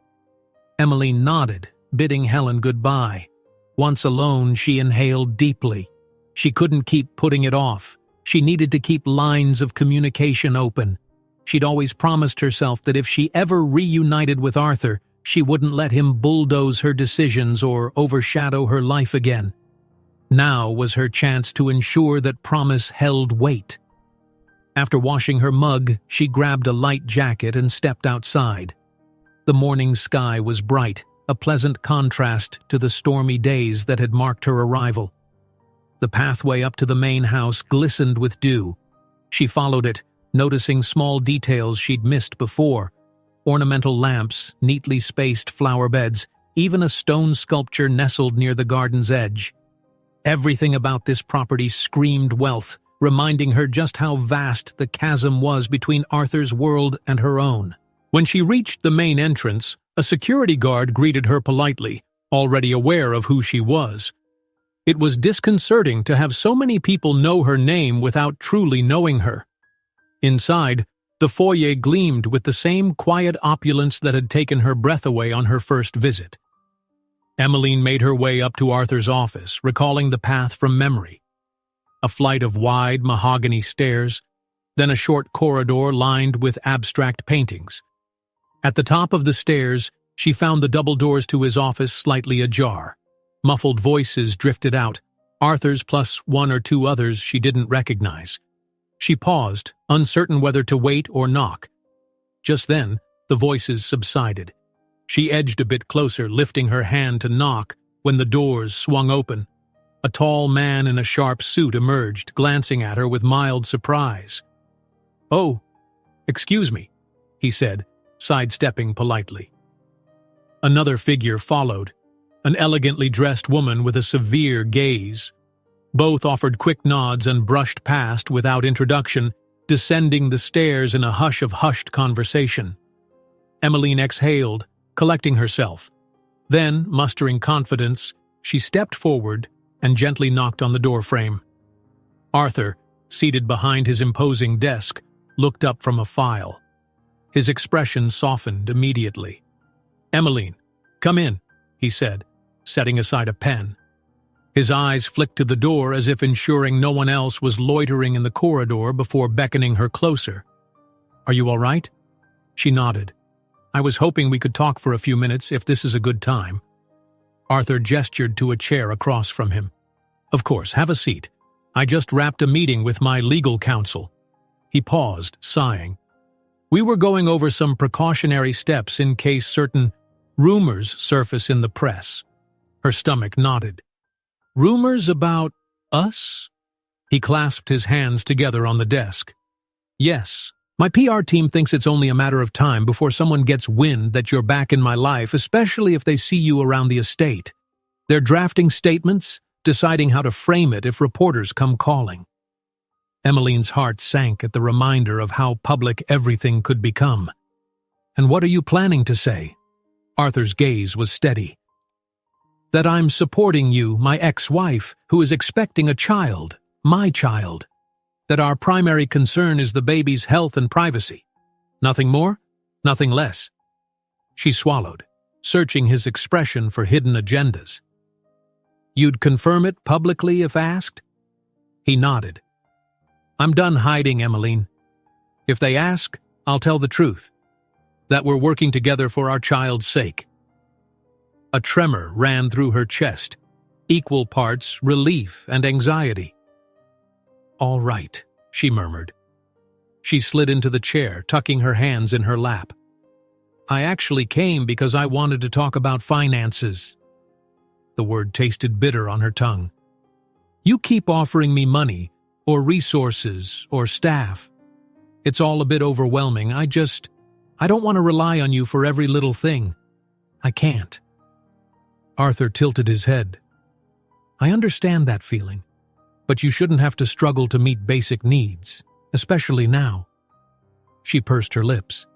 Emmeline nodded, bidding Helen goodbye. Once alone, she inhaled deeply. She couldn't keep putting it off. She needed to keep lines of communication open. She'd always promised herself that if she ever reunited with Arthur, she wouldn't let him bulldoze her decisions or overshadow her life again. Now was her chance to ensure that promise held weight. After washing her mug, she grabbed a light jacket and stepped outside. The morning sky was bright, a pleasant contrast to the stormy days that had marked her arrival. The pathway up to the main house glistened with dew. She followed it, noticing small details she'd missed before: ornamental lamps, neatly spaced flower beds, even a stone sculpture nestled near the garden's edge. Everything about this property screamed wealth, reminding her just how vast the chasm was between Arthur's world and her own. When she reached the main entrance, a security guard greeted her politely, already aware of who she was. It was disconcerting to have so many people know her name without truly knowing her. Inside, the foyer gleamed with the same quiet opulence that had taken her breath away on her first visit. Emmeline made her way up to Arthur's office, recalling the path from memory. A flight of wide mahogany stairs, then a short corridor lined with abstract paintings. At the top of the stairs, she found the double doors to his office slightly ajar. Muffled voices drifted out, Arthur's plus one or two others she didn't recognize. She paused, uncertain whether to wait or knock. Just then, the voices subsided. She edged a bit closer, lifting her hand to knock, when the doors swung open. A tall man in a sharp suit emerged, glancing at her with mild surprise. "Oh, excuse me," he said, sidestepping politely. Another figure followed, an elegantly dressed woman with a severe gaze. Both offered quick nods and brushed past without introduction, descending the stairs in a hush of hushed conversation. Emmeline exhaled, collecting herself. Then, mustering confidence, she stepped forward and gently knocked on the doorframe. Arthur, seated behind his imposing desk, looked up from a file. His expression softened immediately. "Emmeline, come in," he said, setting aside a pen. His eyes flicked to the door as if ensuring no one else was loitering in the corridor before beckoning her closer. "Are you all right?" She nodded. "I was hoping we could talk for a few minutes if this is a good time." Arthur gestured to a chair across from him. "Of course, have a seat. I just wrapped a meeting with my legal counsel." He paused, sighing. "We were going over some precautionary steps in case certain rumors surface in the press." Her stomach nodded. "Rumors about us?" He clasped his hands together on the desk. "Yes. My PR team thinks it's only a matter of time before someone gets wind that you're back in my life, especially if they see you around the estate. They're drafting statements, deciding how to frame it if reporters come calling." Emmeline's heart sank at the reminder of how public everything could become. "And what are you planning to say?" Arthur's gaze was steady. "That I'm supporting you, my ex-wife, who is expecting a child, my child. that our primary concern is the baby's health and privacy. Nothing more, nothing less. She swallowed, searching his expression for hidden agendas. You'd confirm it publicly if asked? He nodded. I'm done hiding, Emmeline. If they ask, I'll tell the truth. That we're working together for our child's sake. A tremor ran through her chest, equal parts relief and anxiety. All right, she murmured. She slid into the chair, tucking her hands in her lap. I actually came because I wanted to talk about finances. The word tasted bitter on her tongue. You keep offering me money, or resources, or staff. It's all a bit overwhelming. I don't want to rely on you for every little thing. I can't. Arthur tilted his head. I understand that feeling, but you shouldn't have to struggle to meet basic needs, especially now. She pursed her lips.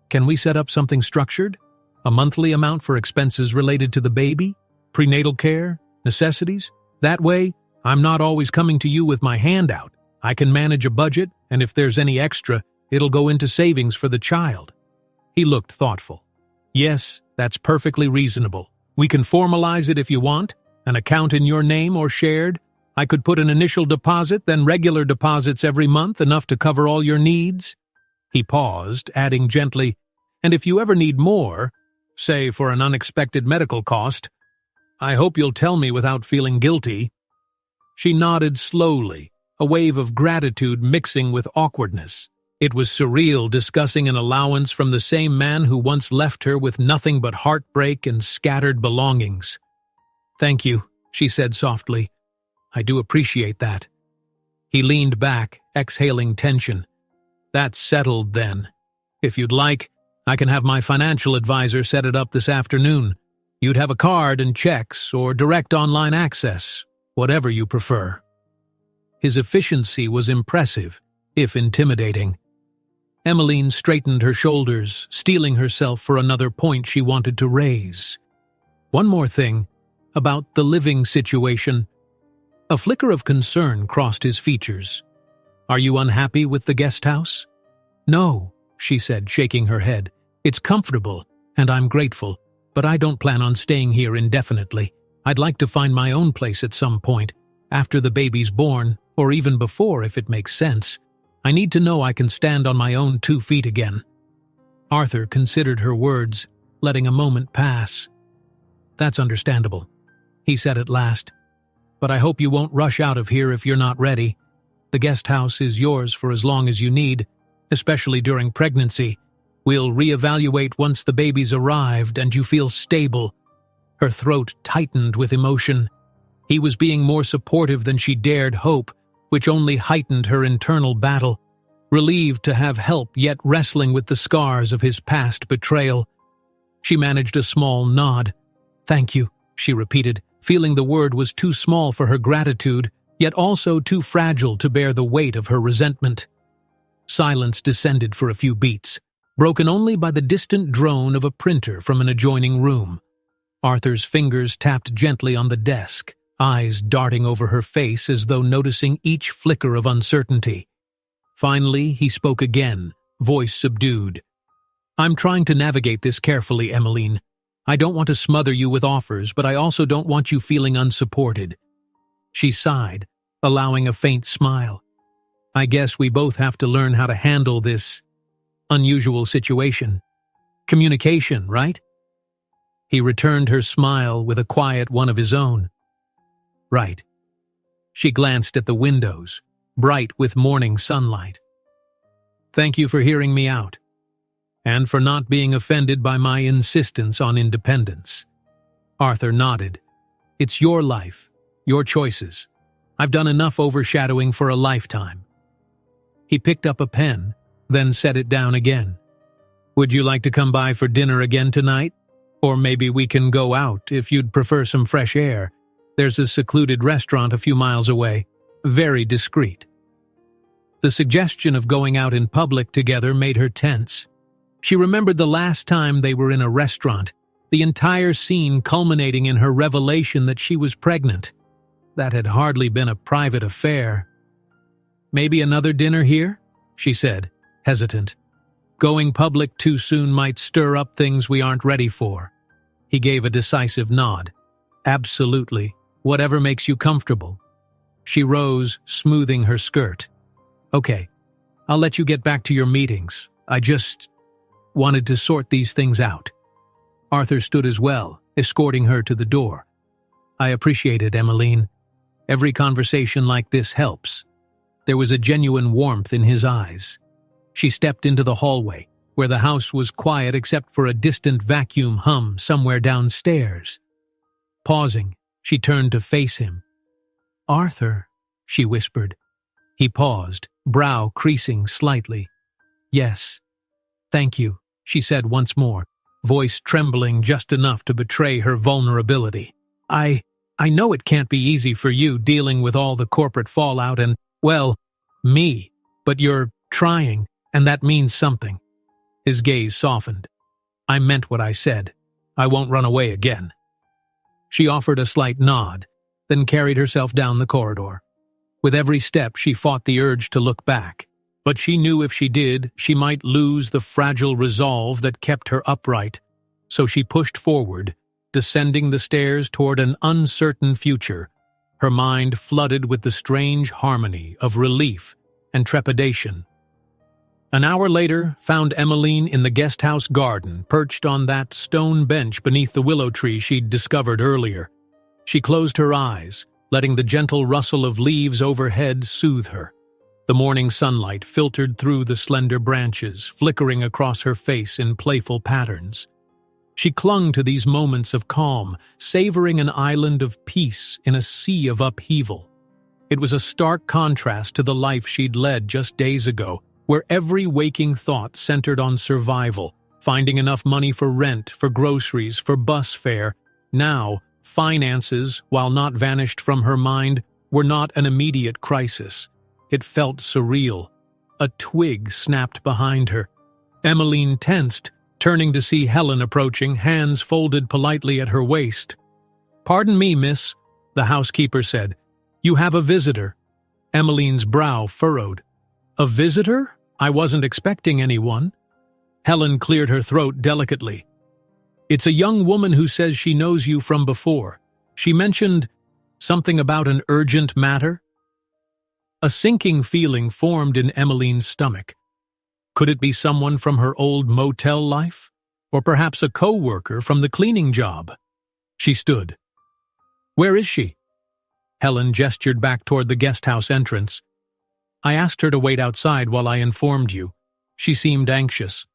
Can we set up something structured? A monthly amount for expenses related to the baby? Prenatal care? Necessities? That way, I'm not always coming to you with my hand out. I can manage a budget, and if there's any extra, it'll go into savings for the child. He looked thoughtful. Yes, that's perfectly reasonable. We can formalize it if you want, an account in your name or shared. I could put an initial deposit, then regular deposits every month, enough to cover all your needs. He paused, adding gently, and if you ever need more, say for an unexpected medical cost, I hope you'll tell me without feeling guilty. She nodded slowly, a wave of gratitude mixing with awkwardness. It was surreal discussing an allowance from the same man who once left her with nothing but heartbreak and scattered belongings. Thank you, she said softly. I do appreciate that. He leaned back, exhaling tension. That's settled then. If you'd like, I can have my financial advisor set it up this afternoon. You'd have a card and checks or direct online access, whatever you prefer. His efficiency was impressive, if intimidating. Emmeline straightened her shoulders, steeling herself for another point she wanted to raise. One more thing, about the living situation. A flicker of concern crossed his features. Are you unhappy with the guest house? No, she said, shaking her head. It's comfortable, and I'm grateful, but I don't plan on staying here indefinitely. I'd like to find my own place at some point, after the baby's born, or even before if it makes sense. I need to know I can stand on my own 2 feet again. Arthur considered her words, letting a moment pass. That's understandable, he said at last. But I hope you won't rush out of here if you're not ready. The guest house is yours for as long as you need, especially during pregnancy. We'll reevaluate once the baby's arrived and you feel stable. Her throat tightened with emotion. He was being more supportive than she dared hope, which only heightened her internal battle. Relieved to have help, yet wrestling with the scars of his past betrayal. She managed a small nod. Thank you, she repeated, feeling the word was too small for her gratitude, yet also too fragile to bear the weight of her resentment. Silence descended for a few beats, broken only by the distant drone of a printer from an adjoining room. Arthur's fingers tapped gently on the desk, eyes darting over her face as though noticing each flicker of uncertainty. Finally, he spoke again, voice subdued. I'm trying to navigate this carefully, Emmeline. I don't want to smother you with offers, but I also don't want you feeling unsupported. She sighed, allowing a faint smile. I guess we both have to learn how to handle this unusual situation. Communication, right? He returned her smile with a quiet one of his own. Right. She glanced at the windows, bright with morning sunlight. Thank you for hearing me out, and for not being offended by my insistence on independence. Arthur nodded. It's your life, your choices. I've done enough overshadowing for a lifetime. He picked up a pen, then set it down again. Would you like to come by for dinner again tonight? Or maybe we can go out if you'd prefer some fresh air. There's a secluded restaurant a few miles away, very discreet. The suggestion of going out in public together made her tense. She remembered the last time they were in a restaurant, the entire scene culminating in her revelation that she was pregnant. That had hardly been a private affair. Maybe another dinner here? She said, hesitant. Going public too soon might stir up things we aren't ready for. He gave a decisive nod. Absolutely. Whatever makes you comfortable. She rose, smoothing her skirt. Okay, I'll let you get back to your meetings. I just wanted to sort these things out. Arthur stood as well, escorting her to the door. I appreciate it, Emmeline. Every conversation like this helps. There was a genuine warmth in his eyes. She stepped into the hallway, where the house was quiet except for a distant vacuum hum somewhere downstairs. Pausing, she turned to face him. Arthur, she whispered. He paused, brow creasing slightly. Yes. Thank you, she said once more, voice trembling just enough to betray her vulnerability. I know it can't be easy for you dealing with all the corporate fallout and, well, me, but you're trying, and that means something. His gaze softened. I meant what I said. I won't run away again. She offered a slight nod, then carried herself down the corridor. With every step, she fought the urge to look back, but she knew if she did, she might lose the fragile resolve that kept her upright, so she pushed forward, descending the stairs toward an uncertain future, her mind flooded with the strange harmony of relief and trepidation. An hour later found Emmeline in the guest house garden, perched on that stone bench beneath the willow tree she'd discovered earlier. She closed her eyes, letting the gentle rustle of leaves overhead soothe her. The morning sunlight filtered through the slender branches, flickering across her face in playful patterns. She clung to these moments of calm, savoring an island of peace in a sea of upheaval. It was a stark contrast to the life she'd led just days ago, where every waking thought centered on survival, finding enough money for rent, for groceries, for bus fare. Now, finances, while not vanished from her mind, were not an immediate crisis. It felt surreal. A twig snapped behind her. Emmeline tensed, turning to see Helen approaching, hands folded politely at her waist. "Pardon me, miss," the housekeeper said. "You have a visitor." Emmeline's brow furrowed. "A visitor? I wasn't expecting anyone." Helen cleared her throat delicately. "It's a young woman who says she knows you from before. She mentioned something about an urgent matter." A sinking feeling formed in Emmeline's stomach. Could it be someone from her old motel life? Or perhaps a co-worker from the cleaning job? She stood. "Where is she?" Helen gestured back toward the guest house entrance. "I asked her to wait outside while I informed you. She seemed anxious."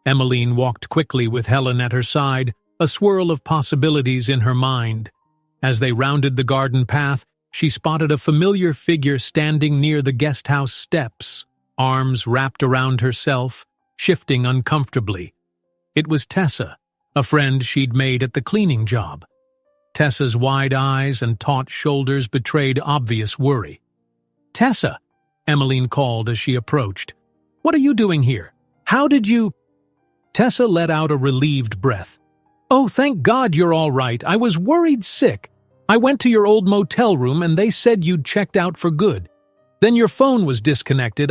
Emmeline walked quickly with Helen at her side, a swirl of possibilities in her mind. As they rounded the garden path, she spotted a familiar figure standing near the guest house steps, arms wrapped around herself, shifting uncomfortably. It was Tessa, a friend she'd made at the cleaning job. Tessa's wide eyes and taut shoulders betrayed obvious worry. "Tessa," Emmeline called as she approached. "What are you doing here? How did you—" Tessa let out a relieved breath. "Oh, thank God you're all right. I was worried sick. I went to your old motel room and they said you'd checked out for good. Then your phone was disconnected.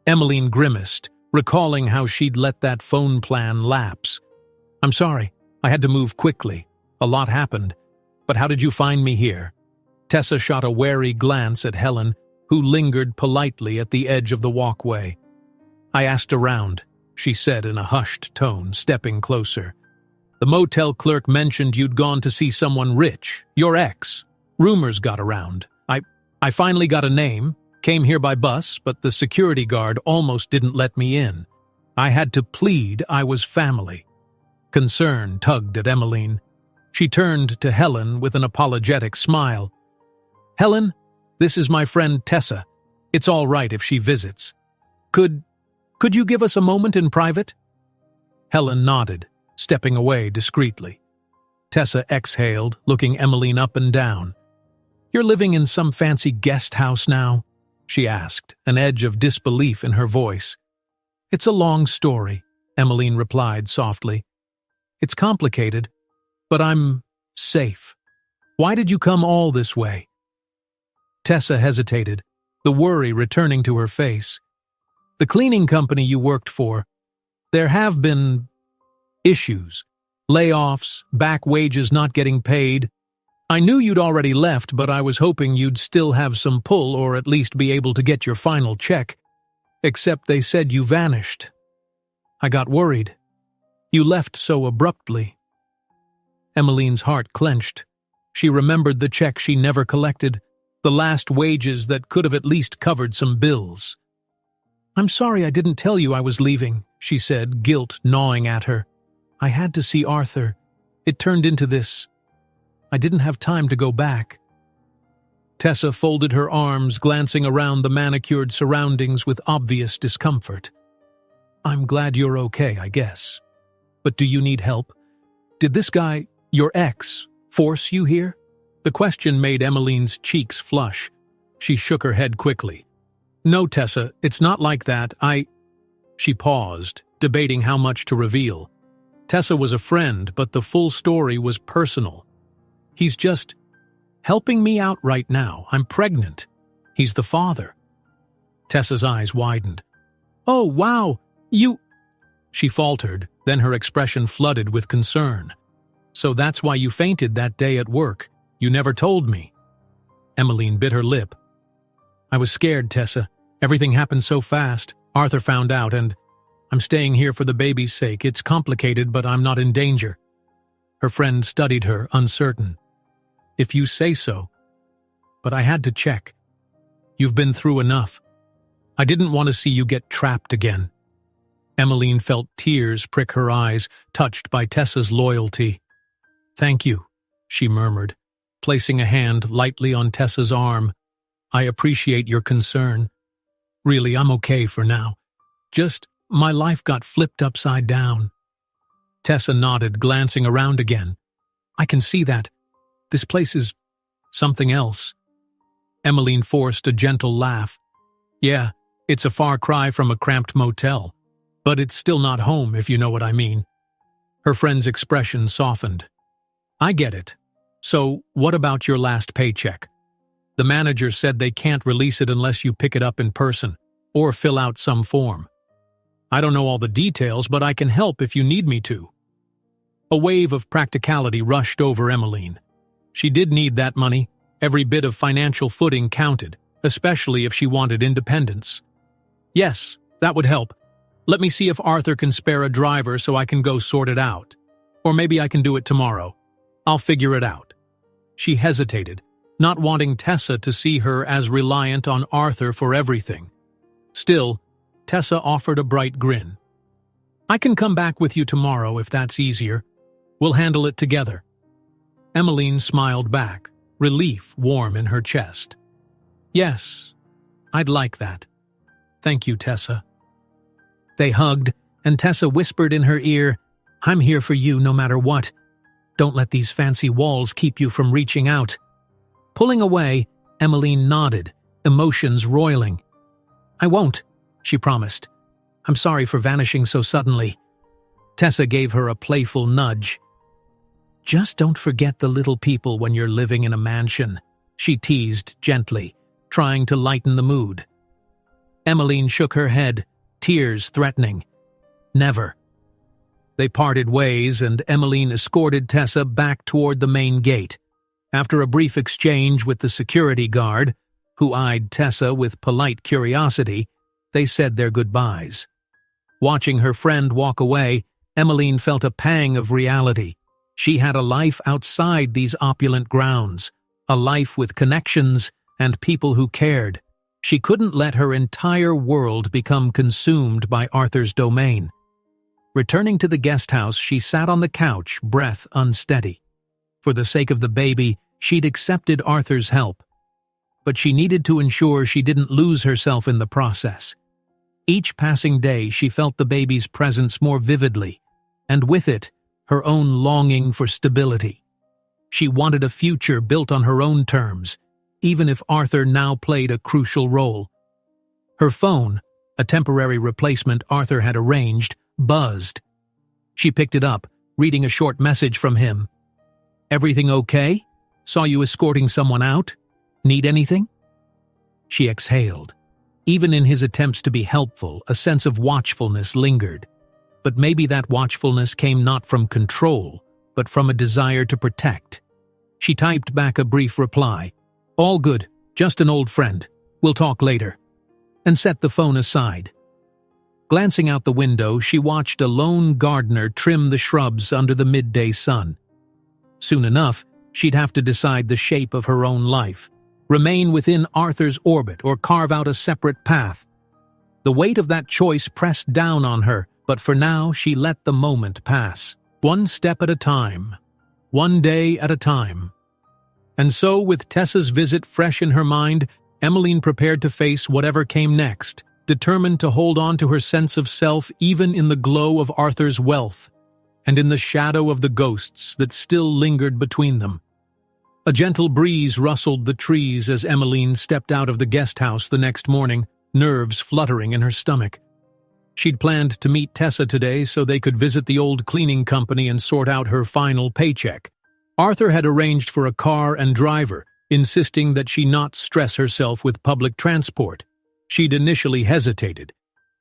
Emmeline grimaced, recalling how she'd let that phone plan lapse. "I'm sorry. I had to move quickly. A lot happened. But how did you find me here?" Tessa shot a wary glance at Helen, who lingered politely at the edge of the walkway. "I asked around," she said in a hushed tone, stepping closer. "The motel clerk mentioned you'd gone to see someone rich, your ex. Rumors got around. I finally got a name, came here by bus, but the security guard almost didn't let me in. I had to plead I was family." Concern tugged at Emmeline. She turned to Helen with an apologetic smile. "Helen, this is my friend Tessa. It's all right if she visits. Could you give us a moment in private?" Helen nodded, stepping away discreetly. Tessa exhaled, looking Emmeline up and down. "You're living in some fancy guest house now?" she asked, an edge of disbelief in her voice. "It's a long story," Emmeline replied softly. "It's complicated, but I'm safe. Why did you come all this way?" Tessa hesitated, the worry returning to her face. "The cleaning company you worked for, there have been issues. Layoffs, back wages not getting paid. I knew you'd already left, but I was hoping you'd still have some pull or at least be able to get your final check. Except they said you vanished. I got worried. You left so abruptly." Emmeline's heart clenched. She remembered the check she never collected, the last wages that could have at least covered some bills. "I'm sorry I didn't tell you I was leaving," she said, guilt gnawing at her. "I had to see Arthur. It turned into this. I didn't have time to go back." Tessa folded her arms, glancing around the manicured surroundings with obvious discomfort. "I'm glad you're okay, I guess. But do you need help? Did this guy, your ex, force you here?" The question made Emmeline's cheeks flush. She shook her head quickly. "No, Tessa, it's not like that. She paused, debating how much to reveal. Tessa was a friend, but the full story was personal. "He's just helping me out right now. I'm pregnant. He's the father." Tessa's eyes widened. "Oh, wow, you—" She faltered, then her expression flooded with concern. "So that's why you fainted that day at work. You never told me." Emmeline bit her lip. "I was scared, Tessa. Everything happened so fast. Arthur found out, and I'm staying here for the baby's sake. It's complicated, but I'm not in danger." Her friend studied her, uncertain. "If you say so. But I had to check. You've been through enough. I didn't want to see you get trapped again." Emmeline felt tears prick her eyes, touched by Tessa's loyalty. "Thank you," she murmured, placing a hand lightly on Tessa's arm. "I appreciate your concern. Really, I'm okay for now. Just, my life got flipped upside down." Tessa nodded, glancing around again. "I can see that. This place is something else." Emmeline forced a gentle laugh. "Yeah, it's a far cry from a cramped motel, but it's still not home, if you know what I mean." Her friend's expression softened. "I get it. So, what about your last paycheck? The manager said they can't release it unless you pick it up in person or fill out some form. I don't know all the details, but I can help if you need me to." A wave of practicality rushed over Emmeline. She did need that money. Every bit of financial footing counted, especially if she wanted independence. "Yes, that would help. Let me see if Arthur can spare a driver so I can go sort it out. Or maybe I can do it tomorrow. I'll figure it out." She hesitated, not wanting Tessa to see her as reliant on Arthur for everything. Still, Tessa offered a bright grin. "I can come back with you tomorrow if that's easier. We'll handle it together." Emmeline smiled back, relief warm in her chest. "Yes, I'd like that. Thank you, Tessa." They hugged, and Tessa whispered in her ear, "I'm here for you no matter what. Don't let these fancy walls keep you from reaching out." Pulling away, Emmeline nodded, emotions roiling. "I won't," she promised. "I'm sorry for vanishing so suddenly." Tessa gave her a playful nudge. "Just don't forget the little people when you're living in a mansion," she teased gently, trying to lighten the mood. Emmeline shook her head, tears threatening. "Never." They parted ways, and Emmeline escorted Tessa back toward the main gate. After a brief exchange with the security guard, who eyed Tessa with polite curiosity, they said their goodbyes. Watching her friend walk away, Emmeline felt a pang of reality. She had a life outside these opulent grounds, a life with connections and people who cared. She couldn't let her entire world become consumed by Arthur's domain. Returning to the guest house, she sat on the couch, breath unsteady. For the sake of the baby, she'd accepted Arthur's help. But she needed to ensure she didn't lose herself in the process. Each passing day, she felt the baby's presence more vividly, and with it, her own longing for stability. She wanted a future built on her own terms, even if Arthur now played a crucial role. Her phone, a temporary replacement Arthur had arranged, buzzed. She picked it up, reading a short message from him. "Everything okay? Saw you escorting someone out? Need anything?" She exhaled. Even in his attempts to be helpful, a sense of watchfulness lingered. But maybe that watchfulness came not from control, but from a desire to protect. She typed back a brief reply. "All good, just an old friend. We'll talk later," and set the phone aside. Glancing out the window, she watched a lone gardener trim the shrubs under the midday sun. Soon enough, she'd have to decide the shape of her own life, remain within Arthur's orbit or carve out a separate path. The weight of that choice pressed down on her, but for now she let the moment pass, one step at a time, one day at a time. And so, with Tessa's visit fresh in her mind, Emmeline prepared to face whatever came next, determined to hold on to her sense of self even in the glow of Arthur's wealth, and in the shadow of the ghosts that still lingered between them. A gentle breeze rustled the trees as Emmeline stepped out of the guest house the next morning, nerves fluttering in her stomach. She'd planned to meet Tessa today so they could visit the old cleaning company and sort out her final paycheck. Arthur had arranged for a car and driver, insisting that she not stress herself with public transport. She'd initially hesitated.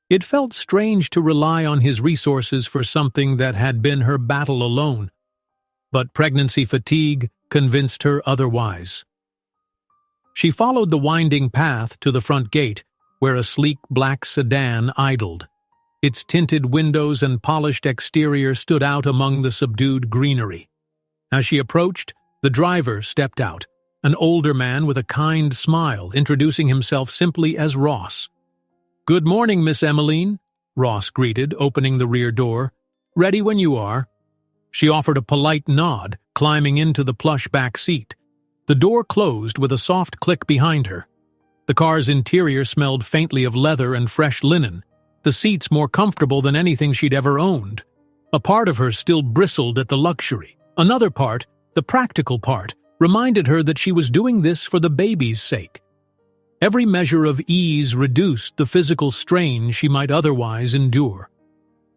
It felt strange to rely on his resources for something that had been her battle alone. But pregnancy fatigue convinced her otherwise. She followed the winding path to the front gate, where a sleek black sedan idled. Its tinted windows and polished exterior stood out among the subdued greenery. As she approached, the driver stepped out, an older man with a kind smile, introducing himself simply as Ross. "Good morning, Miss Emmeline," Ross greeted, opening the rear door. "Ready when you are." She offered a polite nod, climbing into the plush back seat. The door closed with a soft click behind her. The car's interior smelled faintly of leather and fresh linen, the seats more comfortable than anything she'd ever owned. A part of her still bristled at the luxury. Another part, the practical part, reminded her that she was doing this for the baby's sake. Every measure of ease reduced the physical strain she might otherwise endure.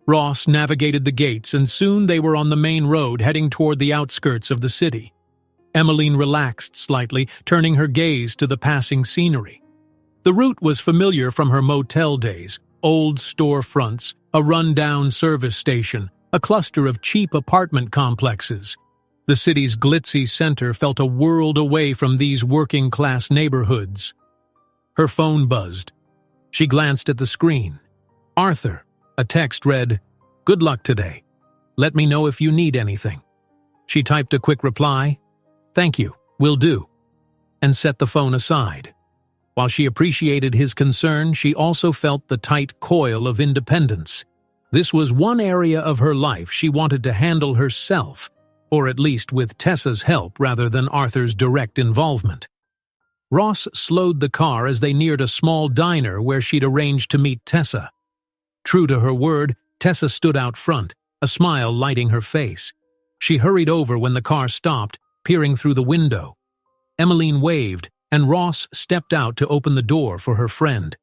Ross navigated the gates, and soon they were on the main road heading toward the outskirts of the city. Emmeline relaxed slightly, turning her gaze to the passing scenery. The route was familiar from her motel days: old storefronts, a run-down service station, a cluster of cheap apartment complexes. The city's glitzy center felt a world away from these working-class neighborhoods. Her phone buzzed. She glanced at the screen. Arthur. A text read, "Good luck today. Let me know if you need anything." She typed a quick reply, "Thank you, will do," and set the phone aside. While she appreciated his concern, she also felt the tight coil of independence. This was one area of her life she wanted to handle herself, or at least with Tessa's help rather than Arthur's direct involvement. Ross slowed the car as they neared a small diner where she'd arranged to meet Tessa. True to her word, Tessa stood out front, a smile lighting her face. She hurried over when the car stopped, peering through the window. Emmeline waved, and Ross stepped out to open the door for her friend.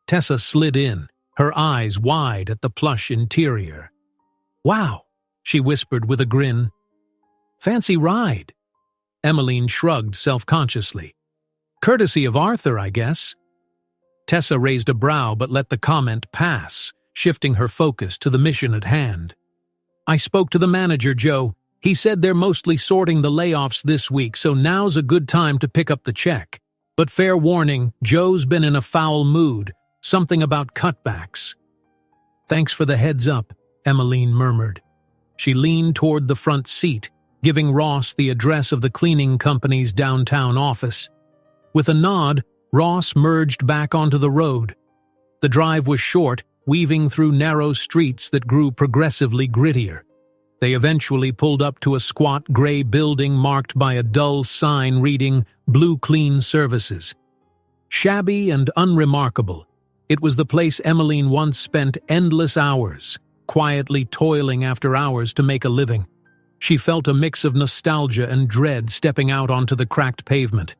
Tessa slid in, her eyes wide at the plush interior. "Wow," she whispered with a grin. "Fancy ride." Emmeline shrugged self-consciously. "Courtesy of Arthur, I guess." Tessa raised a brow but let the comment pass, shifting her focus to the mission at hand. "I spoke to the manager, Joe. He said they're mostly sorting the layoffs this week, so now's a good time to pick up the check. But fair warning, Joe's been in a foul mood, something about cutbacks." "Thanks for the heads up," Emmeline murmured. She leaned toward the front seat, giving Ross the address of the cleaning company's downtown office. With a nod, Ross merged back onto the road. The drive was short, weaving through narrow streets that grew progressively grittier. They eventually pulled up to a squat gray building marked by a dull sign reading "Blue Clean Services." Shabby and unremarkable, it was the place Emmeline once spent endless hours, quietly toiling after hours to make a living. She felt a mix of nostalgia and dread stepping out onto the cracked pavement.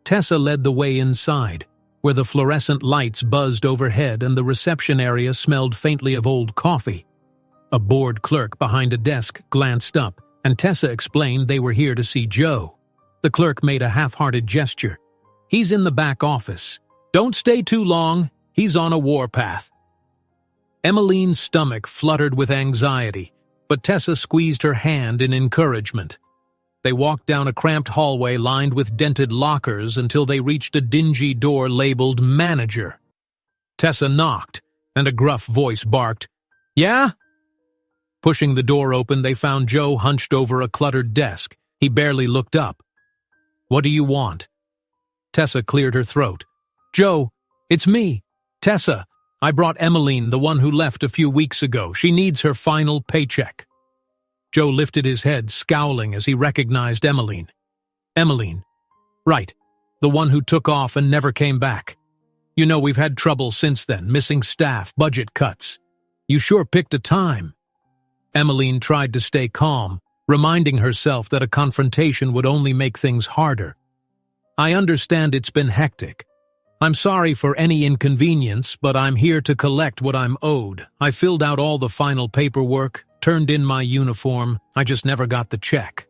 Tessa led the way inside, where the fluorescent lights buzzed overhead and the reception area smelled faintly of old coffee. A bored clerk behind a desk glanced up, and Tessa explained they were here to see Joe. The clerk made a half-hearted gesture. He's in the back office. Don't stay too long. He's on a warpath." Emmeline's stomach fluttered with anxiety, but Tessa squeezed her hand in encouragement. They walked down a cramped hallway lined with dented lockers until they reached a dingy door labeled Manager. Tessa knocked, and a gruff voice barked, "Yeah?" Pushing the door open, they found Joe hunched over a cluttered desk. He barely looked up. "What do you want?" Tessa cleared her throat. "Joe, it's me. Tessa. I brought Emmeline, the one who left a few weeks ago. She needs her final paycheck." Joe lifted his head, scowling as he recognized Emmeline. "Emmeline. Right, the one who took off and never came back. You know, we've had trouble since then, missing staff, budget cuts. You sure picked a time." Emmeline tried to stay calm, reminding herself that a confrontation would only make things harder. "I understand it's been hectic. I'm sorry for any inconvenience, but I'm here to collect what I'm owed. I filled out all the final paperwork, turned in my uniform. I just never got the check."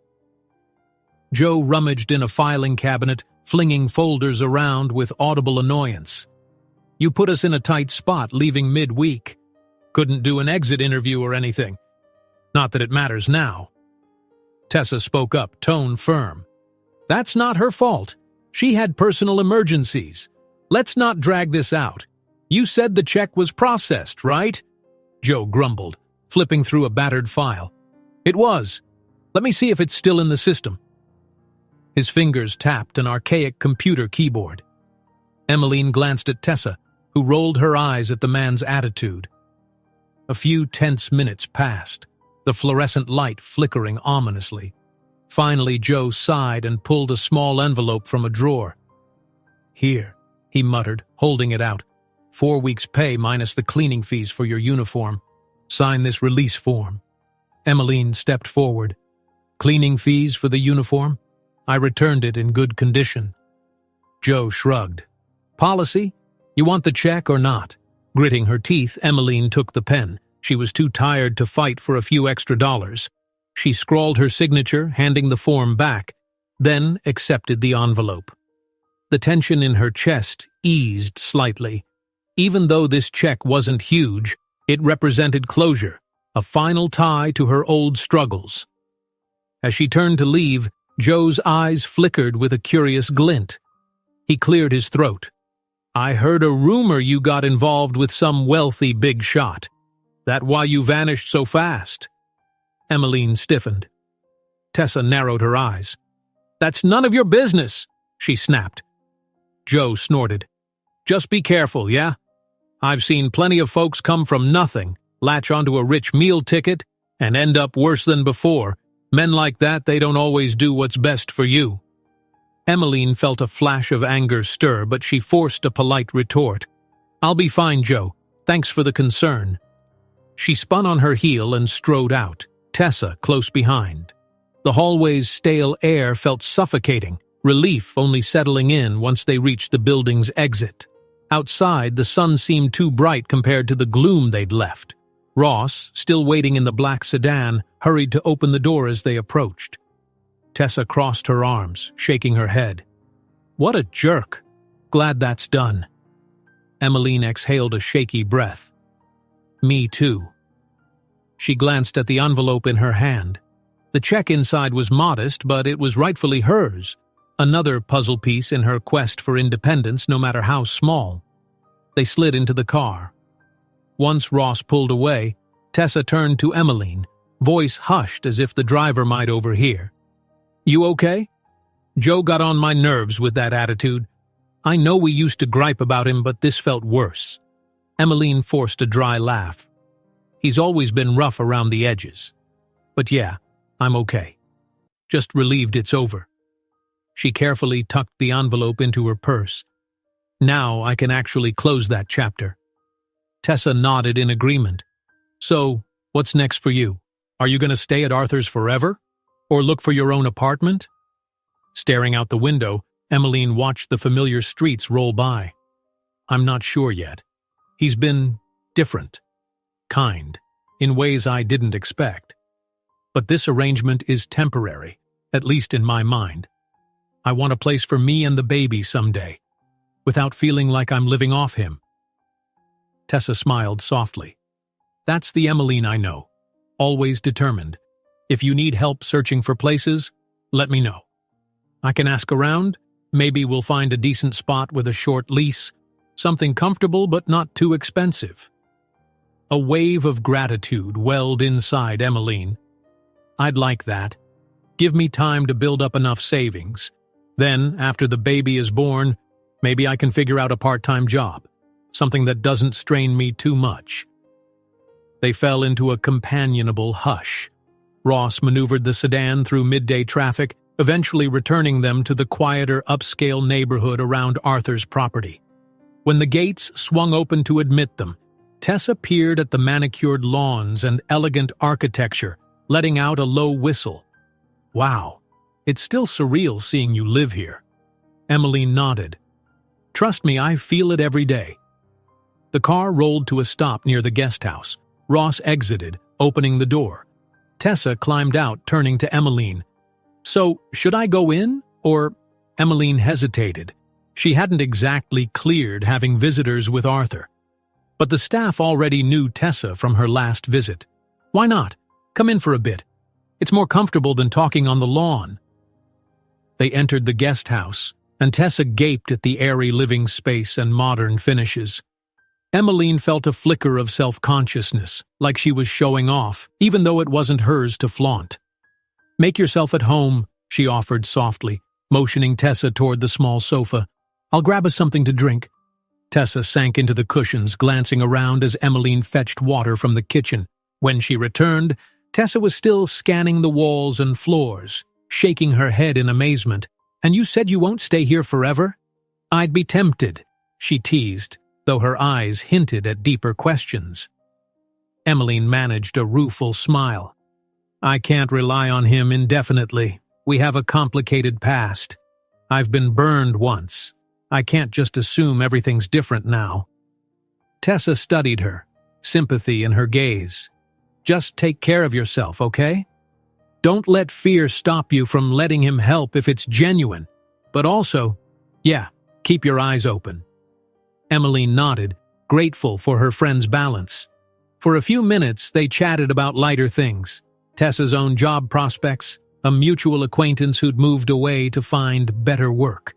Joe rummaged in a filing cabinet, flinging folders around with audible annoyance. "You put us in a tight spot, leaving mid-week. Couldn't do an exit interview or anything. Not that it matters now." Tessa spoke up, tone firm. "That's not her fault. She had personal emergencies. Let's not drag this out. You said the check was processed, right?" Joe grumbled, flipping through a battered file. "It was. Let me see if it's still in the system." His fingers tapped an archaic computer keyboard. Emmeline glanced at Tessa, who rolled her eyes at the man's attitude. A few tense minutes passed, the fluorescent light flickering ominously. Finally, Joe sighed and pulled a small envelope from a drawer. "Here," he muttered, holding it out. 4 weeks' pay minus the cleaning fees for your uniform. Sign this release form." Emmeline stepped forward. "Cleaning fees for the uniform? I returned it in good condition." Joe shrugged. "Policy? You want the check or not?" Gritting her teeth, Emmeline took the pen. She was too tired to fight for a few extra dollars. She scrawled her signature, handing the form back, then accepted the envelope. The tension in her chest eased slightly. Even though this check wasn't huge, it represented closure, a final tie to her old struggles. As she turned to leave, Joe's eyes flickered with a curious glint. He cleared his throat. "I heard a rumor you got involved with some wealthy big shot. That why you vanished so fast?" Emmeline stiffened. Tessa narrowed her eyes. "That's none of your business," she snapped. Joe snorted. "Just be careful, yeah? I've seen plenty of folks come from nothing, latch onto a rich meal ticket, and end up worse than before. Men like that, they don't always do what's best for you." Emmeline felt a flash of anger stir, but she forced a polite retort. "I'll be fine, Joe. Thanks for the concern." She spun on her heel and strode out, Tessa close behind. The hallway's stale air felt suffocating, relief only settling in once they reached the building's exit. Outside, the sun seemed too bright compared to the gloom they'd left. Ross, still waiting in the black sedan, hurried to open the door as they approached. Tessa crossed her arms, shaking her head. "What a jerk. Glad that's done." Emmeline exhaled a shaky breath. "Me too." She glanced at the envelope in her hand. The check inside was modest, but it was rightfully hers. Another puzzle piece in her quest for independence, no matter how small. They slid into the car. Once Ross pulled away, Tessa turned to Emmeline, voice hushed as if the driver might overhear. "You okay? Joe got on my nerves with that attitude. I know we used to gripe about him, but this felt worse." Emmeline forced a dry laugh. "He's always been rough around the edges. But yeah, I'm okay. Just relieved it's over." She carefully tucked the envelope into her purse. "Now I can actually close that chapter." Tessa nodded in agreement. "So, what's next for you? Are you going to stay at Arthur's forever? Or look for your own apartment?" Staring out the window, Emmeline watched the familiar streets roll by. "I'm not sure yet. He's been different, kind, in ways I didn't expect. But this arrangement is temporary, at least in my mind. I want a place for me and the baby someday, without feeling like I'm living off him." Tessa smiled softly. "That's the Emmeline I know, always determined. If you need help searching for places, let me know. I can ask around, maybe we'll find a decent spot with a short lease, something comfortable but not too expensive." A wave of gratitude welled inside Emmeline. "I'd like that. Give me time to build up enough savings. Then, after the baby is born, maybe I can figure out a part-time job, something that doesn't strain me too much." They fell into a companionable hush. Ross maneuvered the sedan through midday traffic, eventually returning them to the quieter upscale neighborhood around Arthur's property. When the gates swung open to admit them, Tessa peered at the manicured lawns and elegant architecture, letting out a low whistle. "Wow, it's still surreal seeing you live here." Emmeline nodded. "Trust me, I feel it every day." The car rolled to a stop near the guest house. Ross exited, opening the door. Tessa climbed out, turning to Emmeline. "So, should I go in, or—" Emmeline hesitated. She hadn't exactly cleared having visitors with Arthur. But the staff already knew Tessa from her last visit. "Why not? Come in for a bit. It's more comfortable than talking on the lawn." They entered the guest house, and Tessa gaped at the airy living space and modern finishes. Emmeline felt a flicker of self-consciousness, like she was showing off, even though it wasn't hers to flaunt. "Make yourself at home," she offered softly, motioning Tessa toward the small sofa. "I'll grab us something to drink." Tessa sank into the cushions, glancing around as Emmeline fetched water from the kitchen. When she returned, Tessa was still scanning the walls and floors, shaking her head in amazement. "And you said you won't stay here forever?" "I'd be tempted," she teased, though her eyes hinted at deeper questions. Emmeline managed a rueful smile. "I can't rely on him indefinitely. We have a complicated past. I've been burned once. I can't just assume everything's different now." Tessa studied her, sympathy in her gaze. "Just take care of yourself, okay? Don't let fear stop you from letting him help if it's genuine. But also, keep your eyes open." Emmeline nodded, grateful for her friend's balance. For a few minutes, they chatted about lighter things. Tessa's own job prospects, a mutual acquaintance who'd moved away to find better work.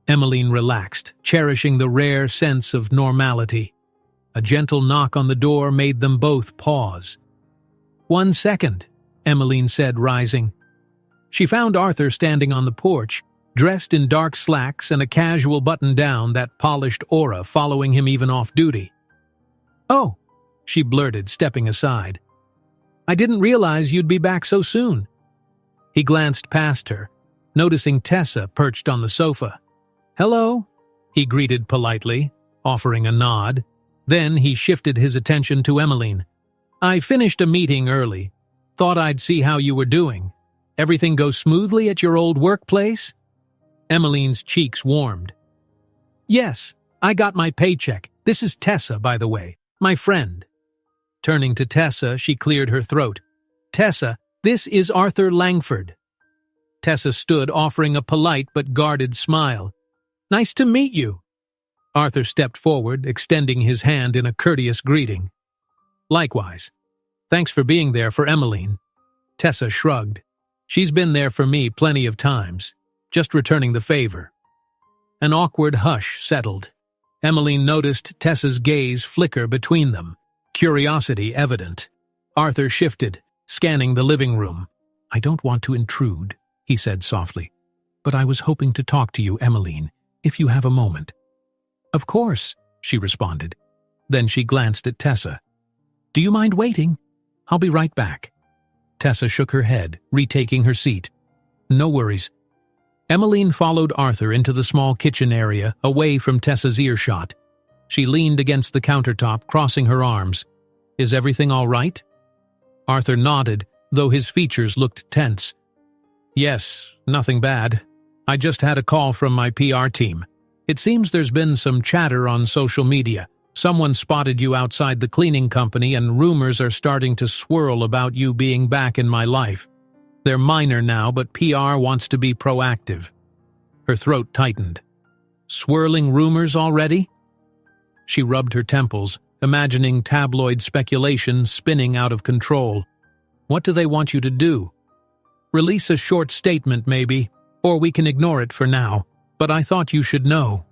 Emmeline relaxed, cherishing the rare sense of normality. A gentle knock on the door made them both pause. "1 second," Emmeline said, rising. She found Arthur standing on the porch, dressed in dark slacks and a casual button-down, that polished aura following him even off duty. "Oh," she blurted, stepping aside. "I didn't realize you'd be back so soon." He glanced past her, noticing Tessa perched on the sofa. "Hello," he greeted politely, offering a nod. Then he shifted his attention to Emmeline. "I finished a meeting early. Thought I'd see how you were doing. Everything go smoothly at your old workplace?" Emmeline's cheeks warmed. "Yes, I got my paycheck. This is Tessa, by the way, my friend." Turning to Tessa, she cleared her throat. "Tessa, this is Arthur Langford." Tessa stood, offering a polite but guarded smile. "Nice to meet you." Arthur stepped forward, extending his hand in a courteous greeting. "Likewise. Thanks for being there for Emmeline." Tessa shrugged. "She's been there for me plenty of times, just returning the favor." An awkward hush settled. Emmeline noticed Tessa's gaze flicker between them, curiosity evident. Arthur shifted, scanning the living room. "I don't want to intrude," he said softly, "but I was hoping to talk to you, Emmeline, if you have a moment." "Of course," she responded. Then she glanced at Tessa. "Do you mind waiting? I'll be right back." Tessa shook her head, retaking her seat. "No worries." Emmeline followed Arthur into the small kitchen area, away from Tessa's earshot. She leaned against the countertop, crossing her arms. "Is everything all right?" Arthur nodded, though his features looked tense. "Yes, nothing bad. I just had a call from my PR team. It seems there's been some chatter on social media. Someone spotted you outside the cleaning company, and rumors are starting to swirl about you being back in my life. They're minor now, but PR wants to be proactive." Her throat tightened. Swirling rumors already? She rubbed her temples, imagining tabloid speculation spinning out of control. What do they want you to do? Release a short statement, maybe, or we can ignore it for now, but I thought you should know.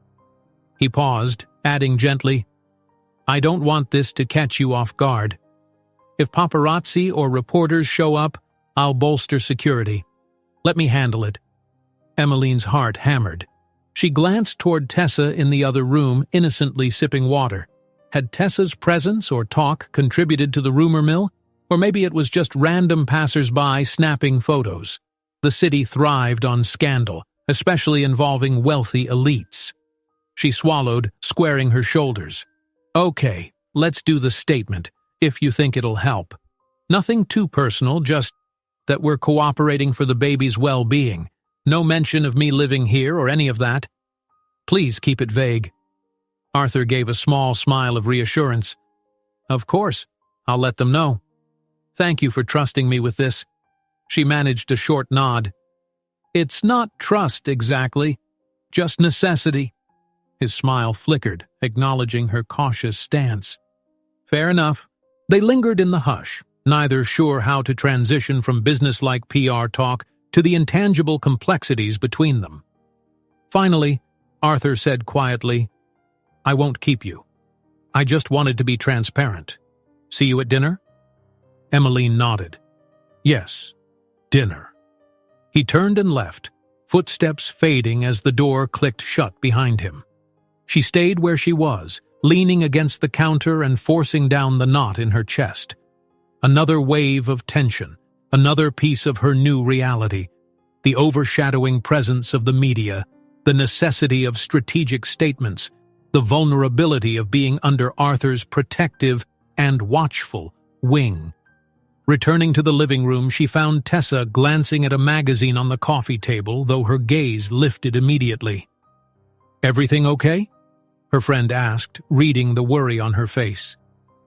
He paused, adding gently, I don't want this to catch you off guard. If paparazzi or reporters show up, I'll bolster security. Let me handle it. Emmeline's heart hammered. She glanced toward Tessa in the other room, innocently sipping water. Had Tessa's presence or talk contributed to the rumor mill? Or maybe it was just random passers-by snapping photos. The city thrived on scandal, especially involving wealthy elites. She swallowed, squaring her shoulders. Okay, let's do the statement, if you think it'll help. Nothing too personal, just that we're cooperating for the baby's well-being. No mention of me living here or any of that. Please keep it vague. Arthur gave a small smile of reassurance. Of course, I'll let them know. Thank you for trusting me with this. She managed a short nod. It's not trust exactly, just necessity. His smile flickered, acknowledging her cautious stance. Fair enough. They lingered in the hush, neither sure how to transition from businesslike PR talk to the intangible complexities between them. Finally, Arthur said quietly, I won't keep you. I just wanted to be transparent. See you at dinner? Emmeline nodded. Yes, dinner. He turned and left, footsteps fading as the door clicked shut behind him. She stayed where she was, leaning against the counter and forcing down the knot in her chest. Another wave of tension, another piece of her new reality, the overshadowing presence of the media, the necessity of strategic statements, the vulnerability of being under Arthur's protective and watchful wing. Returning to the living room, she found Tessa glancing at a magazine on the coffee table, though her gaze lifted immediately. Everything okay? Her friend asked, reading the worry on her face.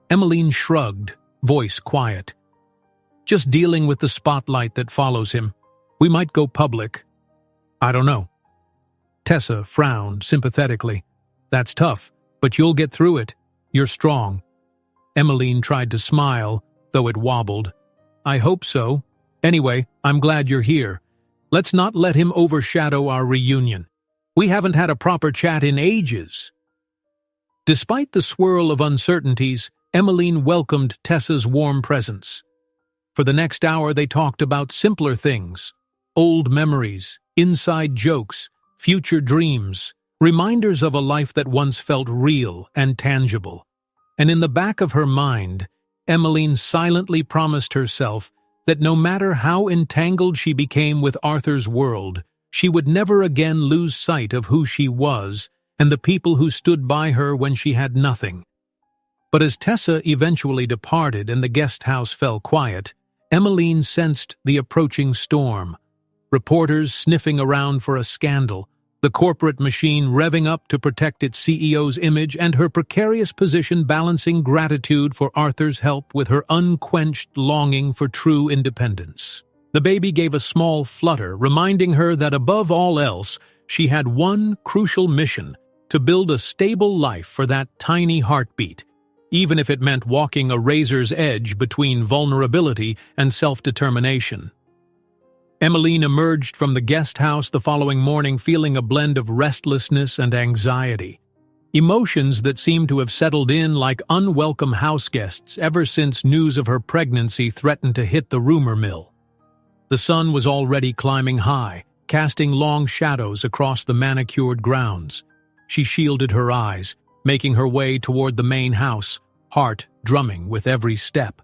Emmeline shrugged, voice quiet. Just dealing with the spotlight that follows him. We might go public. I don't know. Tessa frowned sympathetically. That's tough, but you'll get through it. You're strong. Emmeline tried to smile, though it wobbled. I hope so. Anyway, I'm glad you're here. Let's not let him overshadow our reunion. We haven't had a proper chat in ages. Despite the swirl of uncertainties, Emmeline welcomed Tessa's warm presence. For the next hour they talked about simpler things, old memories, inside jokes, future dreams, reminders of a life that once felt real and tangible. And in the back of her mind, Emmeline silently promised herself that no matter how entangled she became with Arthur's world, she would never again lose sight of who she was and the people who stood by her when she had nothing. But as Tessa eventually departed and the guest house fell quiet, Emmeline sensed the approaching storm. Reporters sniffing around for a scandal, the corporate machine revving up to protect its CEO's image, and her precarious position balancing gratitude for Arthur's help with her unquenched longing for true independence. The baby gave a small flutter, reminding her that above all else, she had one crucial mission: to build a stable life for that tiny heartbeat, even if it meant walking a razor's edge between vulnerability and self-determination. Emmeline emerged from the guest house the following morning feeling a blend of restlessness and anxiety, emotions that seemed to have settled in like unwelcome house guests ever since news of her pregnancy threatened to hit the rumor mill. The sun was already climbing high, casting long shadows across the manicured grounds. She shielded her eyes, making her way toward the main house, heart drumming with every step.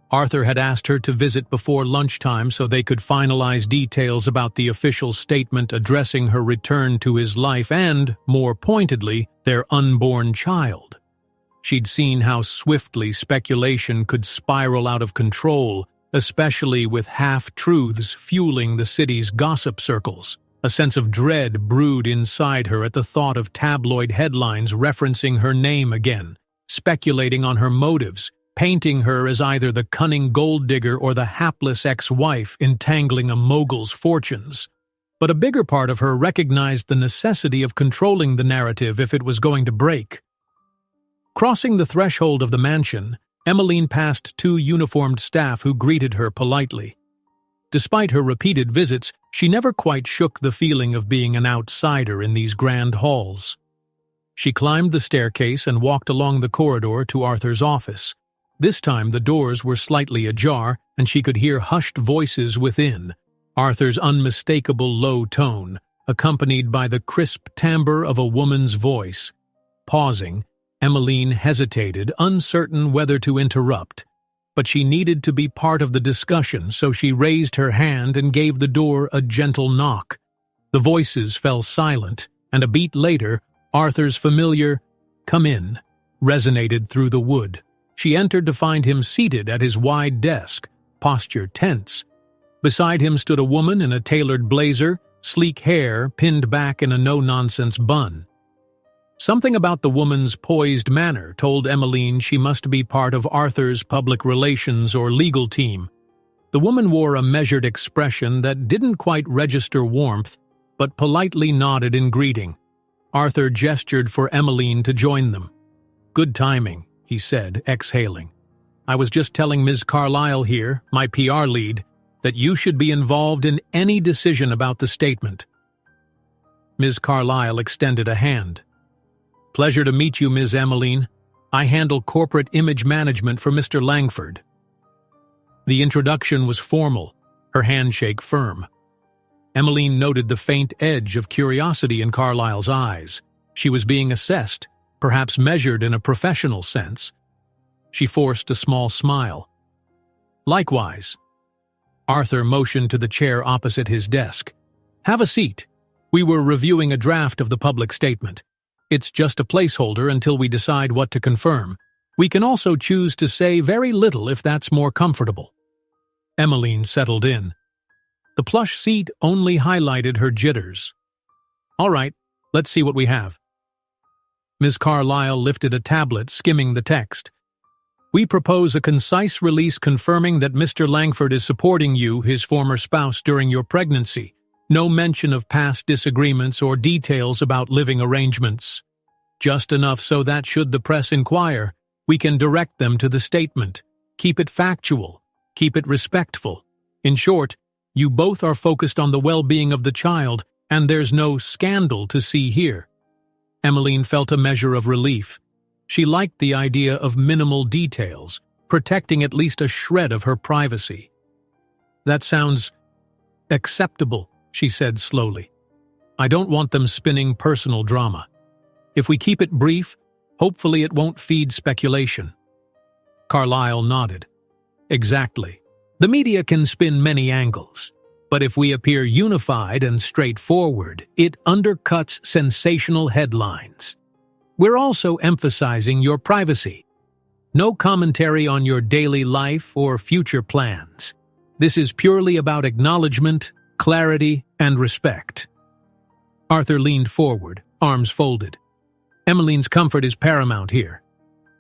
Arthur had asked her to visit before lunchtime so they could finalize details about the official statement addressing her return to his life and, more pointedly, their unborn child. She'd seen how swiftly speculation could spiral out of control, especially with half-truths fueling the city's gossip circles. A sense of dread brewed inside her at the thought of tabloid headlines referencing her name again, speculating on her motives, painting her as either the cunning gold digger or the hapless ex-wife entangling a mogul's fortunes. but a bigger part of her recognized the necessity of controlling the narrative if it was going to break. Crossing the threshold of the mansion, Emmeline passed two uniformed staff who greeted her politely. Despite her repeated visits, she never quite shook the feeling of being an outsider in these grand halls. She climbed the staircase and walked along the corridor to Arthur's office. This time the doors were slightly ajar, and she could hear hushed voices within, Arthur's unmistakable low tone, accompanied by the crisp timbre of a woman's voice. Pausing, Emmeline hesitated, uncertain whether to interrupt. But she needed to be part of the discussion, so she raised her hand and gave the door a gentle knock. The voices fell silent, and a beat later, Arthur's familiar, "Come in," resonated through the wood. She entered to find him seated at his wide desk, posture tense. Beside him stood a woman in a tailored blazer, sleek hair pinned back in a no-nonsense bun. Something about the woman's poised manner told Emmeline she must be part of Arthur's public relations or legal team. The woman wore a measured expression that didn't quite register warmth, but politely nodded in greeting. Arthur gestured for Emmeline to join them. "Good timing," he said, exhaling. "I was just telling Ms. Carlyle here, my PR lead, that you should be involved in any decision about the statement." Ms. Carlyle extended a hand. "Pleasure to meet you, Ms. Emmeline. I handle corporate image management for Mr. Langford." The introduction was formal, her handshake firm. Emmeline noted the faint edge of curiosity in Carlyle's eyes. She was being assessed, perhaps measured in a professional sense. She forced a small smile. "Likewise." Arthur motioned to the chair opposite his desk. "Have a seat. We were reviewing a draft of the public statement. It's just a placeholder until we decide what to confirm. We can also choose to say very little if that's more comfortable." Emmeline settled in. The plush seat only highlighted her jitters. "All right, let's see what we have." Ms. Carlyle lifted a tablet, skimming the text. "We propose a concise release confirming that Mr. Langford is supporting you, his former spouse, during your pregnancy. No mention of past disagreements or details about living arrangements. Just enough so that, should the press inquire, we can direct them to the statement. Keep it factual. Keep it respectful. In short, you both are focused on the well-being of the child, and there's no scandal to see here." Emmeline felt a measure of relief. She liked the idea of minimal details, protecting at least a shred of her privacy. "That sounds acceptable," she said slowly. "I don't want them spinning personal drama. If we keep it brief, hopefully it won't feed speculation." Carlyle nodded. "Exactly. The media can spin many angles, but if we appear unified and straightforward, it undercuts sensational headlines. We're also emphasizing your privacy. No commentary on your daily life or future plans. This is purely about acknowledgement, clarity, and respect." Arthur leaned forward, arms folded. "Emmeline's comfort is paramount here.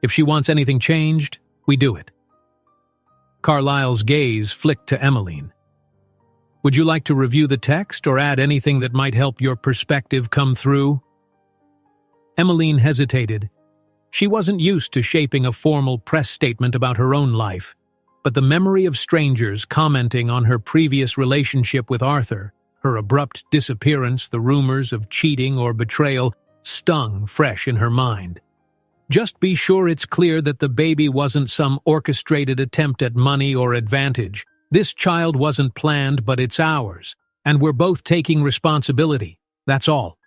If she wants anything changed, we do it." Carlyle's gaze flicked to Emmeline. "Would you like to review the text or add anything that might help your perspective come through?" Emmeline hesitated. She wasn't used to shaping a formal press statement about her own life, but the memory of strangers commenting on her previous relationship with Arthur, her abrupt disappearance, the rumors of cheating or betrayal, stung fresh in her mind. Just be sure it's clear that the baby wasn't some orchestrated attempt at money or advantage. This child wasn't planned, but it's ours, and we're both taking responsibility. That's all."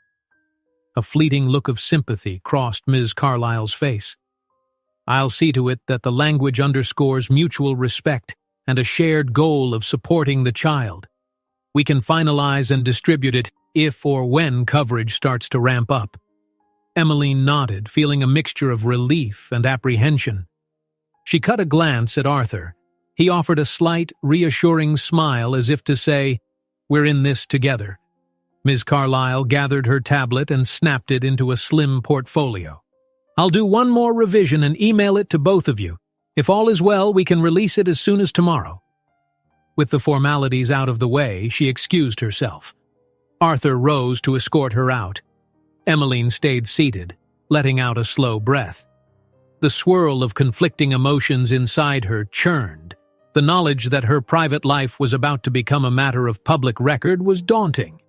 A fleeting look of sympathy crossed Ms. Carlyle's face. "I'll see to it that the language underscores mutual respect and a shared goal of supporting the child. We can finalize and distribute it if or when coverage starts to ramp up." Emmeline nodded, feeling a mixture of relief and apprehension. She cut a glance at Arthur. He offered a slight, reassuring smile as if to say, "We're in this together." Ms. Carlyle gathered her tablet and snapped it into a slim portfolio. "I'll do one more revision and email it to both of you. If all is well, we can release it as soon as tomorrow." With the formalities out of the way, she excused herself. Arthur rose to escort her out. Emmeline stayed seated, letting out a slow breath. The swirl of conflicting emotions inside her churned. The knowledge that her private life was about to become a matter of public record was daunting.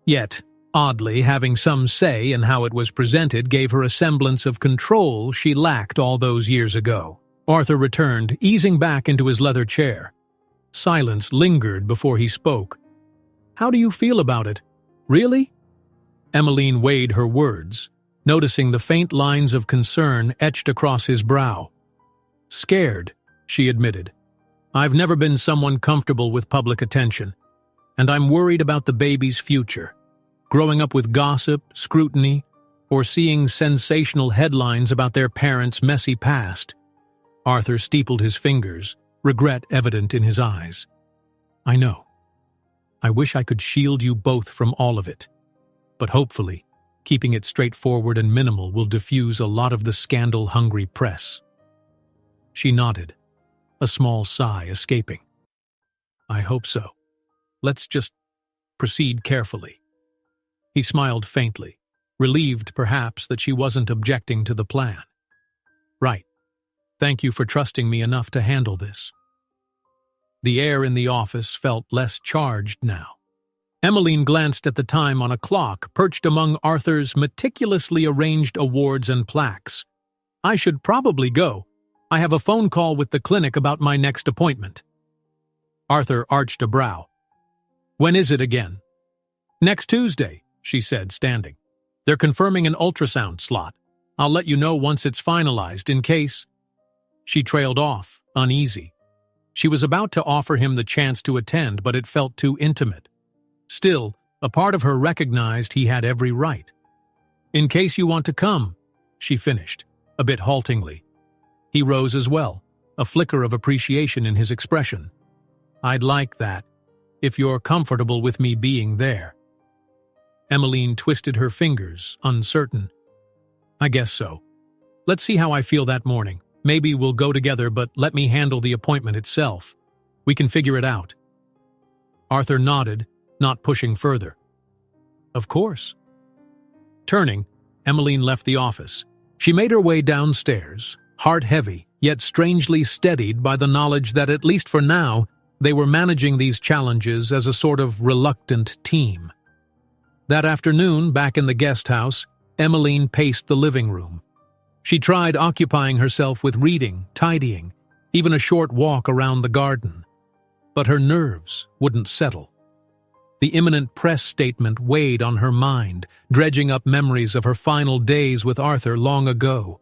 Yet, oddly, having some say in how it was presented gave her a semblance of control she lacked all those years ago. Arthur returned, easing back into his leather chair. Silence lingered before he spoke. "How do you feel about it? Really?" Emmeline weighed her words, noticing the faint lines of concern etched across his brow. "Scared," she admitted. "I've never been someone comfortable with public attention, and I'm worried about the baby's future. Growing up with gossip, scrutiny, or seeing sensational headlines about their parents' messy past." Arthur steepled his fingers, regret evident in his eyes. "I know. I wish I could shield you both from all of it. But hopefully, keeping it straightforward and minimal will diffuse a lot of the scandal-hungry press." She nodded, a small sigh escaping. "I hope so. Let's just proceed carefully." He smiled faintly, relieved perhaps that she wasn't objecting to the plan. "Right. Thank you for trusting me enough to handle this." The air in the office felt less charged now. Emmeline glanced at the time on a clock perched among Arthur's meticulously arranged awards and plaques. "I should probably go. I have a phone call with the clinic about my next appointment." Arthur arched a brow. "When is it again?" "Next Tuesday," she said, standing. "They're confirming an ultrasound slot. I'll let you know once it's finalized, in case—" She trailed off, uneasy. She was about to offer him the chance to attend, but it felt too intimate. Still, a part of her recognized he had every right. "In case you want to come," she finished, a bit haltingly. He rose as well, a flicker of appreciation in his expression. "I'd like that, if you're comfortable with me being there." Emmeline twisted her fingers, uncertain. "I guess so. Let's see how I feel that morning. Maybe we'll go together, but let me handle the appointment itself. We can figure it out." Arthur nodded, not pushing further. "Of course." Turning, Emmeline left the office. She made her way downstairs, heart heavy, yet strangely steadied by the knowledge that, at least for now, they were managing these challenges as a sort of reluctant team. That afternoon, back in the guest house, Emmeline paced the living room. She tried occupying herself with reading, tidying, even a short walk around the garden. But her nerves wouldn't settle. The imminent press statement weighed on her mind, dredging up memories of her final days with Arthur long ago.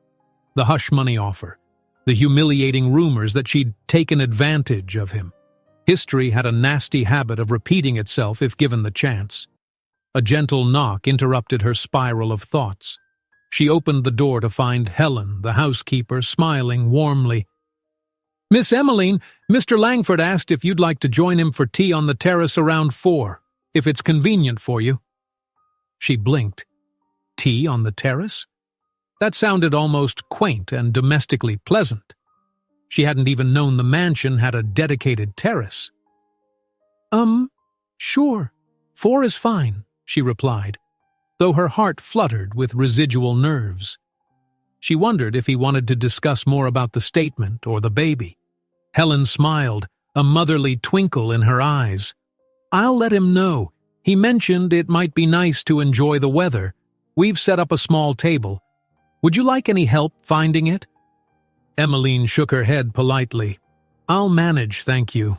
The hush money offer, the humiliating rumors that she'd taken advantage of him. History had a nasty habit of repeating itself if given the chance. A gentle knock interrupted her spiral of thoughts. She opened the door to find Helen, the housekeeper, smiling warmly. "Miss Emmeline, Mr. Langford asked if you'd like to join him for tea on the terrace around 4, if it's convenient for you." She blinked. Tea on the terrace? That sounded almost quaint and domestically pleasant. She hadn't even known the mansion had a dedicated terrace. Sure. 4 is fine," she replied, though her heart fluttered with residual nerves. She wondered if he wanted to discuss more about the statement or the baby. Helen smiled, a motherly twinkle in her eyes. "I'll let him know. He mentioned it might be nice to enjoy the weather. We've set up a small table. Would you like any help finding it?" Emmeline shook her head politely. "I'll manage, thank you."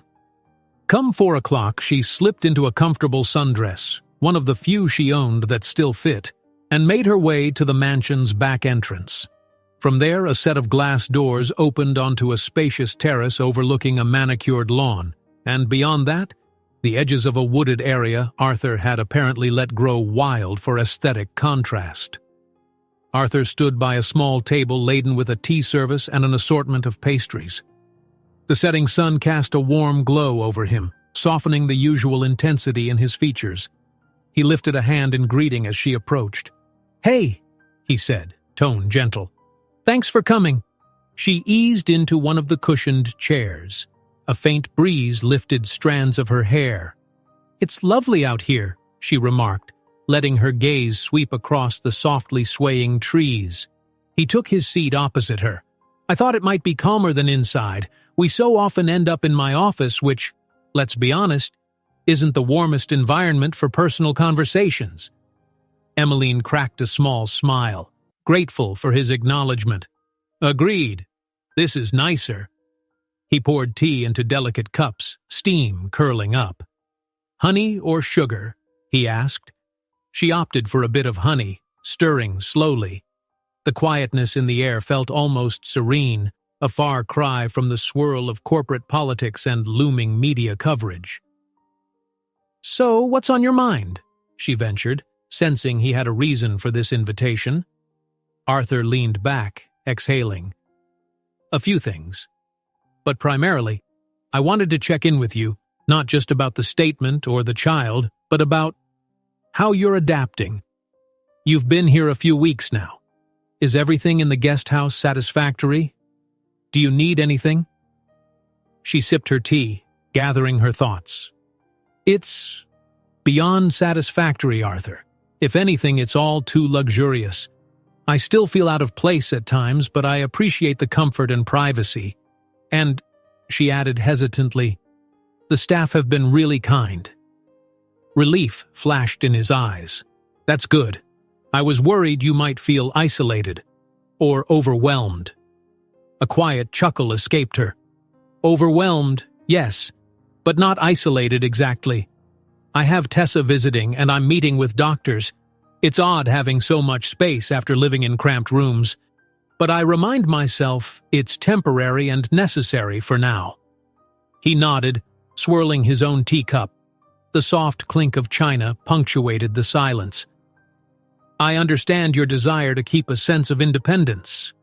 Come 4 o'clock, she slipped into a comfortable sundress, one of the few she owned that still fit, and made her way to the mansion's back entrance. From there, a set of glass doors opened onto a spacious terrace overlooking a manicured lawn, and beyond that, the edges of a wooded area Arthur had apparently let grow wild for aesthetic contrast. Arthur stood by a small table laden with a tea service and an assortment of pastries. The setting sun cast a warm glow over him, softening the usual intensity in his features. He lifted a hand in greeting as she approached. "Hey," he said, tone gentle. "Thanks for coming." She eased into one of the cushioned chairs. A faint breeze lifted strands of her hair. "It's lovely out here," she remarked, letting her gaze sweep across the softly swaying trees. He took his seat opposite her. I thought it might be calmer than inside. We so often end up in my office, which, let's be honest, isn't the warmest environment for personal conversations. Emmeline cracked a small smile, grateful for his acknowledgement. Agreed. This is nicer. He poured tea into delicate cups, steam curling up. Honey or sugar? He asked. She opted for a bit of honey, stirring slowly. The quietness in the air felt almost serene, a far cry from the swirl of corporate politics and looming media coverage. So, what's on your mind? She ventured, sensing he had a reason for this invitation. Arthur leaned back, exhaling. A few things. But primarily, I wanted to check in with you, not just about the statement or the child, but about how you're adapting. You've been here a few weeks now. Is everything in the guest house satisfactory? Do you need anything? She sipped her tea, gathering her thoughts. It's beyond satisfactory, Arthur. If anything, it's all too luxurious. I still feel out of place at times, but I appreciate the comfort and privacy. And, she added hesitantly, the staff have been really kind. Relief flashed in his eyes. That's good. I was worried you might feel isolated or overwhelmed. A quiet chuckle escaped her. Overwhelmed, yes, but not isolated exactly. I have Tessa visiting and I'm meeting with doctors. It's odd having so much space after living in cramped rooms, but I remind myself it's temporary and necessary for now. He nodded, swirling his own teacup. The soft clink of china punctuated the silence. I understand your desire to keep a sense of independence.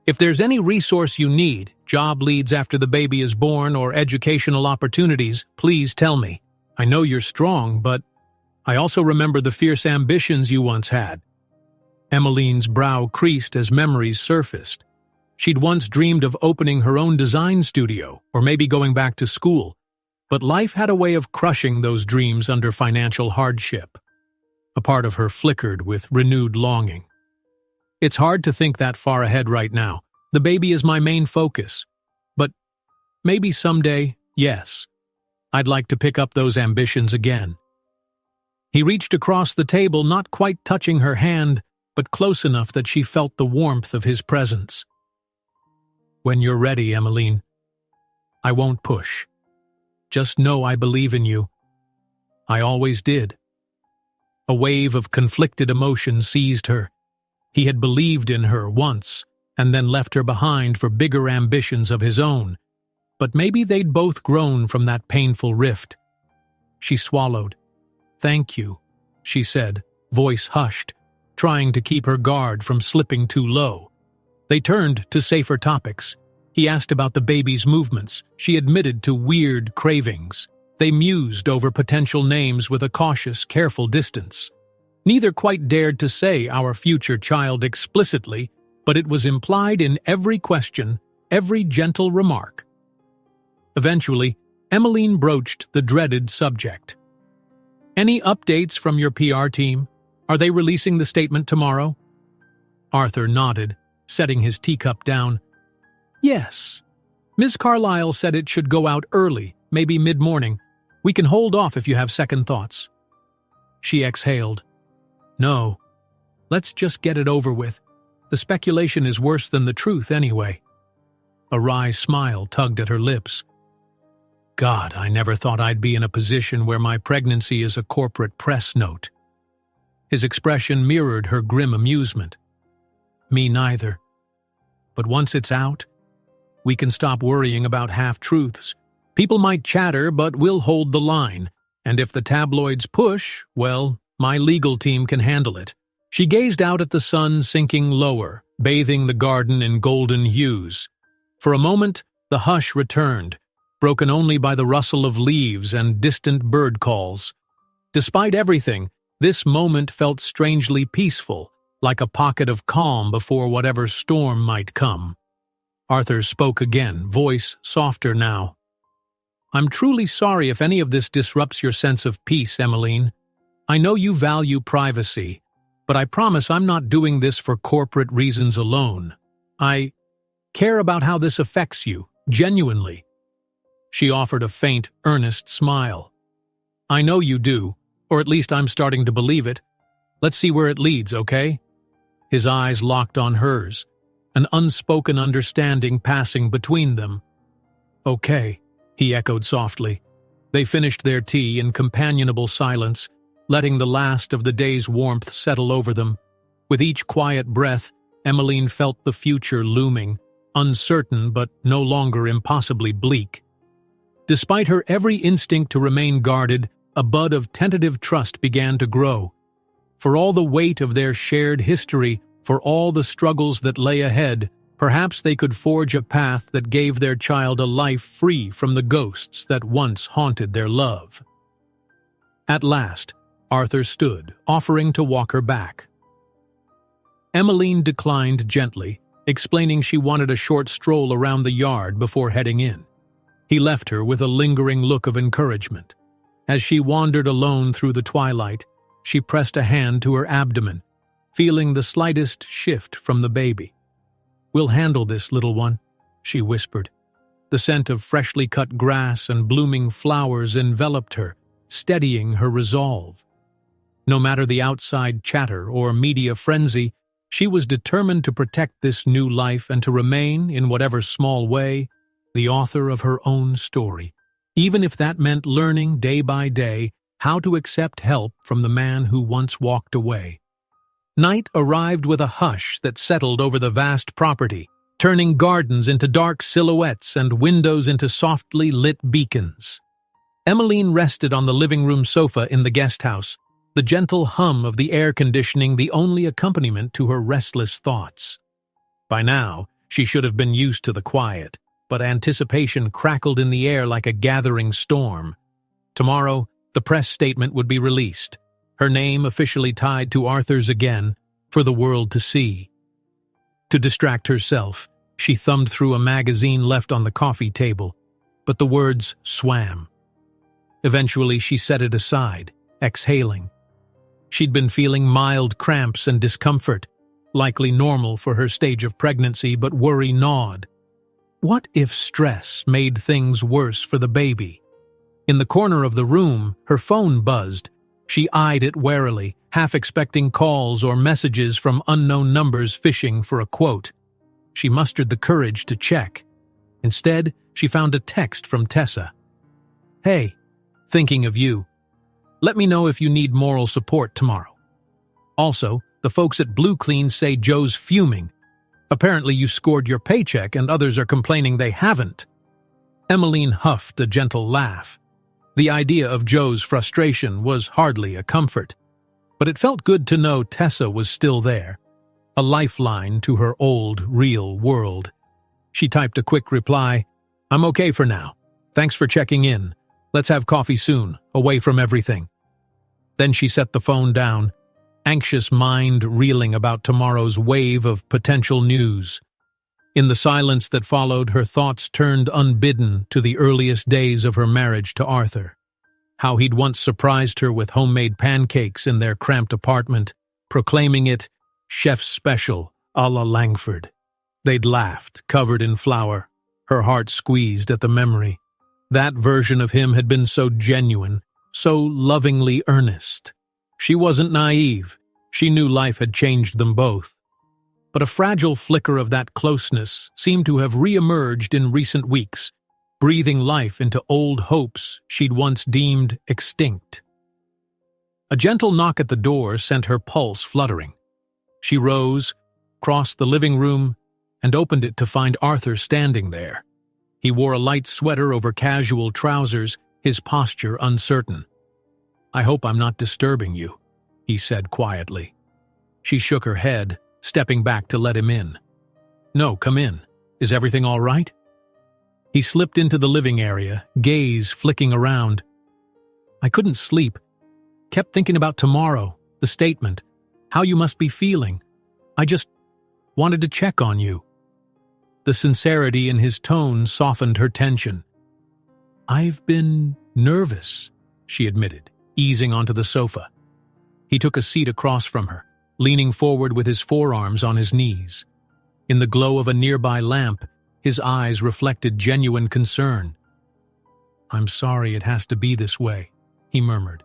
If there's any resource you need, job leads after the baby is born or educational opportunities, please tell me. I know you're strong, but I also remember the fierce ambitions you once had. Emmeline's brow creased as memories surfaced. She'd once dreamed of opening her own design studio, or maybe going back to school, but life had a way of crushing those dreams under financial hardship. A part of her flickered with renewed longing. It's hard to think that far ahead right now. The baby is my main focus. But maybe someday, yes, I'd like to pick up those ambitions again. He reached across the table, not quite touching her hand, but close enough that she felt the warmth of his presence. When you're ready, Emmeline. I won't push. Just know I believe in you. I always did. A wave of conflicted emotion seized her. He had believed in her once, and then left her behind for bigger ambitions of his own. But maybe they'd both grown from that painful rift. She swallowed. Thank you, she said, voice hushed, trying to keep her guard from slipping too low. They turned to safer topics. He asked about the baby's movements. She admitted to weird cravings. They mused over potential names with a cautious, careful distance. Neither quite dared to say our future child explicitly, but it was implied in every question, every gentle remark. Eventually, Emmeline broached the dreaded subject. Any updates from your PR team? Are they releasing the statement tomorrow? Arthur nodded, setting his teacup down. Yes. Ms. Carlyle said it should go out early, maybe mid-morning. We can hold off if you have second thoughts. She exhaled. No. Let's just get it over with. The speculation is worse than the truth anyway. A wry smile tugged at her lips. God, I never thought I'd be in a position where my pregnancy is a corporate press note. His expression mirrored her grim amusement. Me neither. But once it's out, we can stop worrying about half-truths. People might chatter, but we'll hold the line. And if the tabloids push, well, my legal team can handle it. She gazed out at the sun sinking lower, bathing the garden in golden hues. For a moment, the hush returned, broken only by the rustle of leaves and distant bird calls. Despite everything, this moment felt strangely peaceful, like a pocket of calm before whatever storm might come. Arthur spoke again, voice softer now. I'm truly sorry if any of this disrupts your sense of peace, Emmeline. I know you value privacy, but I promise I'm not doing this for corporate reasons alone. I care about how this affects you, genuinely." She offered a faint, earnest smile. "I know you do, or at least I'm starting to believe it. Let's see where it leads, okay?" His eyes locked on hers, an unspoken understanding passing between them. "Okay," he echoed softly. They finished their tea in companionable silence, letting the last of the day's warmth settle over them. With each quiet breath, Emmeline felt the future looming, uncertain but no longer impossibly bleak. Despite her every instinct to remain guarded, a bud of tentative trust began to grow. For all the weight of their shared history, for all the struggles that lay ahead, perhaps they could forge a path that gave their child a life free from the ghosts that once haunted their love. At last, Arthur stood, offering to walk her back. Emmeline declined gently, explaining she wanted a short stroll around the yard before heading in. He left her with a lingering look of encouragement. As she wandered alone through the twilight, she pressed a hand to her abdomen, feeling the slightest shift from the baby. "We'll handle this, little one," she whispered. The scent of freshly cut grass and blooming flowers enveloped her, steadying her resolve. No matter the outside chatter or media frenzy, she was determined to protect this new life and to remain, in whatever small way, the author of her own story, even if that meant learning day by day how to accept help from the man who once walked away. Night arrived with a hush that settled over the vast property, turning gardens into dark silhouettes and windows into softly lit beacons. Emmeline rested on the living room sofa in the guest house, the gentle hum of the air conditioning the only accompaniment to her restless thoughts. By now, she should have been used to the quiet, but anticipation crackled in the air like a gathering storm. Tomorrow, the press statement would be released, her name officially tied to Arthur's again, for the world to see. To distract herself, she thumbed through a magazine left on the coffee table, but the words swam. Eventually, she set it aside, exhaling. She'd been feeling mild cramps and discomfort, likely normal for her stage of pregnancy, but worry gnawed. What if stress made things worse for the baby? In the corner of the room, her phone buzzed. She eyed it warily, half expecting calls or messages from unknown numbers fishing for a quote. She mustered the courage to check. Instead, she found a text from Tessa. "Hey, thinking of you. Let me know if you need moral support tomorrow. Also, the folks at Blue Clean say Joe's fuming. Apparently you scored your paycheck and others are complaining they haven't." Emmeline huffed a gentle laugh. The idea of Joe's frustration was hardly a comfort, but it felt good to know Tessa was still there, a lifeline to her old, real world. She typed a quick reply, "I'm okay for now. Thanks for checking in. Let's have coffee soon, away from everything." Then she set the phone down, anxious mind reeling about tomorrow's wave of potential news. In the silence that followed, her thoughts turned unbidden to the earliest days of her marriage to Arthur. How he'd once surprised her with homemade pancakes in their cramped apartment, proclaiming it chef's special a la Langford. They'd laughed, covered in flour, her heart squeezed at the memory. That version of him had been so genuine, so lovingly earnest. She wasn't naive. She knew life had changed them both. But a fragile flicker of that closeness seemed to have re-emerged in recent weeks, breathing life into old hopes she'd once deemed extinct. A gentle knock at the door sent her pulse fluttering. She rose, crossed the living room, and opened it to find Arthur standing there. He wore a light sweater over casual trousers, his posture uncertain. "I hope I'm not disturbing you," he said quietly. She shook her head, stepping back to let him in. "No, come in. Is everything all right?" He slipped into the living area, gaze flicking around. "I couldn't sleep. Kept thinking about tomorrow, the statement, how you must be feeling. I just wanted to check on you." The sincerity in his tone softened her tension. "I've been nervous," she admitted, easing onto the sofa. He took a seat across from her, leaning forward with his forearms on his knees. In the glow of a nearby lamp, his eyes reflected genuine concern. "I'm sorry it has to be this way," he murmured.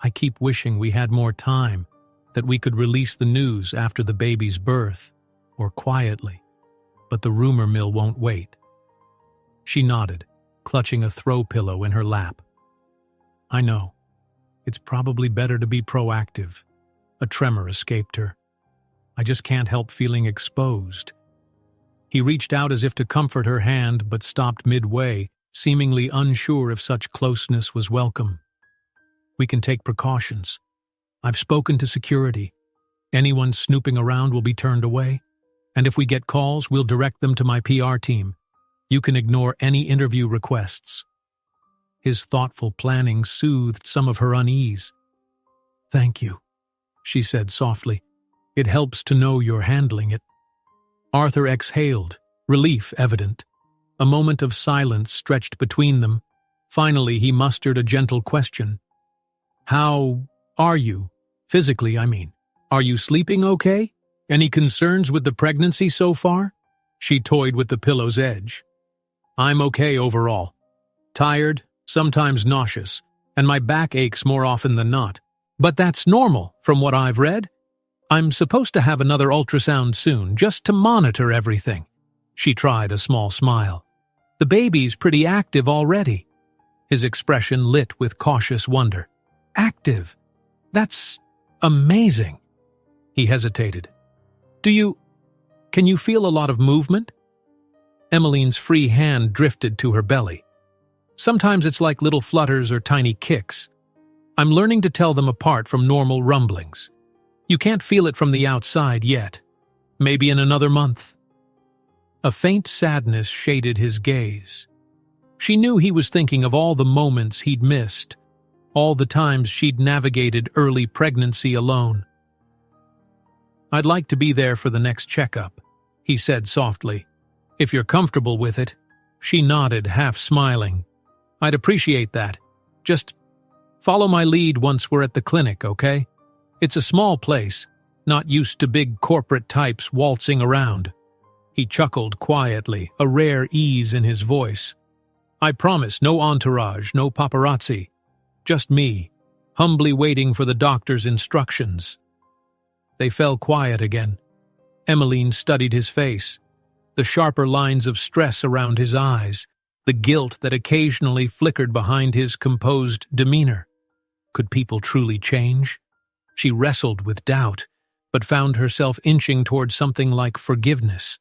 "I keep wishing we had more time, that we could release the news after the baby's birth, or quietly, but the rumor mill won't wait." She nodded, clutching a throw pillow in her lap. "I know. It's probably better to be proactive." A tremor escaped her. "I just can't help feeling exposed." He reached out as if to comfort her hand, but stopped midway, seemingly unsure if such closeness was welcome. "We can take precautions. I've spoken to security. Anyone snooping around will be turned away, and if we get calls, we'll direct them to my PR team. You can ignore any interview requests." His thoughtful planning soothed some of her unease. "Thank you," she said softly. "It helps to know you're handling it." Arthur exhaled, relief evident. A moment of silence stretched between them. Finally, he mustered a gentle question. "How are you? Physically, I mean. Are you sleeping okay? Any concerns with the pregnancy so far?" She toyed with the pillow's edge. "I'm okay overall. Tired, sometimes nauseous, and my back aches more often than not. But that's normal, from what I've read. I'm supposed to have another ultrasound soon, just to monitor everything." She tried a small smile. "The baby's pretty active already." His expression lit with cautious wonder. "Active? That's amazing." He hesitated. Can you feel a lot of movement?" Emmeline's free hand drifted to her belly. "Sometimes it's like little flutters or tiny kicks. I'm learning to tell them apart from normal rumblings. You can't feel it from the outside yet. Maybe in another month." A faint sadness shaded his gaze. She knew he was thinking of all the moments he'd missed, all the times she'd navigated early pregnancy alone. "I'd like to be there for the next checkup," he said softly. "If you're comfortable with it." She nodded, half smiling. "I'd appreciate that. Just follow my lead once we're at the clinic, okay? It's a small place, not used to big corporate types waltzing around." He chuckled quietly, a rare ease in his voice. "I promise, no entourage, no paparazzi. Just me, humbly waiting for the doctor's instructions." They fell quiet again. Emmeline studied his face, the sharper lines of stress around his eyes, the guilt that occasionally flickered behind his composed demeanor. Could people truly change? She wrestled with doubt, but found herself inching toward something like forgiveness.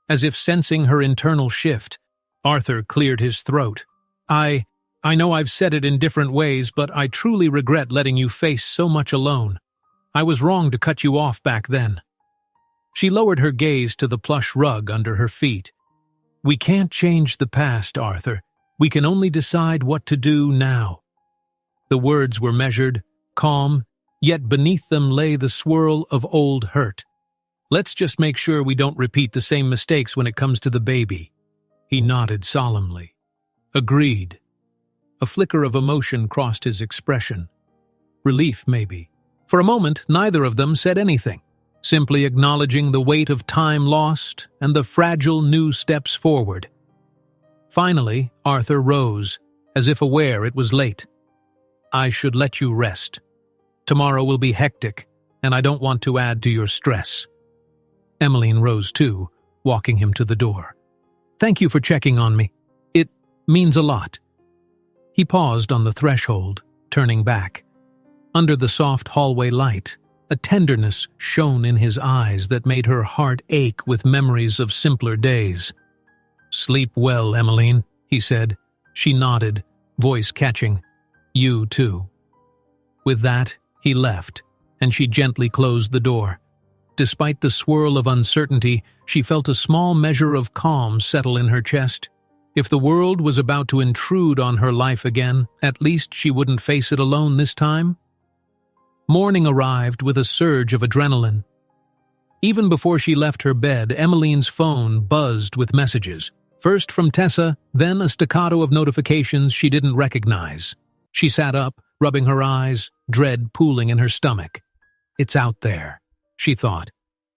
As if sensing her internal shift, Arthur cleared his throat. I know I've said it in different ways, but I truly regret letting you face so much alone. I was wrong to cut you off back then." She lowered her gaze to the plush rug under her feet. "We can't change the past, Arthur. We can only decide what to do now." The words were measured, calm, yet beneath them lay the swirl of old hurt. "Let's just make sure we don't repeat the same mistakes when it comes to the baby." He nodded solemnly. "Agreed." A flicker of emotion crossed his expression. Relief, maybe. For a moment, neither of them said anything, simply acknowledging the weight of time lost and the fragile new steps forward. Finally, Arthur rose, as if aware it was late. "I should let you rest. Tomorrow will be hectic, and I don't want to add to your stress." Emmeline rose too, walking him to the door. "Thank you for checking on me. It means a lot." He paused on the threshold, turning back. Under the soft hallway light, a tenderness shone in his eyes that made her heart ache with memories of simpler days. "Sleep well, Emmeline," he said. She nodded, voice catching. "You too." With that, he left, and she gently closed the door. Despite the swirl of uncertainty, she felt a small measure of calm settle in her chest. If the world was about to intrude on her life again, at least she wouldn't face it alone this time. Morning arrived with a surge of adrenaline. Even before she left her bed, Emmeline's phone buzzed with messages. First from Tessa, then a staccato of notifications she didn't recognize. She sat up, rubbing her eyes, dread pooling in her stomach. It's out there, she thought.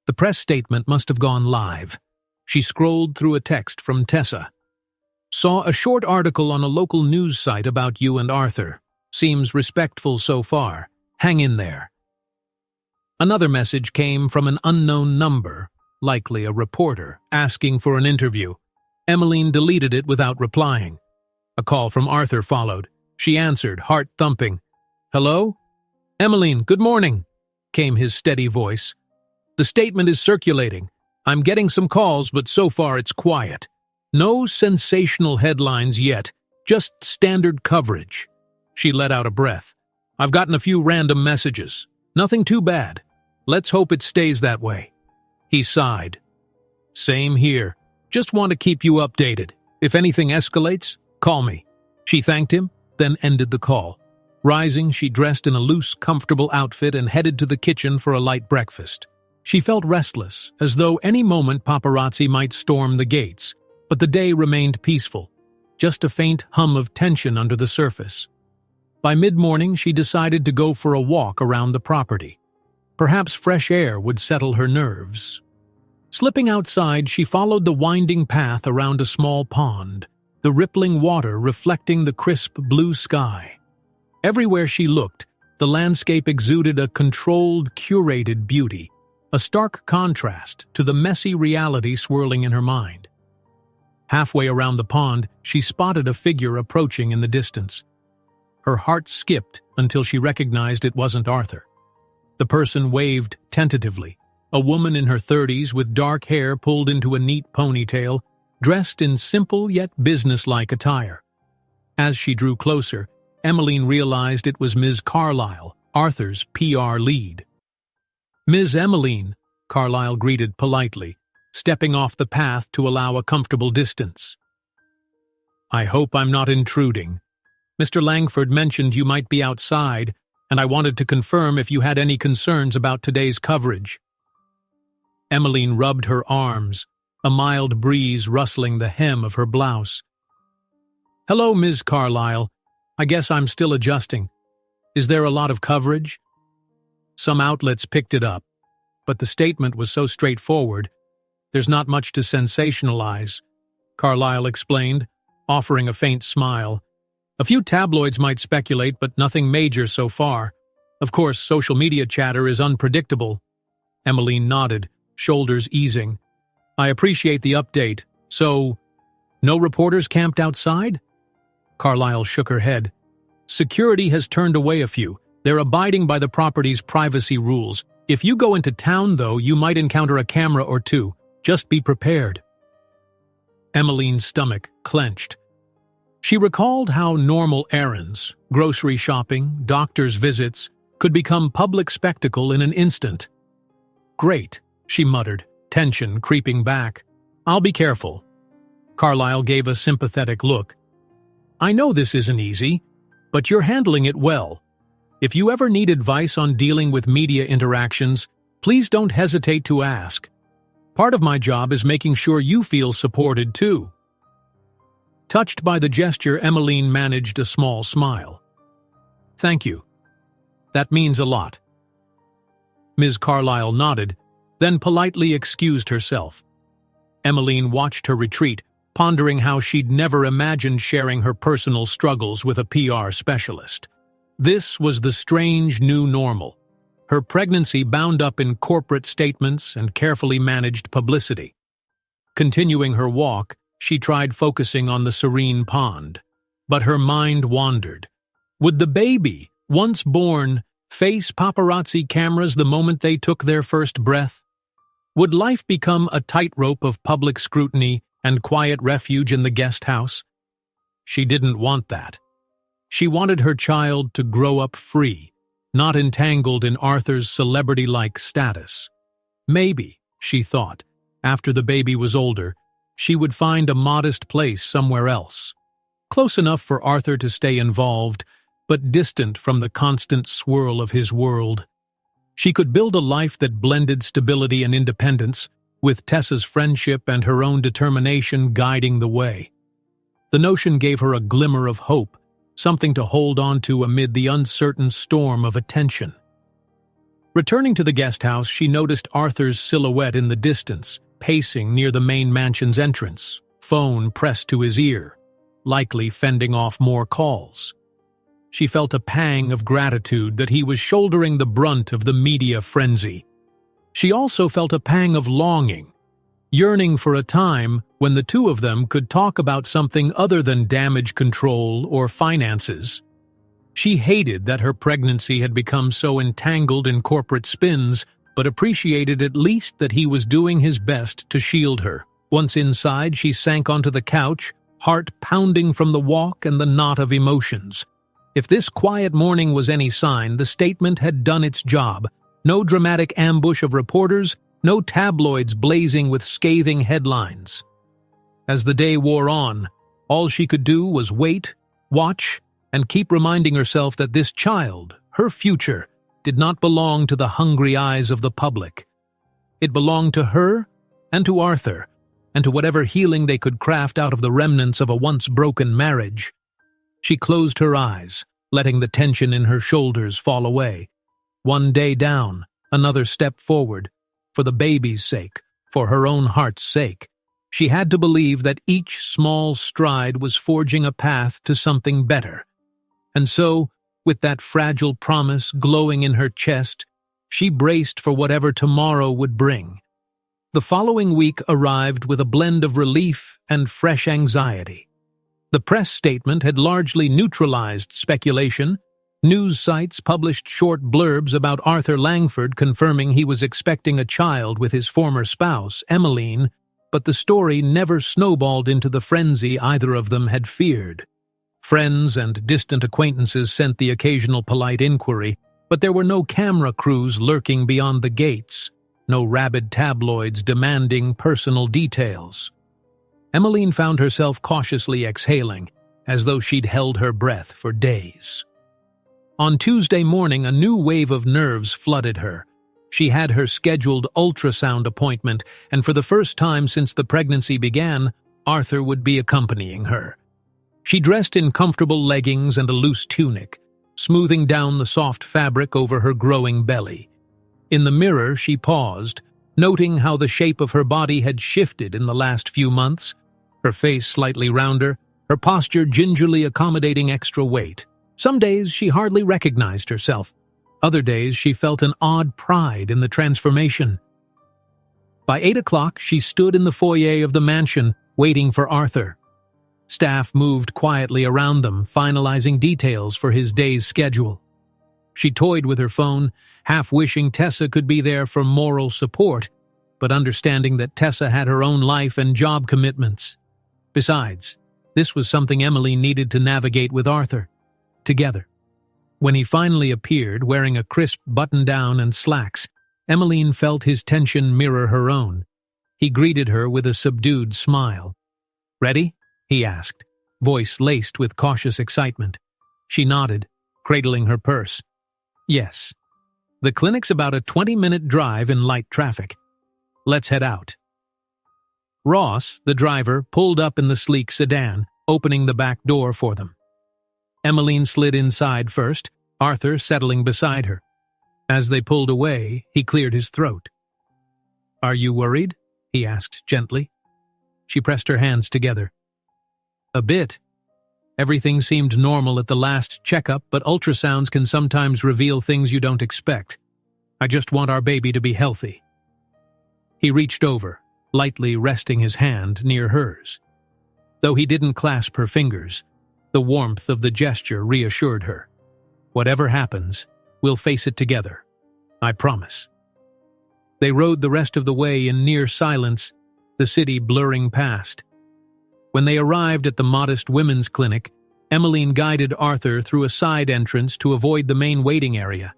The press statement must have gone live. She scrolled through a text from Tessa. Saw a short article on a local news site about you and Arthur. Seems respectful so far. Hang in there. Another message came from an unknown number, likely a reporter, asking for an interview. Emmeline deleted it without replying. A call from Arthur followed. She answered, heart thumping. Hello? Emmeline, good morning, came his steady voice. The statement is circulating. I'm getting some calls, but so far it's quiet. No sensational headlines yet, just standard coverage. She let out a breath. I've gotten a few random messages. Nothing too bad. Let's hope it stays that way. He sighed. Same here. Just want to keep you updated. If anything escalates, call me. She thanked him, then ended the call. Rising, she dressed in a loose, comfortable outfit and headed to the kitchen for a light breakfast. She felt restless, as though any moment paparazzi might storm the gates, but the day remained peaceful, just a faint hum of tension under the surface. By mid-morning, she decided to go for a walk around the property. Perhaps fresh air would settle her nerves. Slipping outside, she followed the winding path around a small pond, the rippling water reflecting the crisp blue sky. Everywhere she looked, the landscape exuded a controlled, curated beauty, a stark contrast to the messy reality swirling in her mind. Halfway around the pond, she spotted a figure approaching in the distance. Her heart skipped until she recognized it wasn't Arthur. The person waved tentatively, a woman in her 30s with dark hair pulled into a neat ponytail, dressed in simple yet businesslike attire. As she drew closer, Emmeline realized it was Ms. Carlyle, Arthur's PR lead. Ms. Emmeline, Carlyle greeted politely, stepping off the path to allow a comfortable distance. I hope I'm not intruding. Mr. Langford mentioned you might be outside, and I wanted to confirm if you had any concerns about today's coverage. Emmeline rubbed her arms, a mild breeze rustling the hem of her blouse. Hello, Ms. Carlyle. I guess I'm still adjusting. Is there a lot of coverage? Some outlets picked it up, but the statement was so straightforward. There's not much to sensationalize, Carlyle explained, offering a faint smile. A few tabloids might speculate, but nothing major so far. Of course, social media chatter is unpredictable. Emmeline nodded, shoulders easing. I appreciate the update. So, no reporters camped outside? Carlyle shook her head. Security has turned away a few. They're abiding by the property's privacy rules. If you go into town, though, you might encounter a camera or two. Just be prepared. Emmeline's stomach clenched. She recalled how normal errands, grocery shopping, doctor's visits, could become public spectacle in an instant. Great, she muttered, tension creeping back. I'll be careful. Carlyle gave a sympathetic look. I know this isn't easy, but you're handling it well. If you ever need advice on dealing with media interactions, please don't hesitate to ask. Part of my job is making sure you feel supported too. Touched by the gesture, Emmeline managed a small smile. Thank you. That means a lot. Ms. Carlyle nodded, then politely excused herself. Emmeline watched her retreat, pondering how she'd never imagined sharing her personal struggles with a PR specialist. This was the strange new normal, her pregnancy bound up in corporate statements and carefully managed publicity. Continuing her walk, she tried focusing on the serene pond, but her mind wandered. Would the baby, once born, face paparazzi cameras the moment they took their first breath? Would life become a tightrope of public scrutiny and quiet refuge in the guest house? She didn't want that. She wanted her child to grow up free, not entangled in Arthur's celebrity-like status. Maybe, she thought, after the baby was older, she would find a modest place somewhere else. Close enough for Arthur to stay involved, but distant from the constant swirl of his world. She could build a life that blended stability and independence, with Tessa's friendship and her own determination guiding the way. The notion gave her a glimmer of hope, something to hold on to amid the uncertain storm of attention. Returning to the guest house, she noticed Arthur's silhouette in the distance, pacing near the main mansion's entrance, phone pressed to his ear, likely fending off more calls. She felt a pang of gratitude that he was shouldering the brunt of the media frenzy. She also felt a pang of longing, yearning for a time when the two of them could talk about something other than damage control or finances. She hated that her pregnancy had become so entangled in corporate spins, but appreciated at least that he was doing his best to shield her. Once inside, she sank onto the couch, heart pounding from the walk and the knot of emotions. If this quiet morning was any sign, the statement had done its job. No dramatic ambush of reporters, no tabloids blazing with scathing headlines. As the day wore on, all she could do was wait, watch, and keep reminding herself that this child, her future, did not belong to the hungry eyes of the public. It belonged to her and to Arthur, and to whatever healing they could craft out of the remnants of a once-broken marriage. She closed her eyes, letting the tension in her shoulders fall away. One day down, another step forward. For the baby's sake, for her own heart's sake. She had to believe that each small stride was forging a path to something better. And so, with that fragile promise glowing in her chest, she braced for whatever tomorrow would bring. The following week arrived with a blend of relief and fresh anxiety. The press statement had largely neutralized speculation. News sites published short blurbs about Arthur Langford confirming he was expecting a child with his former spouse, Emmeline, but the story never snowballed into the frenzy either of them had feared. Friends and distant acquaintances sent the occasional polite inquiry, but there were no camera crews lurking beyond the gates, no rabid tabloids demanding personal details. Emmeline found herself cautiously exhaling, as though she'd held her breath for days. On Tuesday morning, a new wave of nerves flooded her. She had her scheduled ultrasound appointment, and for the first time since the pregnancy began, Arthur would be accompanying her. She dressed in comfortable leggings and a loose tunic, smoothing down the soft fabric over her growing belly. In the mirror, she paused, noting how the shape of her body had shifted in the last few months, her face slightly rounder, her posture gingerly accommodating extra weight. Some days she hardly recognized herself. Other days she felt an odd pride in the transformation. By 8 o'clock, she stood in the foyer of the mansion, waiting for Arthur. Staff moved quietly around them, finalizing details for his day's schedule. She toyed with her phone, half wishing Tessa could be there for moral support, but understanding that Tessa had her own life and job commitments. Besides, this was something Emily needed to navigate with Arthur. Together. When he finally appeared, wearing a crisp button-down and slacks, Emmeline felt his tension mirror her own. He greeted her with a subdued smile. "Ready?" he asked, voice laced with cautious excitement. She nodded, cradling her purse. "Yes. The clinic's about a 20-minute drive in light traffic. Let's head out." Ross, the driver, pulled up in the sleek sedan, opening the back door for them. Emmeline slid inside first, Arthur settling beside her. As they pulled away, he cleared his throat. "Are you worried?" he asked gently. She pressed her hands together. "A bit. Everything seemed normal at the last checkup, but ultrasounds can sometimes reveal things you don't expect. I just want our baby to be healthy." He reached over, lightly resting his hand near hers. Though he didn't clasp her fingers, the warmth of the gesture reassured her. "Whatever happens, we'll face it together. I promise." They rode the rest of the way in near silence, the city blurring past. When they arrived at the modest women's clinic, Emmeline guided Arthur through a side entrance to avoid the main waiting area.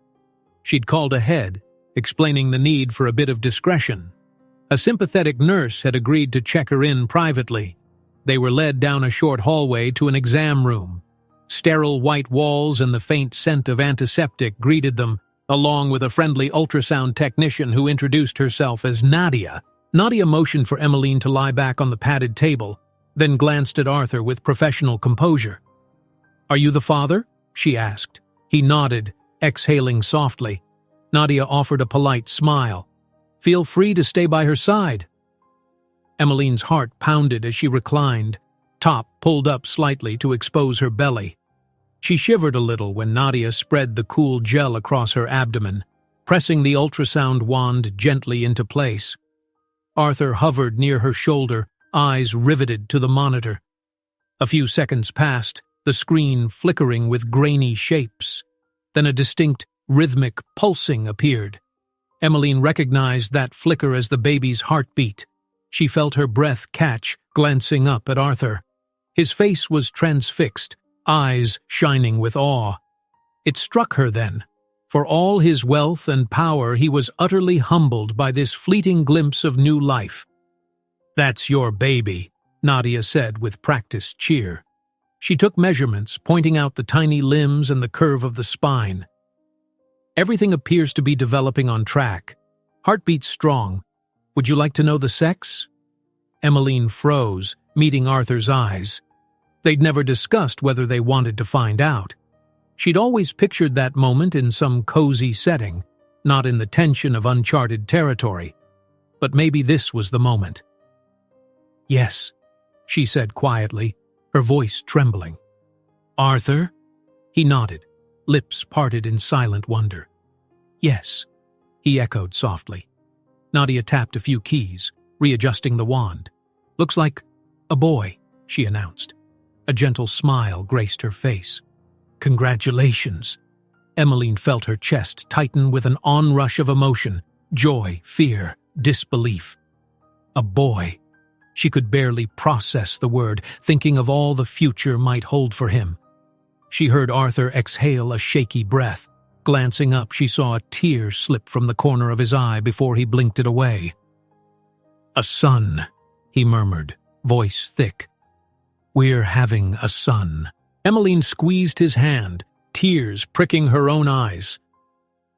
She'd called ahead, explaining the need for a bit of discretion. A sympathetic nurse had agreed to check her in privately. They were led down a short hallway to an exam room. Sterile white walls and the faint scent of antiseptic greeted them, along with a friendly ultrasound technician who introduced herself as Nadia. Nadia motioned for Emmeline to lie back on the padded table, then glanced at Arthur with professional composure. "Are you the father?" she asked. He nodded, exhaling softly. Nadia offered a polite smile. "Feel free to stay by her side." Emmeline's heart pounded as she reclined, top pulled up slightly to expose her belly. She shivered a little when Nadia spread the cool gel across her abdomen, pressing the ultrasound wand gently into place. Arthur hovered near her shoulder, eyes riveted to the monitor. A few seconds passed, the screen flickering with grainy shapes. Then a distinct, rhythmic pulsing appeared. Emmeline recognized that flicker as the baby's heartbeat. She felt her breath catch, glancing up at Arthur. His face was transfixed, eyes shining with awe. It struck her then. For all his wealth and power, he was utterly humbled by this fleeting glimpse of new life. "That's your baby," Nadia said with practiced cheer. She took measurements, pointing out the tiny limbs and the curve of the spine. "Everything appears to be developing on track. Heartbeat strong. Would you like to know the sex?" Emmeline froze, meeting Arthur's eyes. They'd never discussed whether they wanted to find out. She'd always pictured that moment in some cozy setting, not in the tension of uncharted territory. But maybe this was the moment. "Yes," she said quietly, her voice trembling. "Arthur?" He nodded, lips parted in silent wonder. "Yes," he echoed softly. Nadia tapped a few keys, readjusting the wand. "Looks like a boy," she announced. A gentle smile graced her face. "Congratulations." Emmeline felt her chest tighten with an onrush of emotion, joy, fear, disbelief. A boy. She could barely process the word, thinking of all the future might hold for him. She heard Arthur exhale a shaky breath. Glancing up, she saw a tear slip from the corner of his eye before he blinked it away. "A son," he murmured, voice thick. "We're having a son." Emmeline squeezed his hand, tears pricking her own eyes.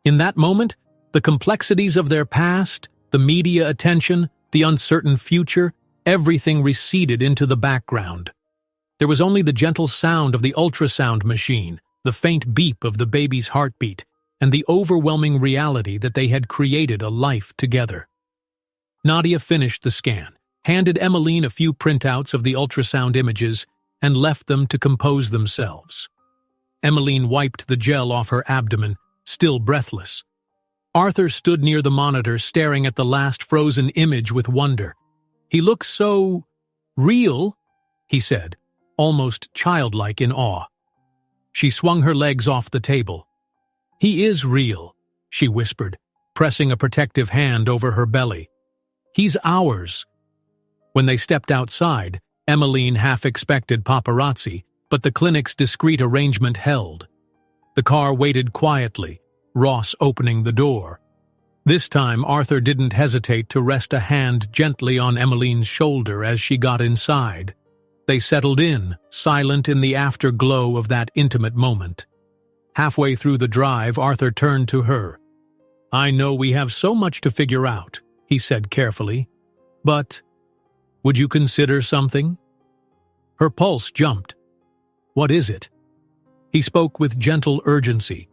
In that moment, the complexities of their past, the media attention, the uncertain future, everything receded into the background. There was only the gentle sound of the ultrasound machine, the faint beep of the baby's heartbeat, and the overwhelming reality that they had created a life together. Nadia finished the scan, handed Emmeline a few printouts of the ultrasound images, and left them to compose themselves. Emmeline wiped the gel off her abdomen, still breathless. Arthur stood near the monitor, staring at the last frozen image with wonder. "He looks so real," he said, almost childlike in awe. She swung her legs off the table. "He is real," she whispered, pressing a protective hand over her belly. "He's ours." When they stepped outside, Emmeline half expected paparazzi, but the clinic's discreet arrangement held. The car waited quietly, Ross opening the door. This time, Arthur didn't hesitate to rest a hand gently on Emmeline's shoulder as she got inside. They settled in, silent in the afterglow of that intimate moment. Halfway through the drive, Arthur turned to her. "I know we have so much to figure out," he said carefully, "but would you consider something?" Her pulse jumped. "What is it?" He spoke with gentle urgency.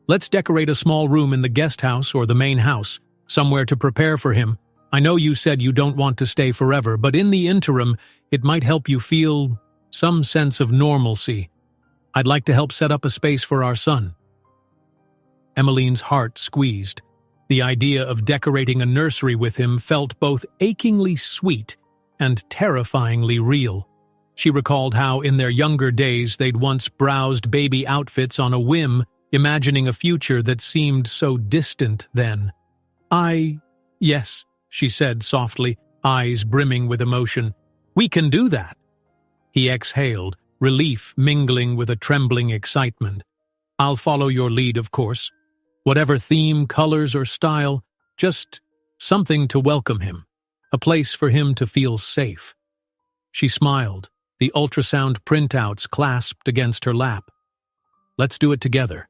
"Let's decorate a small room in the guest house or the main house, somewhere to prepare for him. I know you said you don't want to stay forever, but in the interim, it might help you feel some sense of normalcy. I'd like to help set up a space for our son." Emmeline's heart squeezed. The idea of decorating a nursery with him felt both achingly sweet and terrifyingly real. She recalled how, in their younger days, they'd once browsed baby outfits on a whim, imagining a future that seemed so distant then. Yes," she said softly, eyes brimming with emotion. "We can do that." He exhaled, relief mingling with a trembling excitement. "I'll follow your lead, of course. Whatever theme, colors, or style, just something to welcome him, a place for him to feel safe." She smiled, the ultrasound printouts clasped against her lap. "Let's do it together.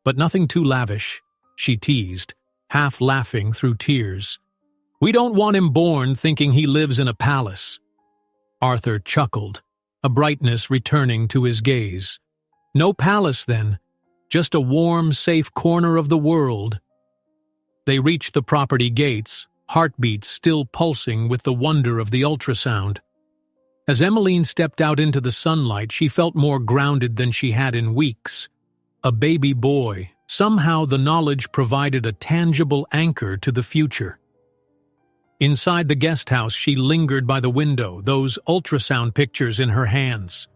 But nothing too lavish," she teased, half laughing through tears. "We don't want him born thinking he lives in a palace." Arthur chuckled, a brightness returning to his gaze. No palace then, just a warm, safe corner of the world. They reached the property gates, heartbeats still pulsing with the wonder of the ultrasound. As Emmeline stepped out into the sunlight, she felt more grounded than she had in weeks. A baby boy, somehow the knowledge provided a tangible anchor to the future. Inside the guest house, she lingered by the window, those ultrasound pictures in her hands.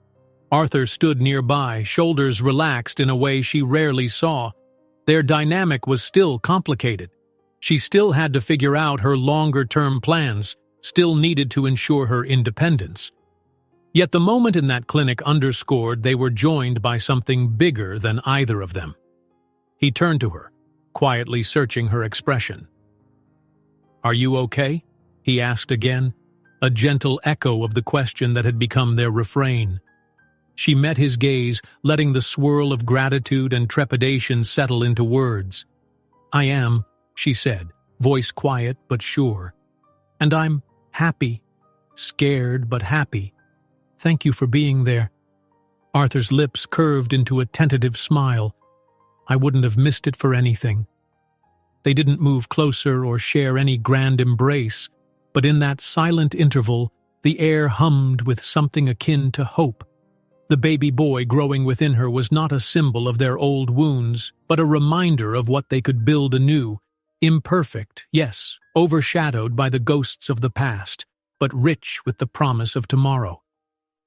Arthur stood nearby, shoulders relaxed in a way she rarely saw. Their dynamic was still complicated. She still had to figure out her longer-term plans, still needed to ensure her independence. Yet the moment in that clinic underscored they were joined by something bigger than either of them. He turned to her, quietly searching her expression. "Are you okay?" he asked again, a gentle echo of the question that had become their refrain. She met his gaze, letting the swirl of gratitude and trepidation settle into words. "I am," she said, voice quiet but sure. "And I'm happy, scared but happy. Thank you for being there." Arthur's lips curved into a tentative smile. "I wouldn't have missed it for anything." They didn't move closer or share any grand embrace, but in that silent interval, the air hummed with something akin to hope. The baby boy growing within her was not a symbol of their old wounds, but a reminder of what they could build anew. Imperfect, yes, overshadowed by the ghosts of the past, but rich with the promise of tomorrow.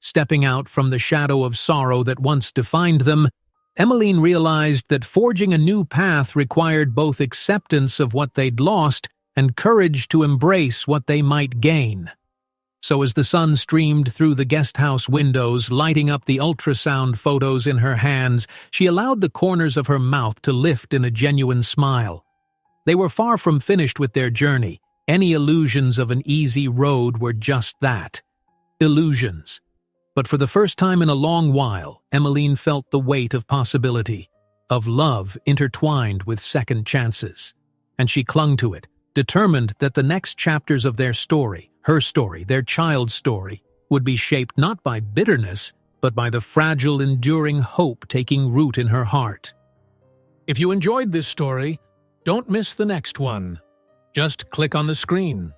Stepping out from the shadow of sorrow that once defined them, Emmeline realized that forging a new path required both acceptance of what they'd lost and courage to embrace what they might gain. So as the sun streamed through the guest house windows, lighting up the ultrasound photos in her hands, she allowed the corners of her mouth to lift in a genuine smile. They were far from finished with their journey. Any illusions of an easy road were just that. Illusions. But for the first time in a long while, Emmeline felt the weight of possibility, of love intertwined with second chances. And she clung to it, determined that the next chapters of their story, her story, their child's story, would be shaped not by bitterness, but by the fragile, enduring hope taking root in her heart. If you enjoyed this story, don't miss the next one. Just click on the screen.